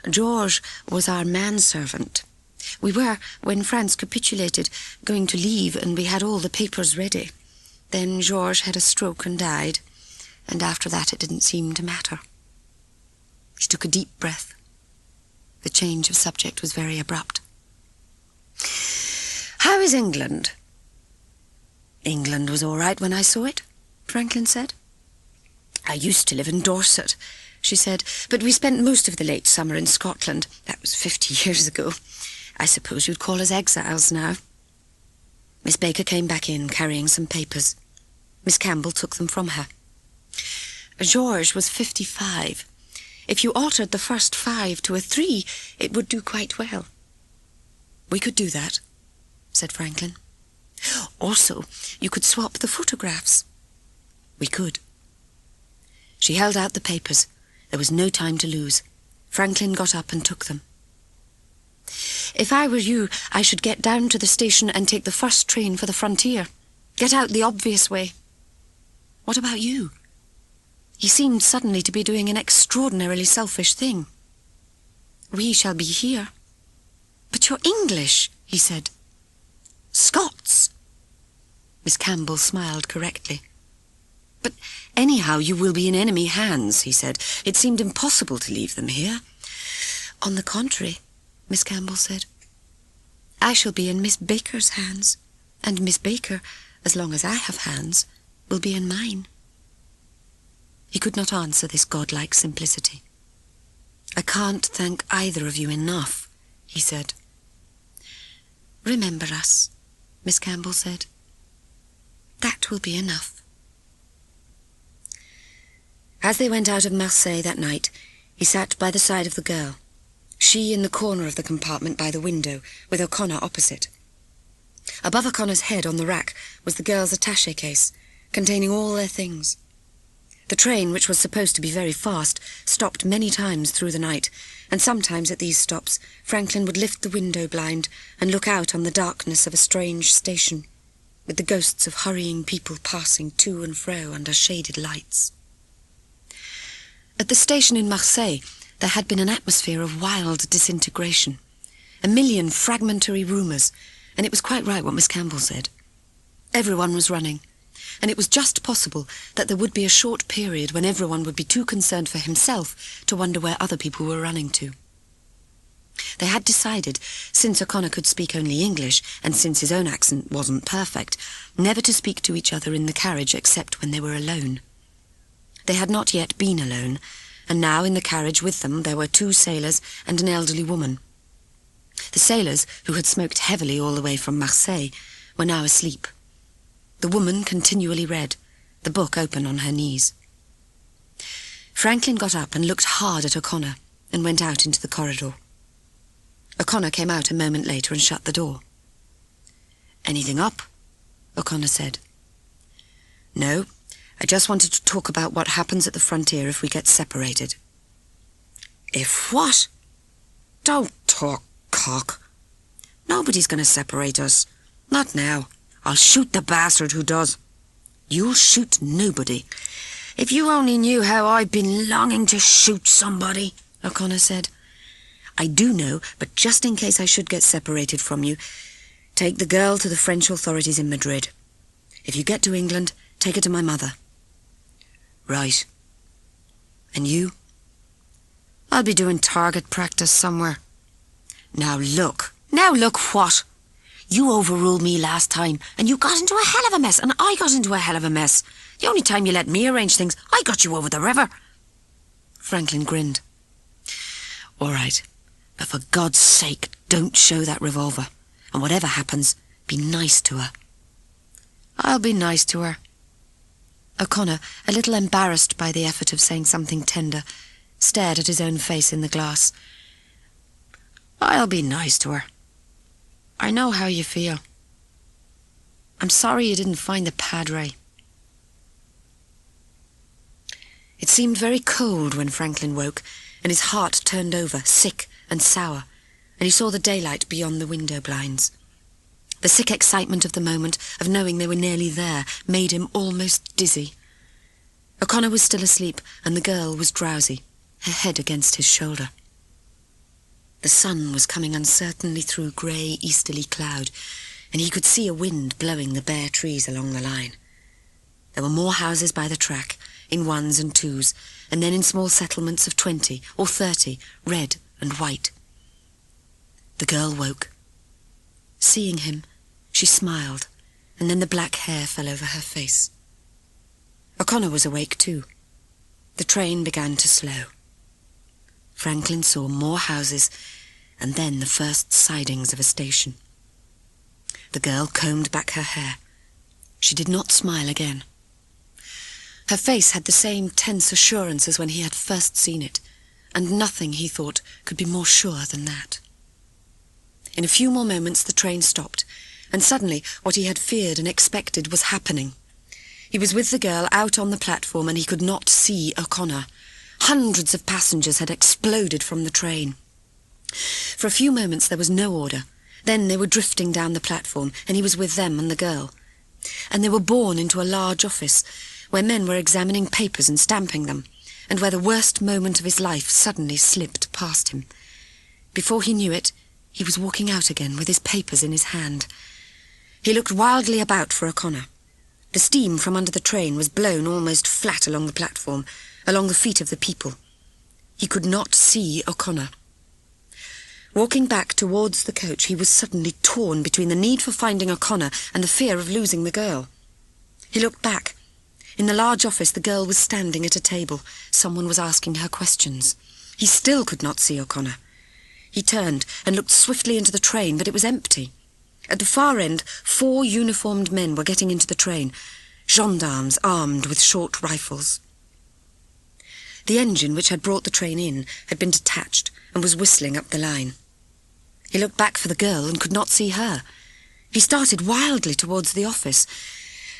Georges was our manservant. We were, when France capitulated, going to leave and we had all the papers ready. Then Georges had a stroke and died, and after that it didn't seem to matter. She took a deep breath. The change of subject was very abrupt. How is England? England was all right when I saw it, Franklin said. I used to live in Dorset, she said, but we spent most of the late summer in Scotland. That was 50 years ago. I suppose you'd call us exiles now. Miss Baker came back in, carrying some papers. Miss Campbell took them from her. Georges was 55. If you altered the first 5 to a 3, it would do quite well. We could do that, said Franklin. Also, you could swap the photographs. We could. She held out the papers. There was no time to lose. Franklin got up and took them. If I were you, I should get down to the station and take the first train for the frontier. Get out the obvious way. What about you? He seemed suddenly to be doing an extraordinarily selfish thing. We shall be here. But you're English, he said. Scots. Miss Campbell smiled correctly. But anyhow, you will be in enemy hands, he said. It seemed impossible to leave them here. On the contrary, Miss Campbell said. I shall be in Miss Baker's hands, and Miss Baker, as long as I have hands, will be in mine. He could not answer this godlike simplicity. I can't thank either of you enough, he said. Remember us, Miss Campbell said. That will be enough. As they went out of Marseille that night, he sat by the side of the girl, she in the corner of the compartment by the window, with O'Connor opposite. Above O'Connor's head on the rack was the girl's attaché case, containing all their things. The train, which was supposed to be very fast, stopped many times through the night, and sometimes at these stops Franklin would lift the window blind and look out on the darkness of a strange station, with the ghosts of hurrying people passing to and fro under shaded lights. At the station in Marseille there had been an atmosphere of wild disintegration, a million fragmentary rumours, and it was quite right what Miss Campbell said. Everyone was running, and it was just possible that there would be a short period when everyone would be too concerned for himself to wonder where other people were running to. They had decided, since O'Connor could speak only English, and since his own accent wasn't perfect, never to speak to each other in the carriage except when they were alone. They had not yet been alone, and now in the carriage with them there were 2 sailors and an elderly woman. The sailors, who had smoked heavily all the way from Marseille, were now asleep. The woman continually read, the book open on her knees. Franklin got up and looked hard at O'Connor and went out into the corridor. O'Connor came out a moment later and shut the door. "Anything up?" O'Connor said. "No, I just wanted to talk about what happens at the frontier if we get separated." "If what?" "Don't talk, cock. Nobody's going to separate us. Not now. I'll shoot the bastard who does." "You'll shoot nobody." "If you only knew how I've been longing to shoot somebody," O'Connor said. "I do know, but just in case I should get separated from you, take the girl to the French authorities in Madrid. If you get to England, take her to my mother." "Right. And you?" "I'll be doing target practice somewhere." Now look what? You overruled me last time, and you got into a hell of a mess, and I got into a hell of a mess. The only time you let me arrange things, I got you over the river." Franklin grinned. "All right, but for God's sake, don't show that revolver, and whatever happens, be nice to her." "I'll be nice to her." O'Connor, a little embarrassed by the effort of saying something tender, stared at his own face in the glass. "I'll be nice to her. I know how you feel. I'm sorry you didn't find the padre." It seemed very cold when Franklin woke, and his heart turned over, sick and sour, and he saw the daylight beyond the window blinds. The sick excitement of the moment, of knowing they were nearly there, made him almost dizzy. O'Connor was still asleep, and the girl was drowsy, her head against his shoulder. The sun was coming uncertainly through grey easterly cloud, and he could see a wind blowing the bare trees along the line. There were more houses by the track, in 1s and 2s, and then in small settlements of 20 or 30, red and white. The girl woke. Seeing him, she smiled, and then the black hair fell over her face. O'Connor was awake too. The train began to slow. Franklin saw more houses, and then the first sidings of a station. The girl combed back her hair. She did not smile again. Her face had the same tense assurance as when he had first seen it, and nothing, he thought, could be more sure than that. In a few more moments the train stopped, and suddenly what he had feared and expected was happening. He was with the girl out on the platform, and he could not see O'Connor. Hundreds of passengers had exploded from the train. For a few moments there was no order. Then they were drifting down the platform, and he was with them and the girl. And they were borne into a large office, where men were examining papers and stamping them, and where the worst moment of his life suddenly slipped past him. Before he knew it, he was walking out again with his papers in his hand. He looked wildly about for O'Connor. The steam from under the train was blown almost flat along the platform, along the feet of the people. He could not see O'Connor. Walking back towards the coach, he was suddenly torn between the need for finding O'Connor and the fear of losing the girl. He looked back. In the large office, the girl was standing at a table. Someone was asking her questions. He still could not see O'Connor. He turned and looked swiftly into the train, but it was empty. At the far end, 4 uniformed men were getting into the train, gendarmes armed with short rifles. The engine which had brought the train in had been detached and was whistling up the line. He looked back for the girl and could not see her. He started wildly towards the office.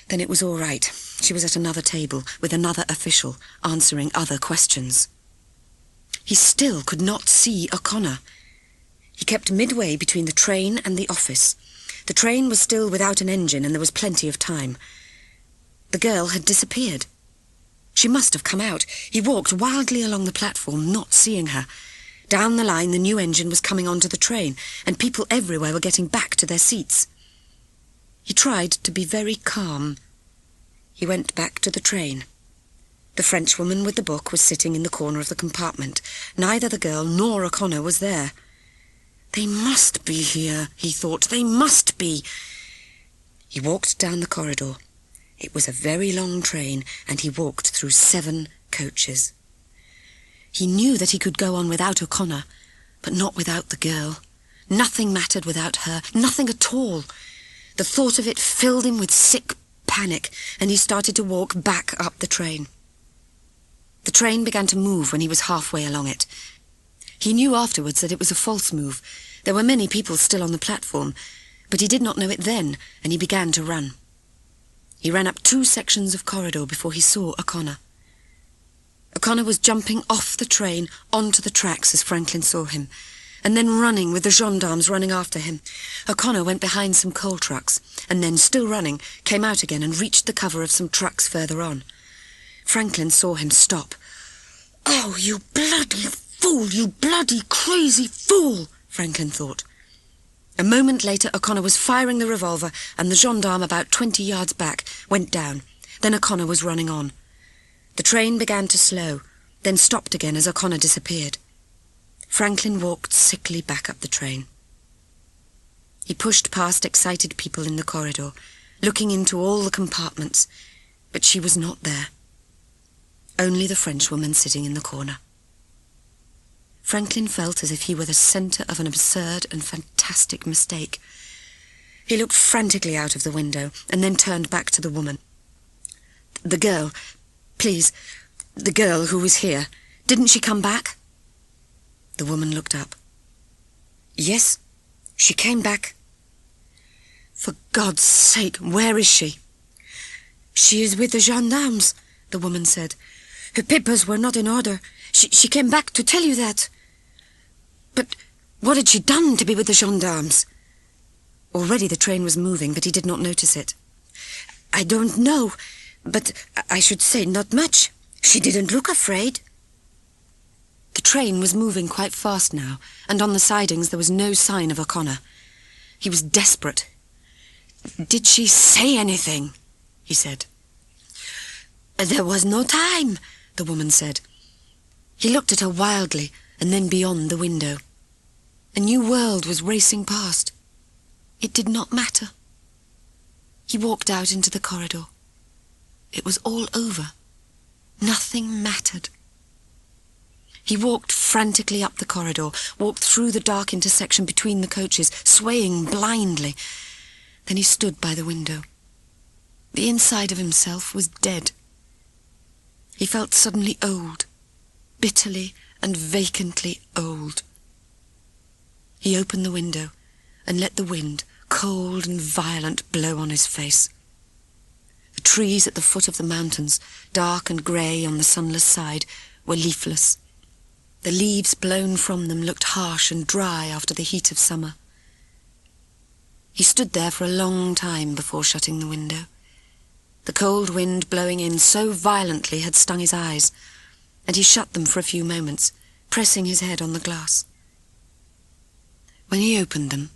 Then it was all right. She was at another table with another official, answering other questions. He still could not see O'Connor. He kept midway between the train and the office. The train was still without an engine and there was plenty of time. The girl had disappeared. She must have come out. He walked wildly along the platform, not seeing her. Down the line, the new engine was coming onto the train, and people everywhere were getting back to their seats. He tried to be very calm. He went back to the train. The Frenchwoman with the book was sitting in the corner of the compartment. Neither the girl nor O'Connor was there. They must be here, he thought. They must be. He walked down the corridor. It was a very long train, and he walked through 7 coaches. He knew that he could go on without O'Connor, but not without the girl. Nothing mattered without her, nothing at all. The thought of it filled him with sick panic, and he started to walk back up the train. The train began to move when he was halfway along it. He knew afterwards that it was a false move. There were many people still on the platform, but he did not know it then, and he began to run. He ran up 2 sections of corridor before he saw O'Connor. O'Connor was jumping off the train onto the tracks as Franklin saw him, and then running with the gendarmes running after him. O'Connor went behind some coal trucks, and then, still running, came out again and reached the cover of some trucks further on. Franklin saw him stop. "Oh, you bloody fool, you bloody crazy fool," Franklin thought. A moment later, O'Connor was firing the revolver, and the gendarme about 20 yards back went down. Then O'Connor was running on. The train began to slow, then stopped again as O'Connor disappeared. Franklin walked sickly back up the train. He pushed past excited people in the corridor, looking into all the compartments, but she was not there. Only the Frenchwoman sitting in the corner. Franklin felt as if he were the centre of an absurd and fantastic mistake. He looked frantically out of the window and then turned back to the woman. "The girl, please, the girl who was here, didn't she come back?" The woman looked up. "Yes, she came back." "For God's sake, where is she?" "She is with the gendarmes," the woman said. "Her papers were not in order. She came back to tell you that." "But what had she done to be with the gendarmes?" Already the train was moving, but he did not notice it. "I don't know, but I should say not much. She didn't look afraid." The train was moving quite fast now, and on the sidings there was no sign of O'Connor. He was desperate. "Did she say anything?" he said. "There was no time," the woman said. He looked at her wildly, and then beyond the window. A new world was racing past. It did not matter. He walked out into the corridor. It was all over. Nothing mattered. He walked frantically up the corridor, walked through the dark intersection between the coaches, swaying blindly. Then he stood by the window. The inside of himself was dead. He felt suddenly old, bitterly and vacantly old. He opened the window and let the wind, cold and violent, blow on his face. The trees at the foot of the mountains, dark and grey on the sunless side, were leafless. The leaves blown from them looked harsh and dry after the heat of summer. He stood there for a long time before shutting the window. The cold wind blowing in so violently had stung his eyes, and he shut them for a few moments, pressing his head on the glass. When he opened them,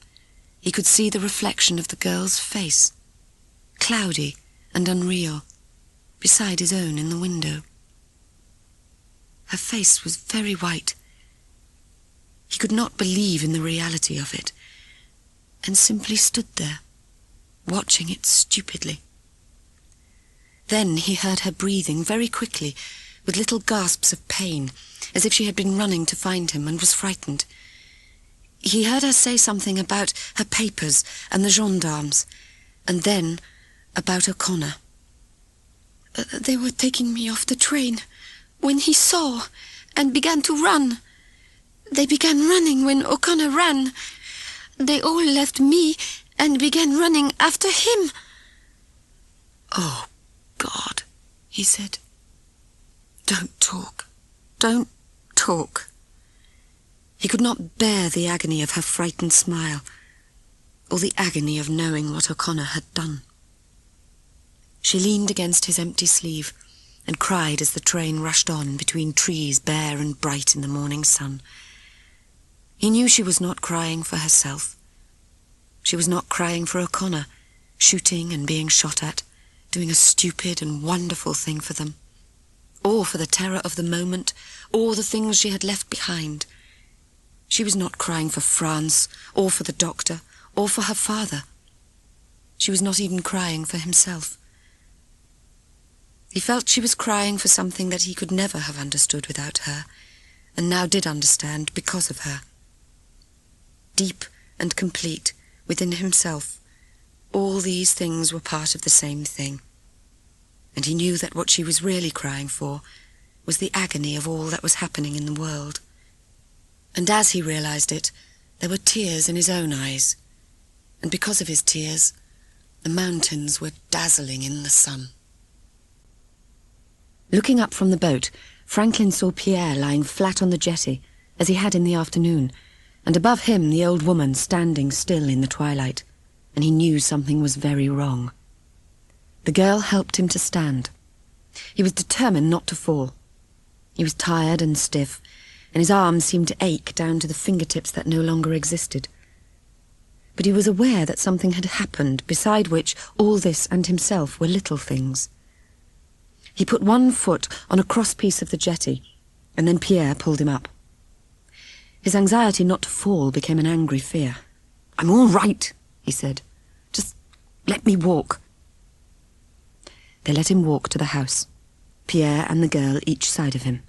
he could see the reflection of the girl's face, cloudy and unreal, beside his own in the window. Her face was very white. He could not believe in the reality of it, and simply stood there, watching it stupidly. Then he heard her breathing very quickly, with little gasps of pain, as if she had been running to find him and was frightened. He heard her say something about her papers and the gendarmes, and then about O'Connor. They were taking me off the train when he saw and began to run. They began running when O'Connor ran. They all left me and began running after him. "Oh, God," he said. "Don't talk. Don't talk." He could not bear the agony of her frightened smile, or the agony of knowing what O'Connor had done. She leaned against his empty sleeve and cried as the train rushed on between trees bare and bright in the morning sun. He knew she was not crying for herself. She was not crying for O'Connor, shooting and being shot at, doing a stupid and wonderful thing for them, or for the terror of the moment, or the things she had left behind. She was not crying for France, or for the doctor, or for her father. She was not even crying for himself. He felt she was crying for something that he could never have understood without her, and now did understand because of her. Deep and complete within himself, all these things were part of the same thing, and he knew that what she was really crying for was the agony of all that was happening in the world. And as he realized it, there were tears in his own eyes, and because of his tears, the mountains were dazzling in the sun. Looking up from the boat, Franklin saw Pierre lying flat on the jetty, as he had in the afternoon, and above him the old woman standing still in the twilight, and he knew something was very wrong. The girl helped him to stand. He was determined not to fall. He was tired and stiff, and his arms seemed to ache down to the fingertips that no longer existed. But he was aware that something had happened, beside which all this and himself were little things. He put one foot on a crosspiece of the jetty, and then Pierre pulled him up. His anxiety not to fall became an angry fear. "I'm all right," he said. "Just let me walk." They let him walk to the house, Pierre and the girl each side of him,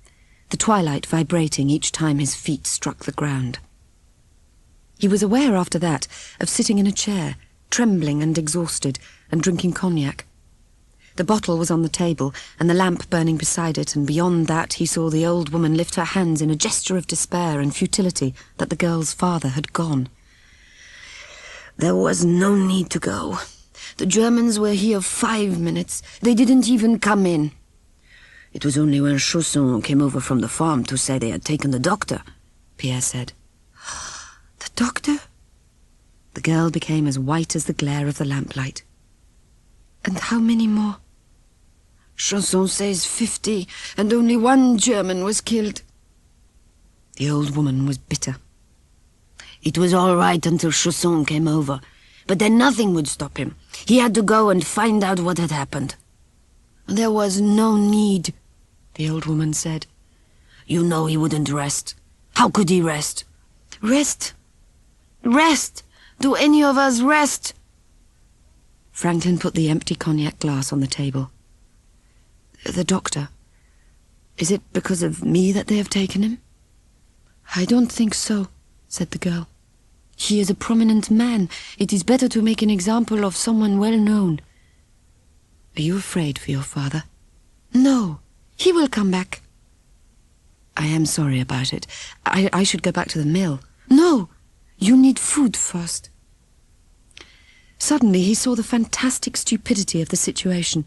the twilight vibrating each time his feet struck the ground. He was aware after that of sitting in a chair, trembling and exhausted, and drinking cognac. The bottle was on the table, and the lamp burning beside it, and beyond that he saw the old woman lift her hands in a gesture of despair and futility that the girl's father had gone. "There was no need to go. The Germans were here 5 minutes. They didn't even come in. It was only when Chausson came over from the farm to say they had taken the doctor," Pierre said. "The doctor?" The girl became as white as the glare of the lamplight. "And how many more?" "Chausson says 50, and only 1 German was killed." The old woman was bitter. "It was all right until Chausson came over, but then nothing would stop him. He had to go and find out what had happened." "There was no need," the old woman said. "You know he wouldn't rest. How could he rest?" "Rest? Rest? Do any of us rest?" Franklin put the empty cognac glass on the table. "The doctor. Is it because of me that they have taken him?" "I don't think so," said the girl. "He is a prominent man. It is better to make an example of someone well known." "Are you afraid for your father?" "No. He will come back." "I am sorry about it. I should go back to the mill." "No. You need food first." Suddenly he saw the fantastic stupidity of the situation.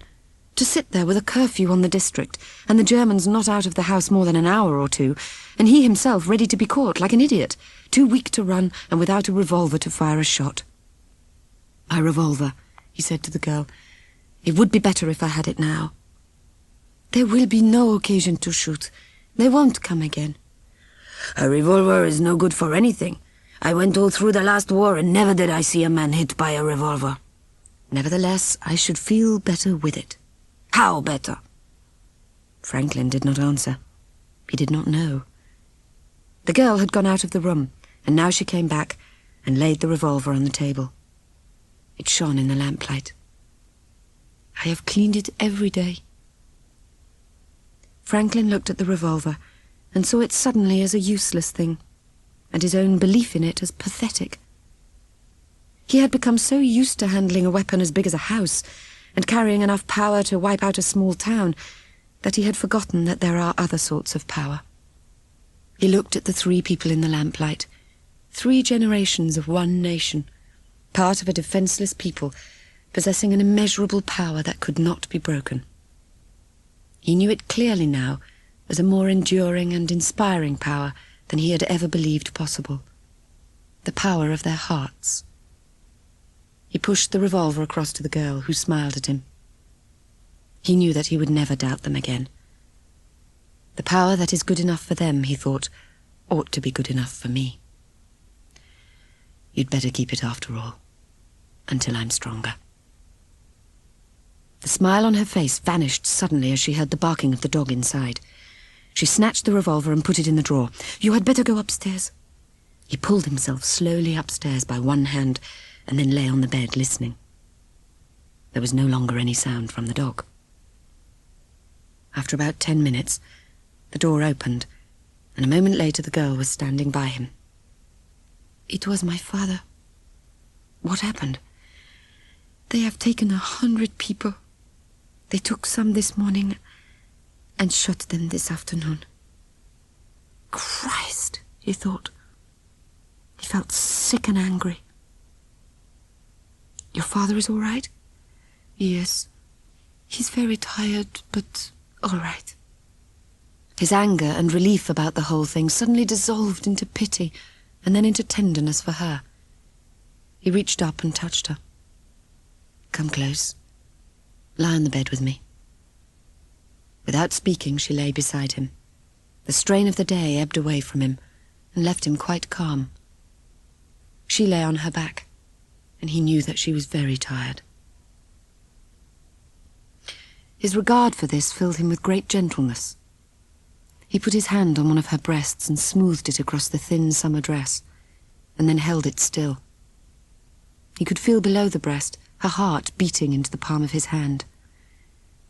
To sit there with a curfew on the district, and the Germans not out of the house more than an hour or two, and he himself ready to be caught like an idiot, too weak to run and without a revolver to fire a shot. "My revolver," he said to the girl. "It would be better if I had it now." "There will be no occasion to shoot. They won't come again." "A revolver is no good for anything. I went all through the last war and never did I see a man hit by a revolver." "Nevertheless, I should feel better with it." "How better?" Franklin did not answer. He did not know. The girl had gone out of the room, and now she came back and laid the revolver on the table. It shone in the lamplight. "I have cleaned it every day." Franklin looked at the revolver and saw it suddenly as a useless thing, and his own belief in it as pathetic. He had become so used to handling a weapon as big as a house and carrying enough power to wipe out a small town that he had forgotten that there are other sorts of power. He looked at the 3 people in the lamplight, 3 generations of one nation, part of a defenseless people, possessing an immeasurable power that could not be broken. He knew it clearly now as a more enduring and inspiring power than he had ever believed possible. The power of their hearts. He pushed the revolver across to the girl, who smiled at him. He knew that he would never doubt them again. The power that is good enough for them, he thought, ought to be good enough for me. You'd better keep it after all, until I'm stronger. The smile on her face vanished suddenly as she heard the barking of the dog inside. She snatched the revolver and put it in the drawer. "You had better go upstairs." He pulled himself slowly upstairs by one hand and then lay on the bed listening. There was no longer any sound from the dog. After about 10 minutes, the door opened, and a moment later the girl was standing by him. "It was my father." "What happened?" "They have taken 100 people. They took some this morning and shot them this afternoon." Christ, he thought. He felt sick and angry. "Your father is all right?" "Yes. He's very tired, but all right." His anger and relief about the whole thing suddenly dissolved into pity and then into tenderness for her. He reached up and touched her. "Come close. Lie on the bed with me." Without speaking, she lay beside him. The strain of the day ebbed away from him and left him quite calm. She lay on her back, and he knew that she was very tired. His regard for this filled him with great gentleness. He put his hand on one of her breasts and smoothed it across the thin summer dress, and then held it still. He could feel below the breast her heart beating into the palm of his hand.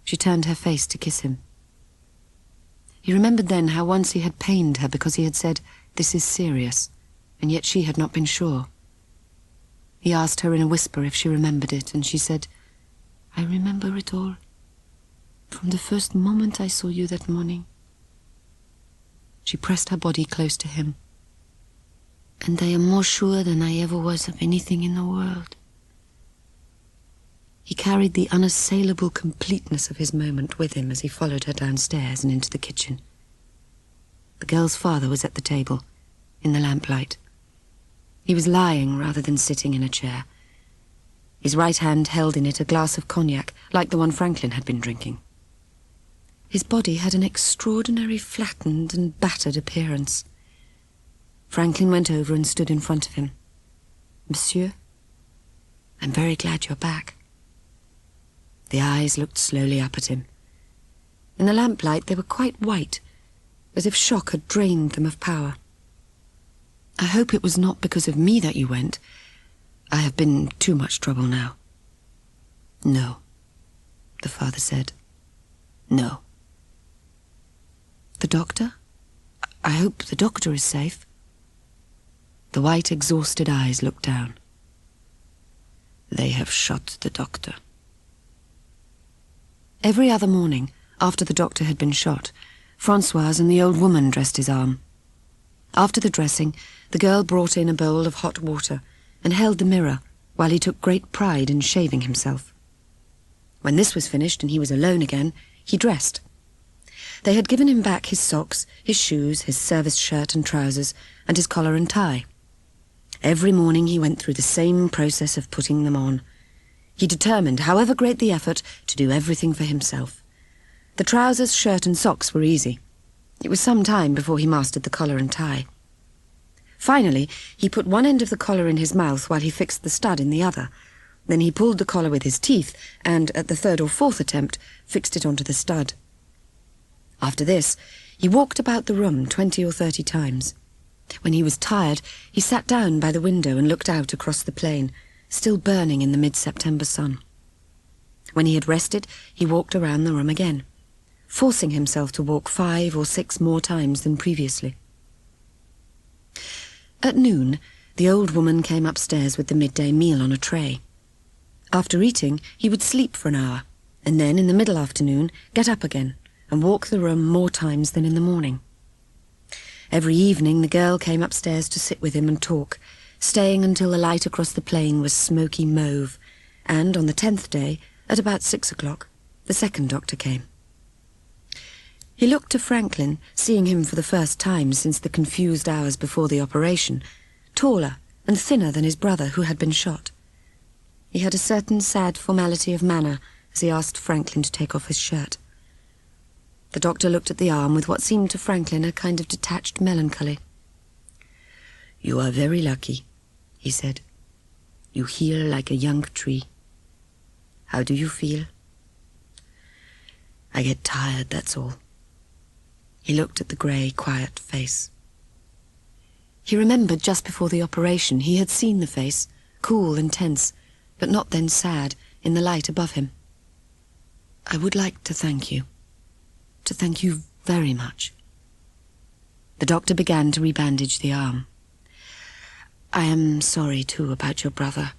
She turned her face to kiss him. He remembered then how once he had pained her because he had said, "This is serious," and yet she had not been sure. He asked her in a whisper if she remembered it, and she said, "I remember it all. From the first moment I saw you that morning." She pressed her body close to him. "And I am more sure than I ever was of anything in the world." He carried the unassailable completeness of his moment with him as he followed her downstairs and into the kitchen. The girl's father was at the table, in the lamplight. He was lying rather than sitting in a chair. His right hand held in it a glass of cognac, like the one Franklin had been drinking. His body had an extraordinary flattened and battered appearance. Franklin went over and stood in front of him. "Monsieur, I'm very glad you're back." The eyes looked slowly up at him. In the lamplight they were quite white, as if shock had drained them of power. "I hope it was not because of me that you went. I have been too much trouble now." "No," the father said. "No." "The doctor? I hope the doctor is safe." The white, exhausted eyes looked down. "They have shot the doctor." Every other morning, after the doctor had been shot, Francois and the old woman dressed his arm. After the dressing, the girl brought in a bowl of hot water and held the mirror while he took great pride in shaving himself. When this was finished and he was alone again, he dressed. They had given him back his socks, his shoes, his service shirt and trousers, and his collar and tie. Every morning he went through the same process of putting them on. He determined, however great the effort, to do everything for himself. The trousers, shirt and socks were easy. It was some time before he mastered the collar and tie. Finally, he put one end of the collar in his mouth while he fixed the stud in the other. Then he pulled the collar with his teeth and, at the 3rd or 4th attempt, fixed it onto the stud. After this, he walked about the room 20 or 30 times. When he was tired, he sat down by the window and looked out across the plain, still burning in the mid-September sun. When he had rested, he walked around the room again, forcing himself to walk 5 or 6 more times than previously. At noon, the old woman came upstairs with the midday meal on a tray. After eating, he would sleep for an hour, and then in the middle afternoon get up again and walk the room more times than in the morning. Every evening the girl came upstairs to sit with him and talk, staying until the light across the plain was smoky mauve, and on the 10th day, at about 6 o'clock, the second doctor came. He looked to Franklin, seeing him for the first time since the confused hours before the operation, taller and thinner than his brother who had been shot. He had a certain sad formality of manner as he asked Franklin to take off his shirt. The doctor looked at the arm with what seemed to Franklin a kind of detached melancholy. "You are very lucky," he said. "You heal like a young tree. How do you feel?" "I get tired, that's all." He looked at the grey, quiet face. He remembered just before the operation he had seen the face, cool and tense, but not then sad, in the light above him. "I would like to thank you very much." The doctor began to rebandage the arm. "I am sorry, too, about your brother.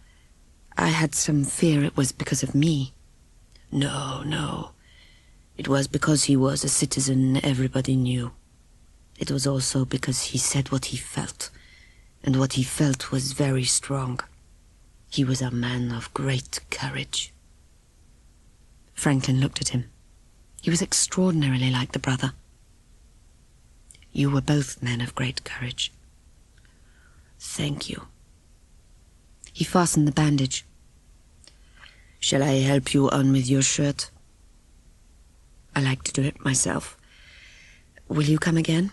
I had some fear it was because of me." No. It was because he was a citizen everybody knew. It was also because he said what he felt, and what he felt was very strong. He was a man of great courage." Franklin looked at him. He was extraordinarily like the brother. "You were both men of great courage." "Thank you." He fastened the bandage. "Shall I help you on with your shirt?" "I like to do it myself. Will you come again?"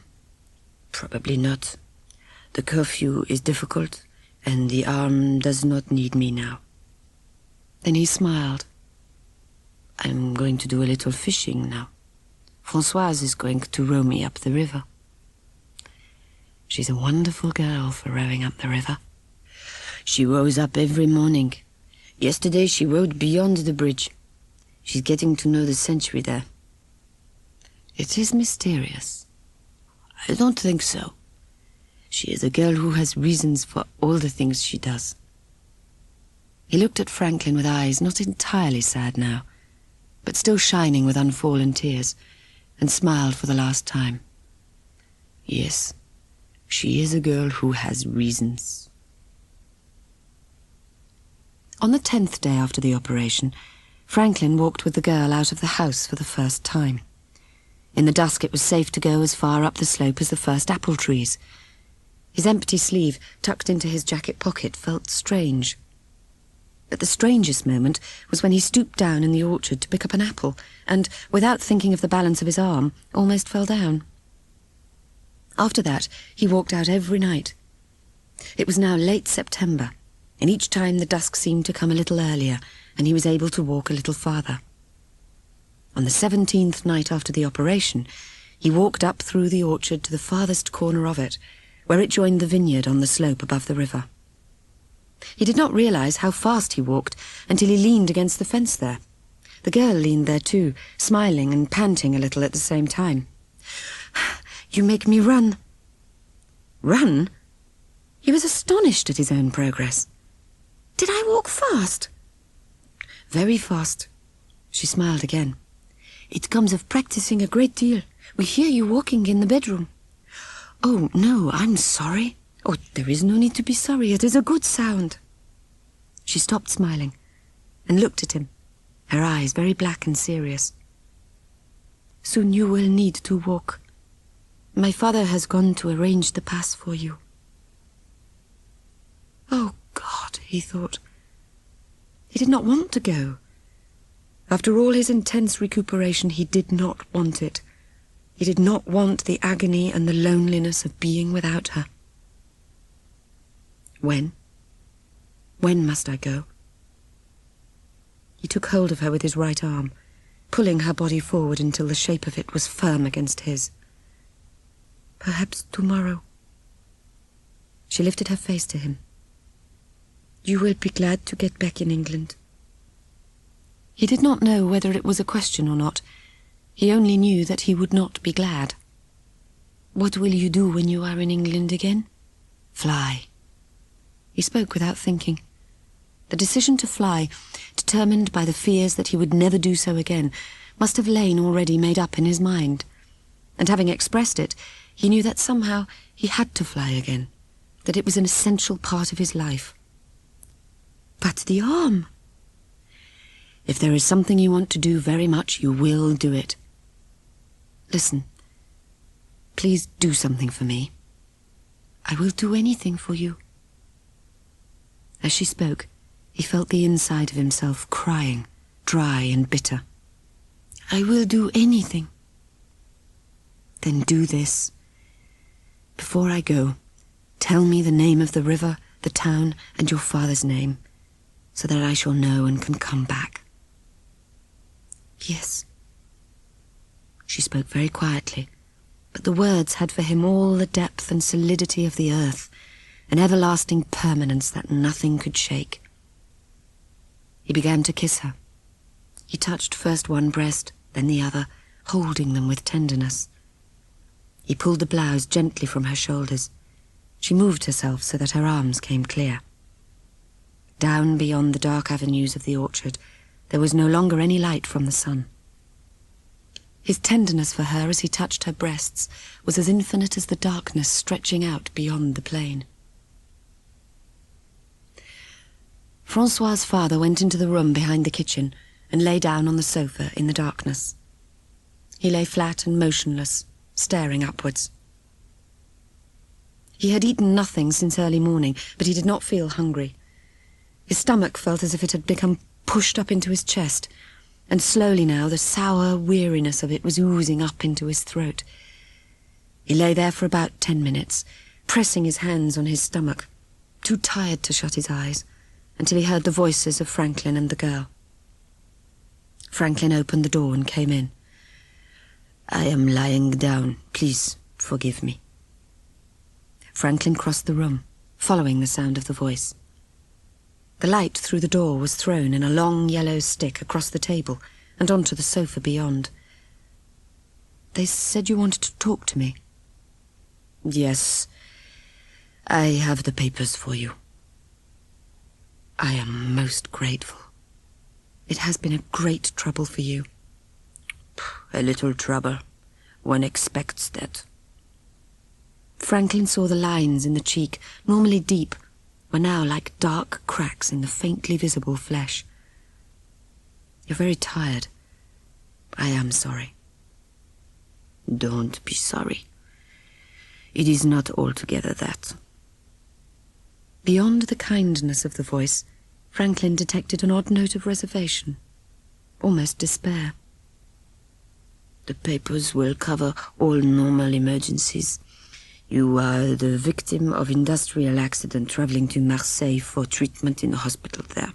"Probably not. The curfew is difficult, and the arm does not need me now." Then he smiled. "I'm going to do a little fishing now. Francois is going to row me up the river." "She's a wonderful girl for rowing up the river." "She rows up every morning. Yesterday she rowed beyond the bridge. She's getting to know the century there." "It is mysterious." "I don't think so. She is a girl who has reasons for all the things she does." He looked at Franklin with eyes not entirely sad now, but still shining with unfallen tears, and smiled for the last time. "Yes, she is a girl who has reasons." On the 10th day after the operation, Franklin walked with the girl out of the house for the first time. In the dusk it was safe to go as far up the slope as the first apple trees. His empty sleeve, tucked into his jacket pocket, felt strange. But the strangest moment was when he stooped down in the orchard to pick up an apple, and, without thinking of the balance of his arm, almost fell down. After that, he walked out every night. It was now late September, and each time the dusk seemed to come a little earlier, and he was able to walk a little farther. On the 17th night after the operation, he walked up through the orchard to the farthest corner of it, where it joined the vineyard on the slope above the river. He did not realize how fast he walked until he leaned against the fence there. The girl leaned there too, smiling and panting a little at the same time. "You make me run." Run? He was astonished at his own progress. "Did I walk fast?" "Very fast." She smiled again. "It comes of practicing a great deal. We hear you walking in the bedroom." "Oh, no, I'm sorry." "Oh, there is no need to be sorry. It is a good sound." She stopped smiling and looked at him, her eyes very black and serious. "Soon you will need to walk. My father has gone to arrange the pass for you." Oh, God, he thought. He did not want to go. After all his intense recuperation, he did not want it. He did not want the agony and the loneliness of being without her. When? When must I go? He took hold of her with his right arm, pulling her body forward until the shape of it was firm against his. "Perhaps tomorrow." She lifted her face to him. "You will be glad to get back in England." He did not know whether it was a question or not. He only knew that he would not be glad. "What will you do when you are in England again?" "Fly." He spoke without thinking. The decision to fly, determined by the fears that he would never do so again, must have lain already made up in his mind. And having expressed it, he knew that somehow he had to fly again, that it was an essential part of his life. "But the arm!" "If there is something you want to do very much, you will do it. Listen, please do something for me." "I will do anything for you." As she spoke, he felt the inside of himself crying, dry and bitter. "I will do anything." "Then do this. Before I go, tell me the name of the river, the town, and your father's name, so that I shall know and can come back." "Yes." She spoke very quietly, but the words had for him all the depth and solidity of the earth, an everlasting permanence that nothing could shake. He began to kiss her. He touched first one breast, then the other, holding them with tenderness. He pulled the blouse gently from her shoulders. She moved herself so that her arms came clear. Down beyond the dark avenues of the orchard, there was no longer any light from the sun. His tenderness for her as he touched her breasts was as infinite as the darkness stretching out beyond the plain. Francois's father went into the room behind the kitchen and lay down on the sofa in the darkness. He lay flat and motionless, staring upwards. He had eaten nothing since early morning, but he did not feel hungry. His stomach felt as if it had become pushed up into his chest, and slowly now the sour weariness of it was oozing up into his throat. He lay there for about 10 minutes, pressing his hands on his stomach, too tired to shut his eyes, until he heard the voices of Franklin and the girl. Franklin opened the door and came in. "I am lying down. Please forgive me." Franklin crossed the room, following the sound of the voice. The light through the door was thrown in a long yellow stick across the table and onto the sofa beyond. "They said you wanted to talk to me." "Yes, I have the papers for you." "I am most grateful. It has been a great trouble for you." "A little trouble. One expects that." Franklin saw the lines in the cheek, normally deep, were now like dark cracks in the faintly visible flesh. "You're very tired. I am sorry." "Don't be sorry. It is not altogether that." Beyond the kindness of the voice, Franklin detected an odd note of reservation, almost despair. "The papers will cover all normal emergencies. You are the victim of industrial accident traveling to Marseille for treatment in a hospital there.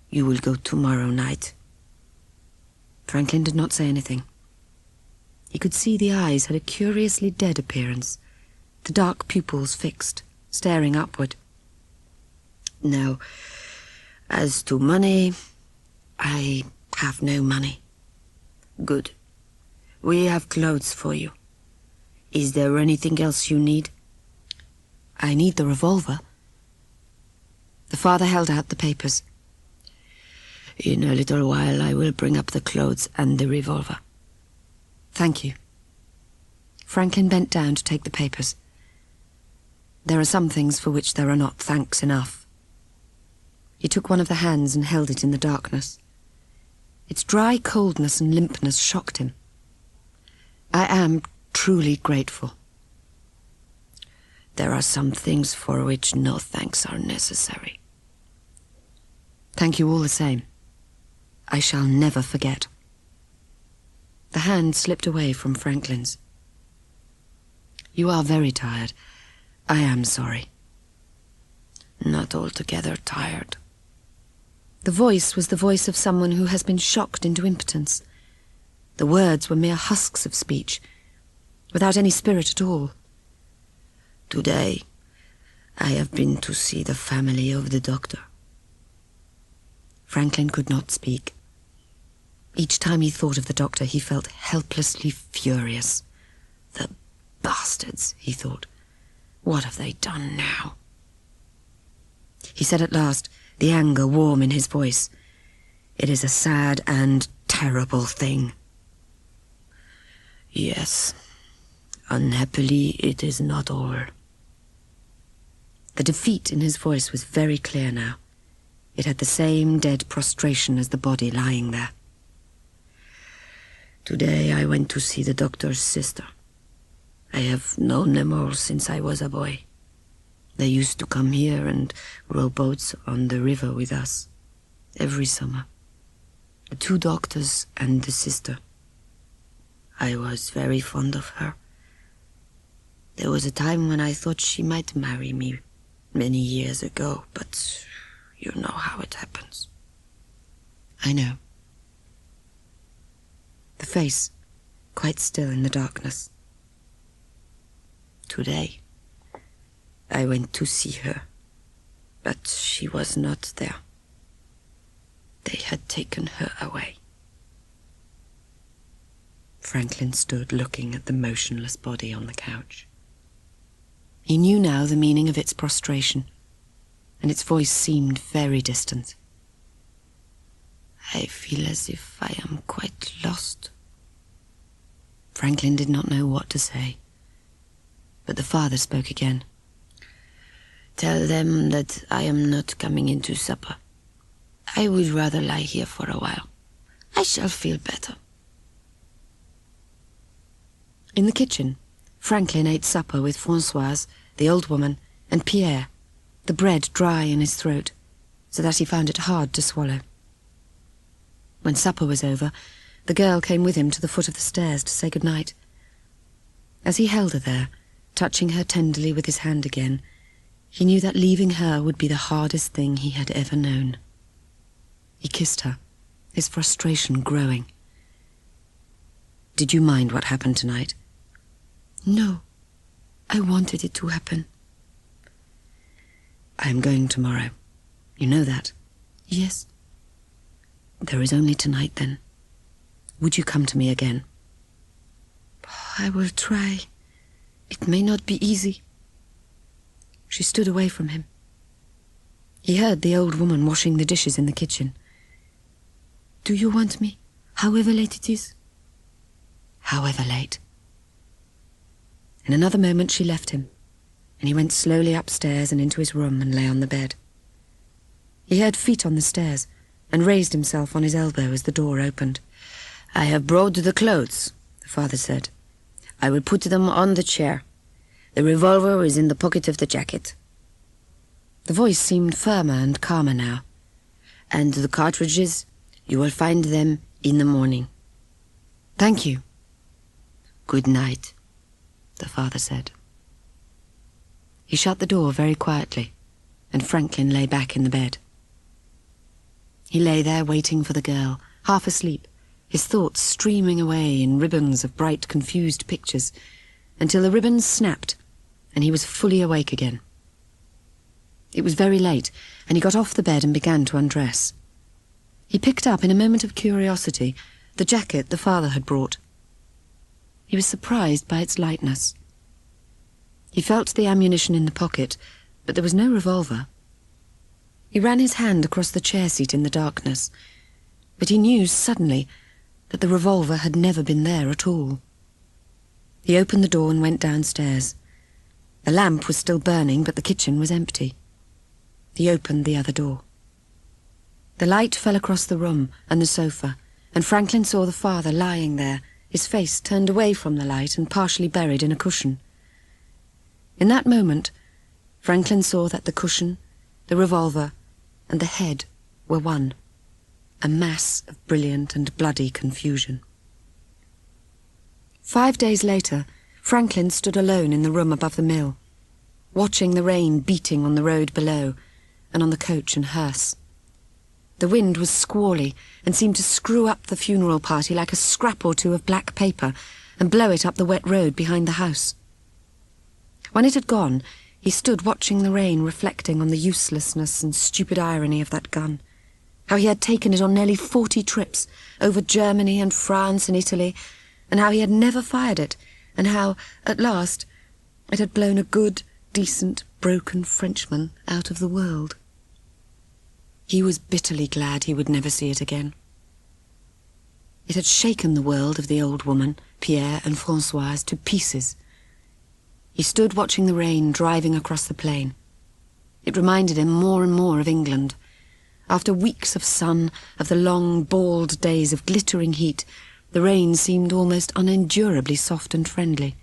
You will go tomorrow night." Franklin did not say anything. He could see the eyes had a curiously dead appearance, the dark pupils fixed, staring upward. "Now, as to money, I have no money." "Good. We have clothes for you. Is there anything else you need?" "I need the revolver." The father held out the papers. "In a little while I will bring up the clothes and the revolver." "Thank you." Franklin bent down to take the papers. There are some things for which there are not thanks enough. He took one of the hands and held it in the darkness. Its dry coldness and limpness shocked him. "I am truly grateful." "There are some things for which no thanks are necessary." "Thank you all the same. I shall never forget." The hand slipped away from Franklin's. "You are very tired. I am sorry." "Not altogether tired." The voice was the voice of someone who has been shocked into impotence. The words were mere husks of speech, without any spirit at all. "Today, I have been to see the family of the doctor. Franklin could not speak. Each time he thought of the doctor, he felt helplessly furious. The bastards, he thought. What have they done now? He said at last, the anger warm in his voice, "It is a sad and terrible thing." Yes. Unhappily, it is not all. The defeat in his voice was very clear now. It had the same dead prostration as the body lying there. Today I went to see the doctor's sister. I have known them all since I was a boy. They used to come here and row boats on the river with us, every summer. The 2 doctors and the sister. I was very fond of her. There was a time when I thought she might marry me many years ago, but you know how it happens. I know. The face, quite still in the darkness. Today, I went to see her, but she was not there. They had taken her away. Franklin stood looking at the motionless body on the couch. He knew now the meaning of its prostration, and its voice seemed very distant. I feel as if I am quite lost. Franklin did not know what to say, but the father spoke again. Tell them that I am not coming into supper. I would rather lie here for a while. I shall feel better. In the kitchen, Franklin ate supper with Francois, the old woman, and Pierre, the bread dry in his throat, so that he found it hard to swallow. When supper was over, the girl came with him to the foot of the stairs to say good-night. As he held her there, touching her tenderly with his hand again, he knew that leaving her would be the hardest thing he had ever known. He kissed her, his frustration growing. "Did you mind what happened tonight?" No, I wanted it to happen. "I am going tomorrow. You know that?" Yes. "There is only tonight, then. Would you come to me again?" I will try. It may not be easy. She stood away from him. He heard the old woman washing the dishes in the kitchen. Do you want me, however late it is? However late. In another moment she left him, and he went slowly upstairs and into his room and lay on the bed. He heard feet on the stairs and raised himself on his elbow as the door opened. I have brought the clothes, the father said. I will put them on the chair. The revolver is in the pocket of the jacket. The voice seemed firmer and calmer now. And the cartridges, you will find them in the morning. Thank you. Good night, the father said. He shut the door very quietly, and Franklin lay back in the bed. He lay there waiting for the girl, half asleep, his thoughts streaming away in ribbons of bright, confused pictures, until the ribbons snapped, and he was fully awake again. It was very late, and he got off the bed and began to undress. He picked up, in a moment of curiosity, the jacket the father had brought. He was surprised by its lightness. He felt the ammunition in the pocket, but there was no revolver. He ran his hand across the chair seat in the darkness, but he knew suddenly that the revolver had never been there at all. He opened the door and went downstairs. The lamp was still burning, but the kitchen was empty. He opened the other door. The light fell across the room and the sofa, and Franklin saw the father lying there, his face turned away from the light and partially buried in a cushion. In that moment, Franklin saw that the cushion, the revolver, and the head were one, a mass of brilliant and bloody confusion. 5 days later, Franklin stood alone in the room above the mill, watching the rain beating on the road below and on the coach and hearse. The wind was squally and seemed to screw up the funeral party like a scrap or two of black paper and blow it up the wet road behind the house. When it had gone, He stood watching the rain, reflecting on the uselessness and stupid irony of that gun. How he had taken it on nearly 40 trips, over Germany and France and Italy, and how he had never fired it, and how, at last, it had blown a good, decent, broken Frenchman out of the world. He was bitterly glad he would never see it again. It had shaken the world of the old woman, Pierre and Francois, to pieces. He stood watching the rain driving across the plain. It reminded him more and more of England. After weeks of sun, of the long, bald days of glittering heat, the rain seemed almost unendurably soft and friendly.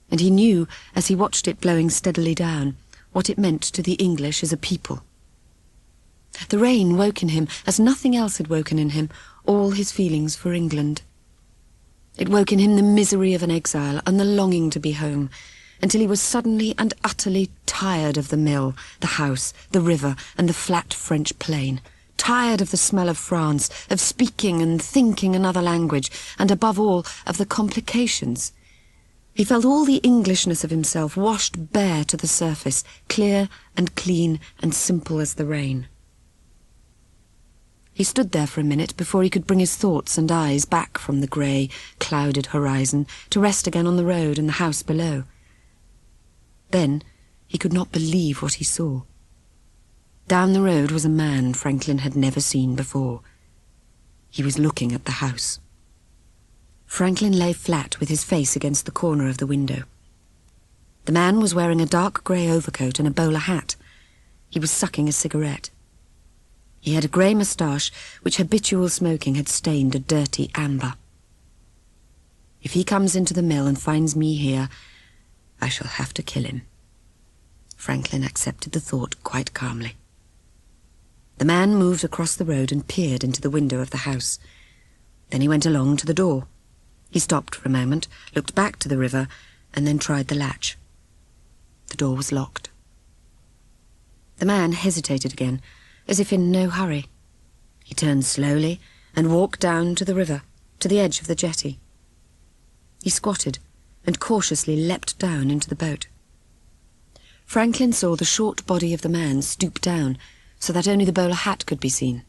And he knew, as he watched it blowing steadily down, what it meant to the English as a people. The rain woke in him, as nothing else had woken in him, all his feelings for England. It woke in him the misery of an exile and the longing to be home, until he was suddenly and utterly tired of the mill, the house, the river, and the flat French plain, tired of the smell of France, of speaking and thinking another language, and above all, of the complications. He felt all the Englishness of himself washed bare to the surface, clear and clean and simple as the rain. He stood there for a minute before he could bring his thoughts and eyes back from the grey, clouded horizon to rest again on the road and the house below. Then he could not believe what he saw. Down the road was a man Franklin had never seen before. He was looking at the house. Franklin lay flat with his face against the corner of the window. The man was wearing a dark grey overcoat and a bowler hat. He was sucking a cigarette. He had a grey moustache which habitual smoking had stained a dirty amber. If he comes into the mill and finds me here, I shall have to kill him. Franklin accepted the thought quite calmly. The man moved across the road and peered into the window of the house. Then he went along to the door. He stopped for a moment, looked back to the river, and then tried the latch. The door was locked. The man hesitated again, as if in no hurry. He turned slowly and walked down to the river, to the edge of the jetty. He squatted and cautiously leapt down into the boat. Franklin saw the short body of the man stoop down so that only the bowler hat could be seen.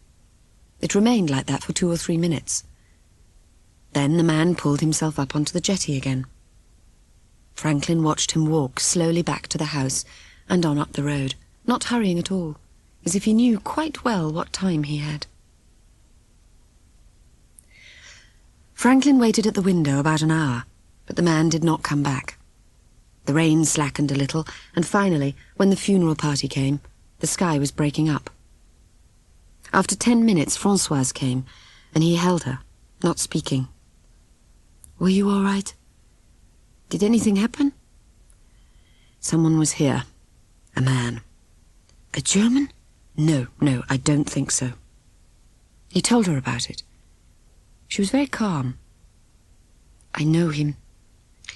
It remained like that for 2 or 3 minutes. Then the man pulled himself up onto the jetty again. Franklin watched him walk slowly back to the house and on up the road, not hurrying at all, as if he knew quite well what time he had. Franklin waited at the window about an hour, but the man did not come back. The rain slackened a little, and finally, when the funeral party came, the sky was breaking up. After 10 minutes, Francois came, and he held her, not speaking. "Were you all right? Did anything happen?" "Someone was here. A man." "A German?" No, I don't think so." He told her about it. She was very calm. "I know him.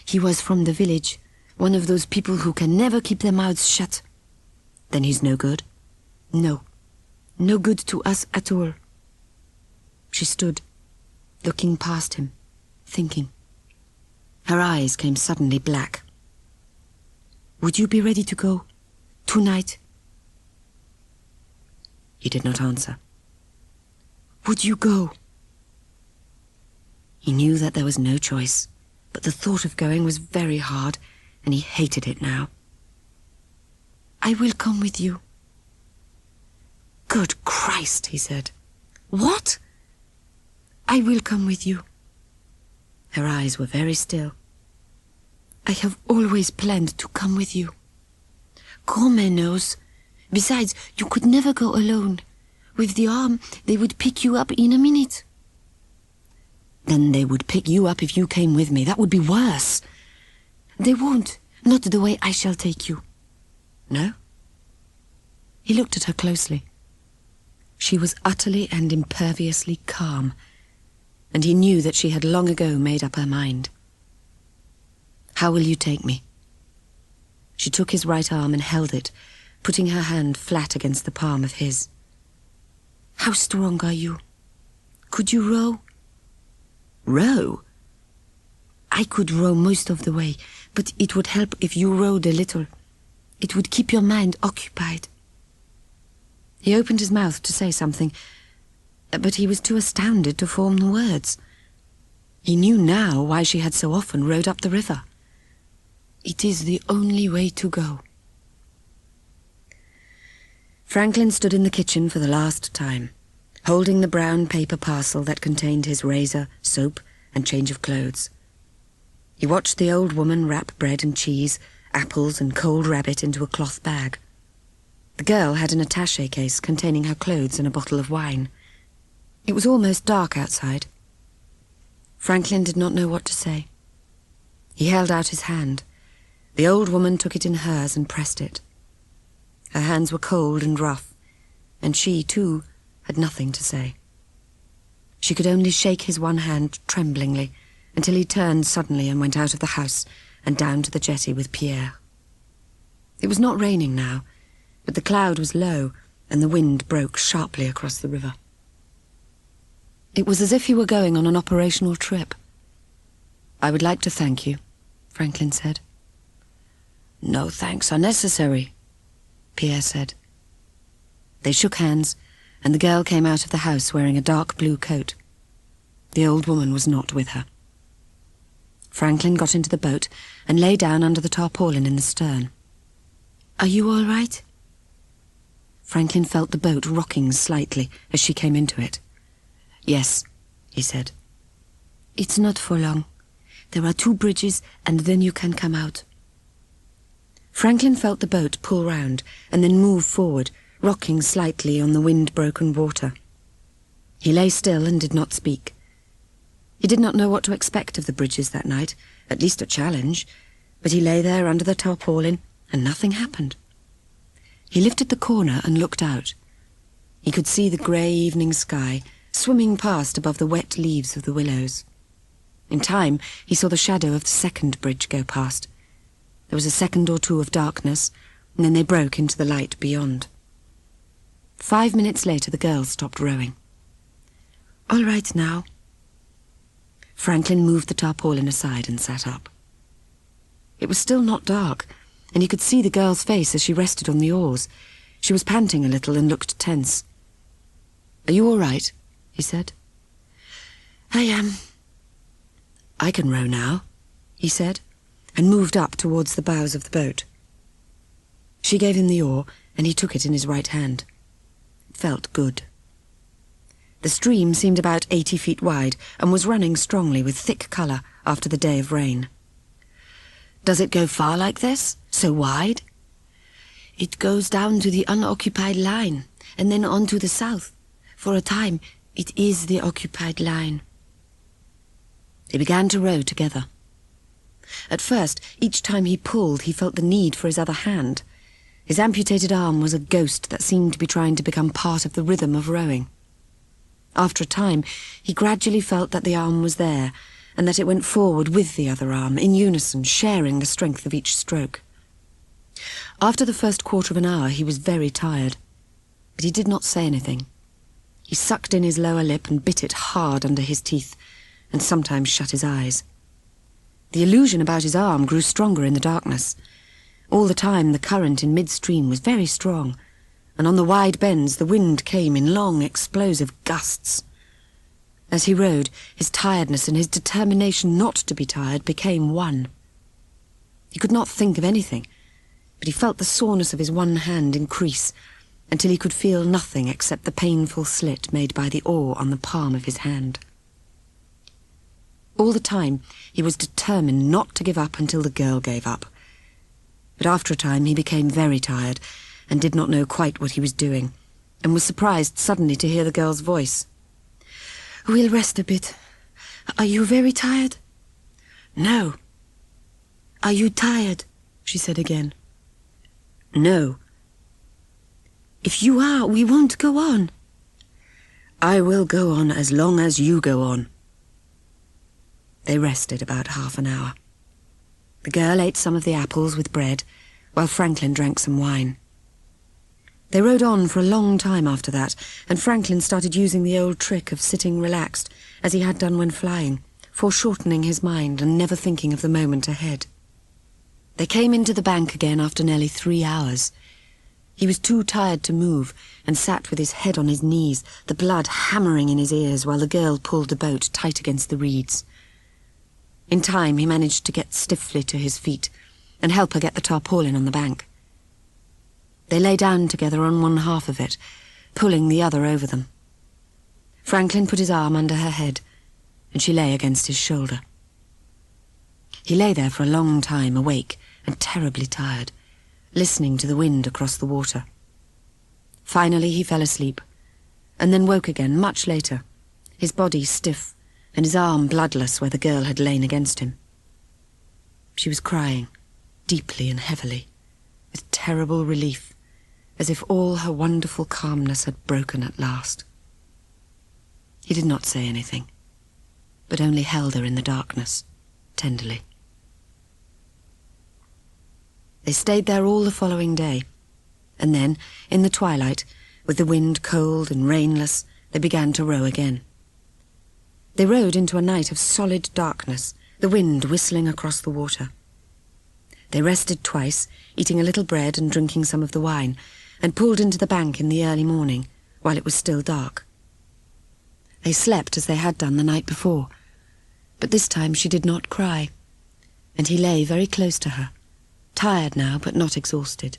He was from the village, one of those people who can never keep their mouths shut." "Then he's no good?" "No. No good to us at all." She stood, looking past him, thinking. Her eyes came suddenly black. "Would you be ready to go? Tonight?" He did not answer. "Would you go?" He knew that there was no choice, but the thought of going was very hard, and he hated it now. "I will come with you." "Good Christ," he said. "What?" "I will come with you." Her eyes were very still. "I have always planned to come with you. Grand-mère knows. Besides, you could never go alone. With the arm, they would pick you up in a minute." "Then they would pick you up if you came with me. That would be worse." "They won't. Not the way I shall take you." "No?" He looked at her closely. She was utterly and imperviously calm, and he knew that she had long ago made up her mind. "How will you take me?" She took his right arm and held it, putting her hand flat against the palm of his. "How strong are you? Could you row?" "Row?" "I could row most of the way, but it would help if you rowed a little. It would keep your mind occupied. He opened his mouth to say something, but he was too astounded to form the words. He knew now why she had so often rowed up the river. It is the only way to go. Franklin stood in the kitchen for the last time, holding the brown paper parcel that contained his razor, soap, and change of clothes. He watched the old woman wrap bread and cheese, apples and cold rabbit into a cloth bag. The girl had an attaché case containing her clothes and a bottle of wine. It was almost dark outside. Franklin did not know what to say. He held out his hand. The old woman took it in hers and pressed it. Her hands were cold and rough, and she, too, had nothing to say. She could only shake his one hand tremblingly until he turned suddenly and went out of the house and down to the jetty with Pierre. It was not raining now, but the cloud was low and the wind broke sharply across the river. It was as if he were going on an operational trip. "I would like to thank you," Franklin said. "No thanks are necessary," Pierre said. They shook hands, and the girl came out of the house wearing a dark blue coat. The old woman was not with her. Franklin got into the boat and lay down under the tarpaulin in the stern. "Are you all right?" Franklin felt the boat rocking slightly as she came into it. "Yes," he said. "It's not for long. There are 2 bridges, and then you can come out." Franklin felt the boat pull round and then move forward, rocking slightly on the wind-broken water. He lay still and did not speak. He did not know what to expect of the bridges that night, at least a challenge, but he lay there under the tarpaulin and nothing happened. He lifted the corner and looked out. He could see the grey evening sky swimming past above the wet leaves of the willows. In time, he saw the shadow of the second bridge go past. There was a second or two of darkness, and then they broke into the light beyond. 5 minutes later, the girl stopped rowing. "All right now." Franklin moved the tarpaulin aside and sat up. It was still not dark, and he could see the girl's face as she rested on the oars. She was panting a little and looked tense. "Are you all right?" he said. "I am." "I can row now," he said, and moved up towards the bows of the boat. She gave him the oar, and he took it in his right hand. It felt good. The stream seemed about 80 feet wide and was running strongly with thick colour after the day of rain. "Does it go far like this? So wide?" "It goes down to the unoccupied line, and then on to the south. For a time, it is the occupied line." They began to row together. At first, each time he pulled, he felt the need for his other hand. His amputated arm was a ghost that seemed to be trying to become part of the rhythm of rowing. After a time, he gradually felt that the arm was there, and that it went forward with the other arm, in unison, sharing the strength of each stroke. After the first quarter of an hour, he was very tired, but he did not say anything. He sucked in his lower lip and bit it hard under his teeth, and sometimes shut his eyes. The illusion about his arm grew stronger in the darkness. All the time, the current in midstream was very strong, and on the wide bends the wind came in long, explosive gusts. As he rowed, his tiredness and his determination not to be tired became one. He could not think of anything, but he felt the soreness of his one hand increase until he could feel nothing except the painful slit made by the oar on the palm of his hand. All the time, he was determined not to give up until the girl gave up. But after a time, he became very tired and did not know quite what he was doing, and was surprised suddenly to hear the girl's voice. "We'll rest a bit. Are you very tired?" "No." "Are you tired?" she said again. "No." "If you are, we won't go on." "I will go on as long as you go on." They rested about half an hour. The girl ate some of the apples with bread, while Franklin drank some wine. They rode on for a long time after that, and Franklin started using the old trick of sitting relaxed, as he had done when flying, foreshortening his mind and never thinking of the moment ahead. They came into the bank again after nearly 3 hours. He was too tired to move and sat with his head on his knees, the blood hammering in his ears while the girl pulled the boat tight against the reeds. In time, he managed to get stiffly to his feet and help her get the tarpaulin on the bank. They lay down together on one half of it, pulling the other over them. Franklin put his arm under her head, and she lay against his shoulder. He lay there for a long time, awake and terribly tired, listening to the wind across the water. Finally he fell asleep, and then woke again much later, his body stiff and his arm bloodless where the girl had lain against him. She was crying, deeply and heavily, with terrible relief, as if all her wonderful calmness had broken at last. He did not say anything, but only held her in the darkness, tenderly. They stayed there all the following day, and then, in the twilight, with the wind cold and rainless, they began to row again. They rowed into a night of solid darkness, the wind whistling across the water. They rested twice, eating a little bread and drinking some of the wine, and pulled into the bank in the early morning, while it was still dark. They slept as they had done the night before, but this time she did not cry, and he lay very close to her, tired now but not exhausted.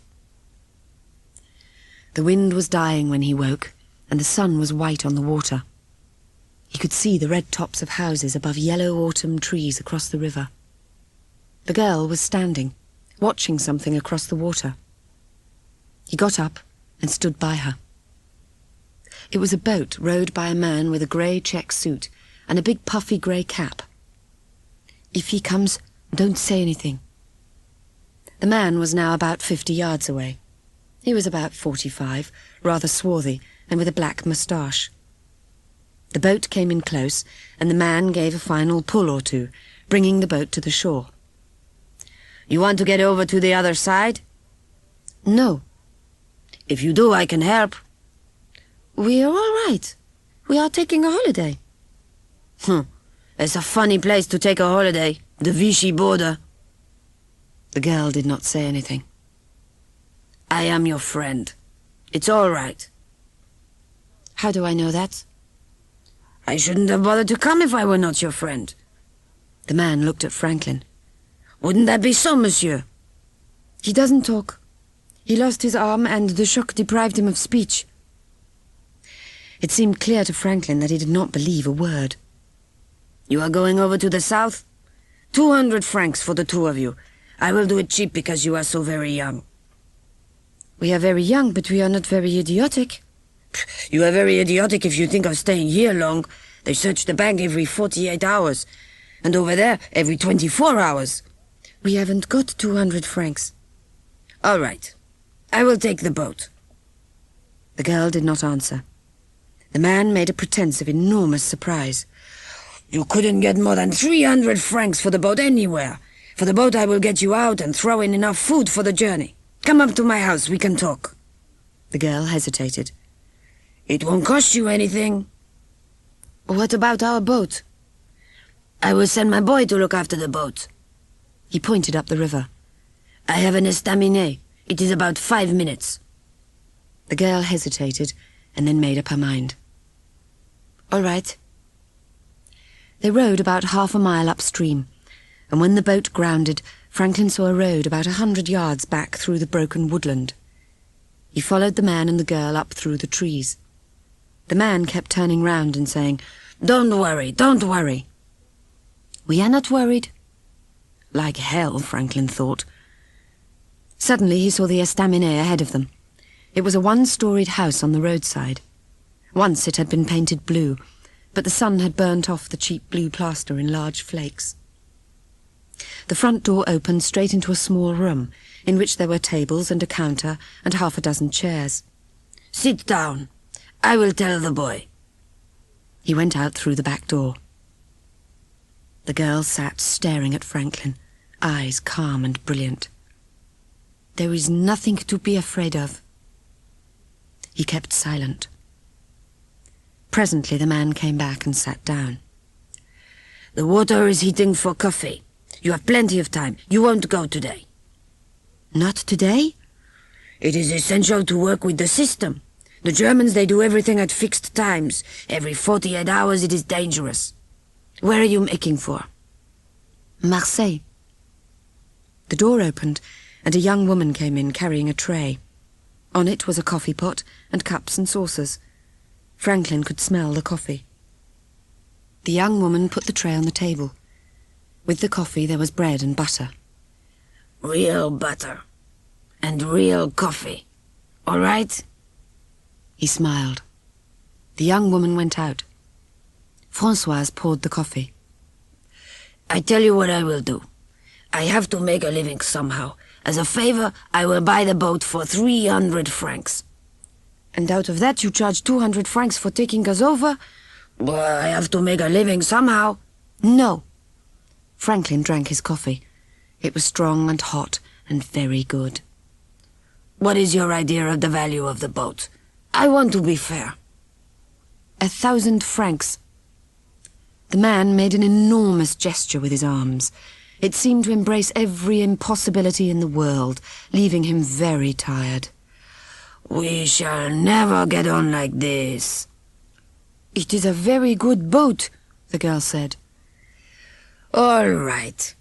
The wind was dying when he woke, and the sun was white on the water. He could see the red tops of houses above yellow autumn trees across the river. The girl was standing, watching something across the water. He got up and stood by her. It was a boat rowed by a man with a grey check suit and a big puffy grey cap. "If he comes, don't say anything." The man was now about 50 yards away. He was about 45, rather swarthy, and with a black moustache. The boat came in close, and the man gave a final pull or two, bringing the boat to the shore. "You want to get over to the other side?" "No." "If you do, I can help." "We are all right. We are taking a holiday." It's a funny place to take a holiday, the Vichy border." The girl did not say anything. "I am your friend. It's all right." "How do I know that?" "I shouldn't have bothered to come if I were not your friend." The man looked at Franklin. "Wouldn't that be so, monsieur?" "He doesn't talk. He lost his arm and the shock deprived him of speech." It seemed clear to Franklin that he did not believe a word. "You are going over to the south? 200 francs for the two of you. I will do it cheap because you are so very young." "We are very young, but we are not very idiotic." "You are very idiotic if you think of staying here long. They search the bank every 48 hours, and over there every 24 hours. "We haven't got 200 francs. "All right. I will take the boat." The girl did not answer. The man made a pretense of enormous surprise. "You couldn't get more than 300 francs for the boat anywhere. For the boat I will get you out and throw in enough food for the journey. Come up to my house, we can talk." The girl hesitated. "It won't cost you anything." "What about our boat?" "I will send my boy to look after the boat." He pointed up the river. "I have an estaminet. It is about 5 minutes." The girl hesitated and then made up her mind. "All right." They rowed about half a mile upstream, and when the boat grounded, Franklin saw a road about 100 yards back through the broken woodland. He followed the man and the girl up through the trees. The man kept turning round and saying, "Don't worry, don't worry." "We are not worried." Like hell, Franklin thought. Suddenly he saw the estaminet ahead of them. It was a one-storied house on the roadside. Once it had been painted blue, but the sun had burnt off the cheap blue plaster in large flakes. The front door opened straight into a small room, in which there were tables and a counter and half a dozen chairs. "Sit down. I will tell the boy." He went out through the back door. The girl sat staring at Franklin, eyes calm and brilliant. "There is nothing to be afraid of." He kept silent. Presently the man came back and sat down. "The water is heating for coffee. You have plenty of time. You won't go today." Not today? It is essential to work with the system. The Germans, they do everything at fixed times. Every 48 hours it is dangerous. Where are you making for? Marseille. The door opened, and a young woman came in carrying a tray. On it was a coffee pot and cups and saucers. Franklin could smell the coffee. The young woman put the tray on the table. With the coffee there was bread and butter. Real butter. And real coffee. All right? He smiled. The young woman went out. Francois poured the coffee. I tell you what I will do. I have to make a living somehow. As a favor, I will buy the boat for 300 francs. And out of that you charge 200 francs for taking us over? Well, I have to make a living somehow. No. Franklin drank his coffee. It was strong and hot and very good. What is your idea of the value of the boat? I want to be fair. 1,000 francs. The man made an enormous gesture with his arms. It seemed to embrace every impossibility in the world, leaving him very tired. We shall never get on like this. It is a very good boat, the girl said. All right.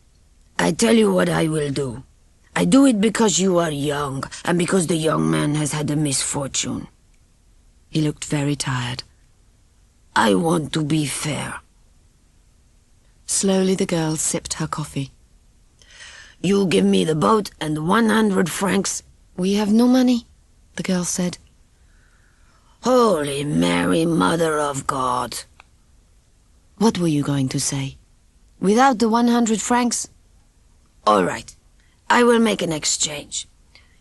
I tell you what I will do. I do it because you are young, and because the young man has had a misfortune. He looked very tired. I want to be fair. Slowly the girl sipped her coffee. You give me the boat and 100 francs. We have no money, the girl said. Holy Mary, Mother of God. What were you going to say? Without the 100 francs? All right. I will make an exchange.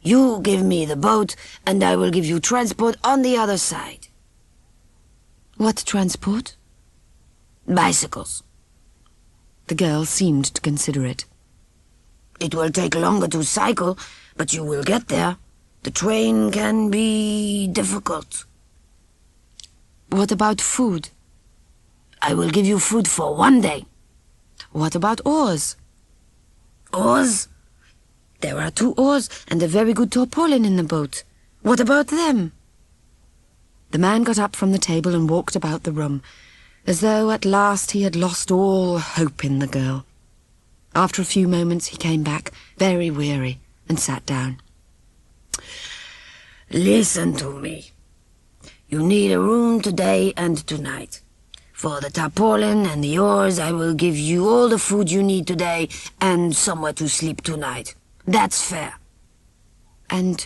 You give me the boat, and I will give you transport on the other side. What transport? Bicycles. The girl seemed to consider it. It will take longer to cycle, but you will get there. The train can be difficult. What about food? I will give you food for 1 day. What about oars? Oars? There are 2 oars and a very good tarpaulin in the boat. What about them? The man got up from the table and walked about the room, as though at last he had lost all hope in the girl. After a few moments he came back, very weary, and sat down. Listen to me. You need a room today and tonight. For the tarpaulin and the oars, I will give you all the food you need today and somewhere to sleep tonight. That's fair. And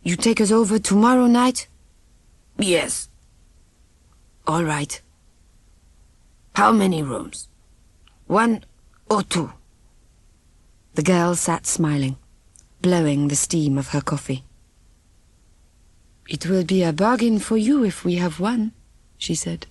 you take us over tomorrow night? Yes. All right. How many rooms? 1 or 2? The girl sat smiling, blowing the steam of her coffee. It will be a bargain for you if we have 1, she said.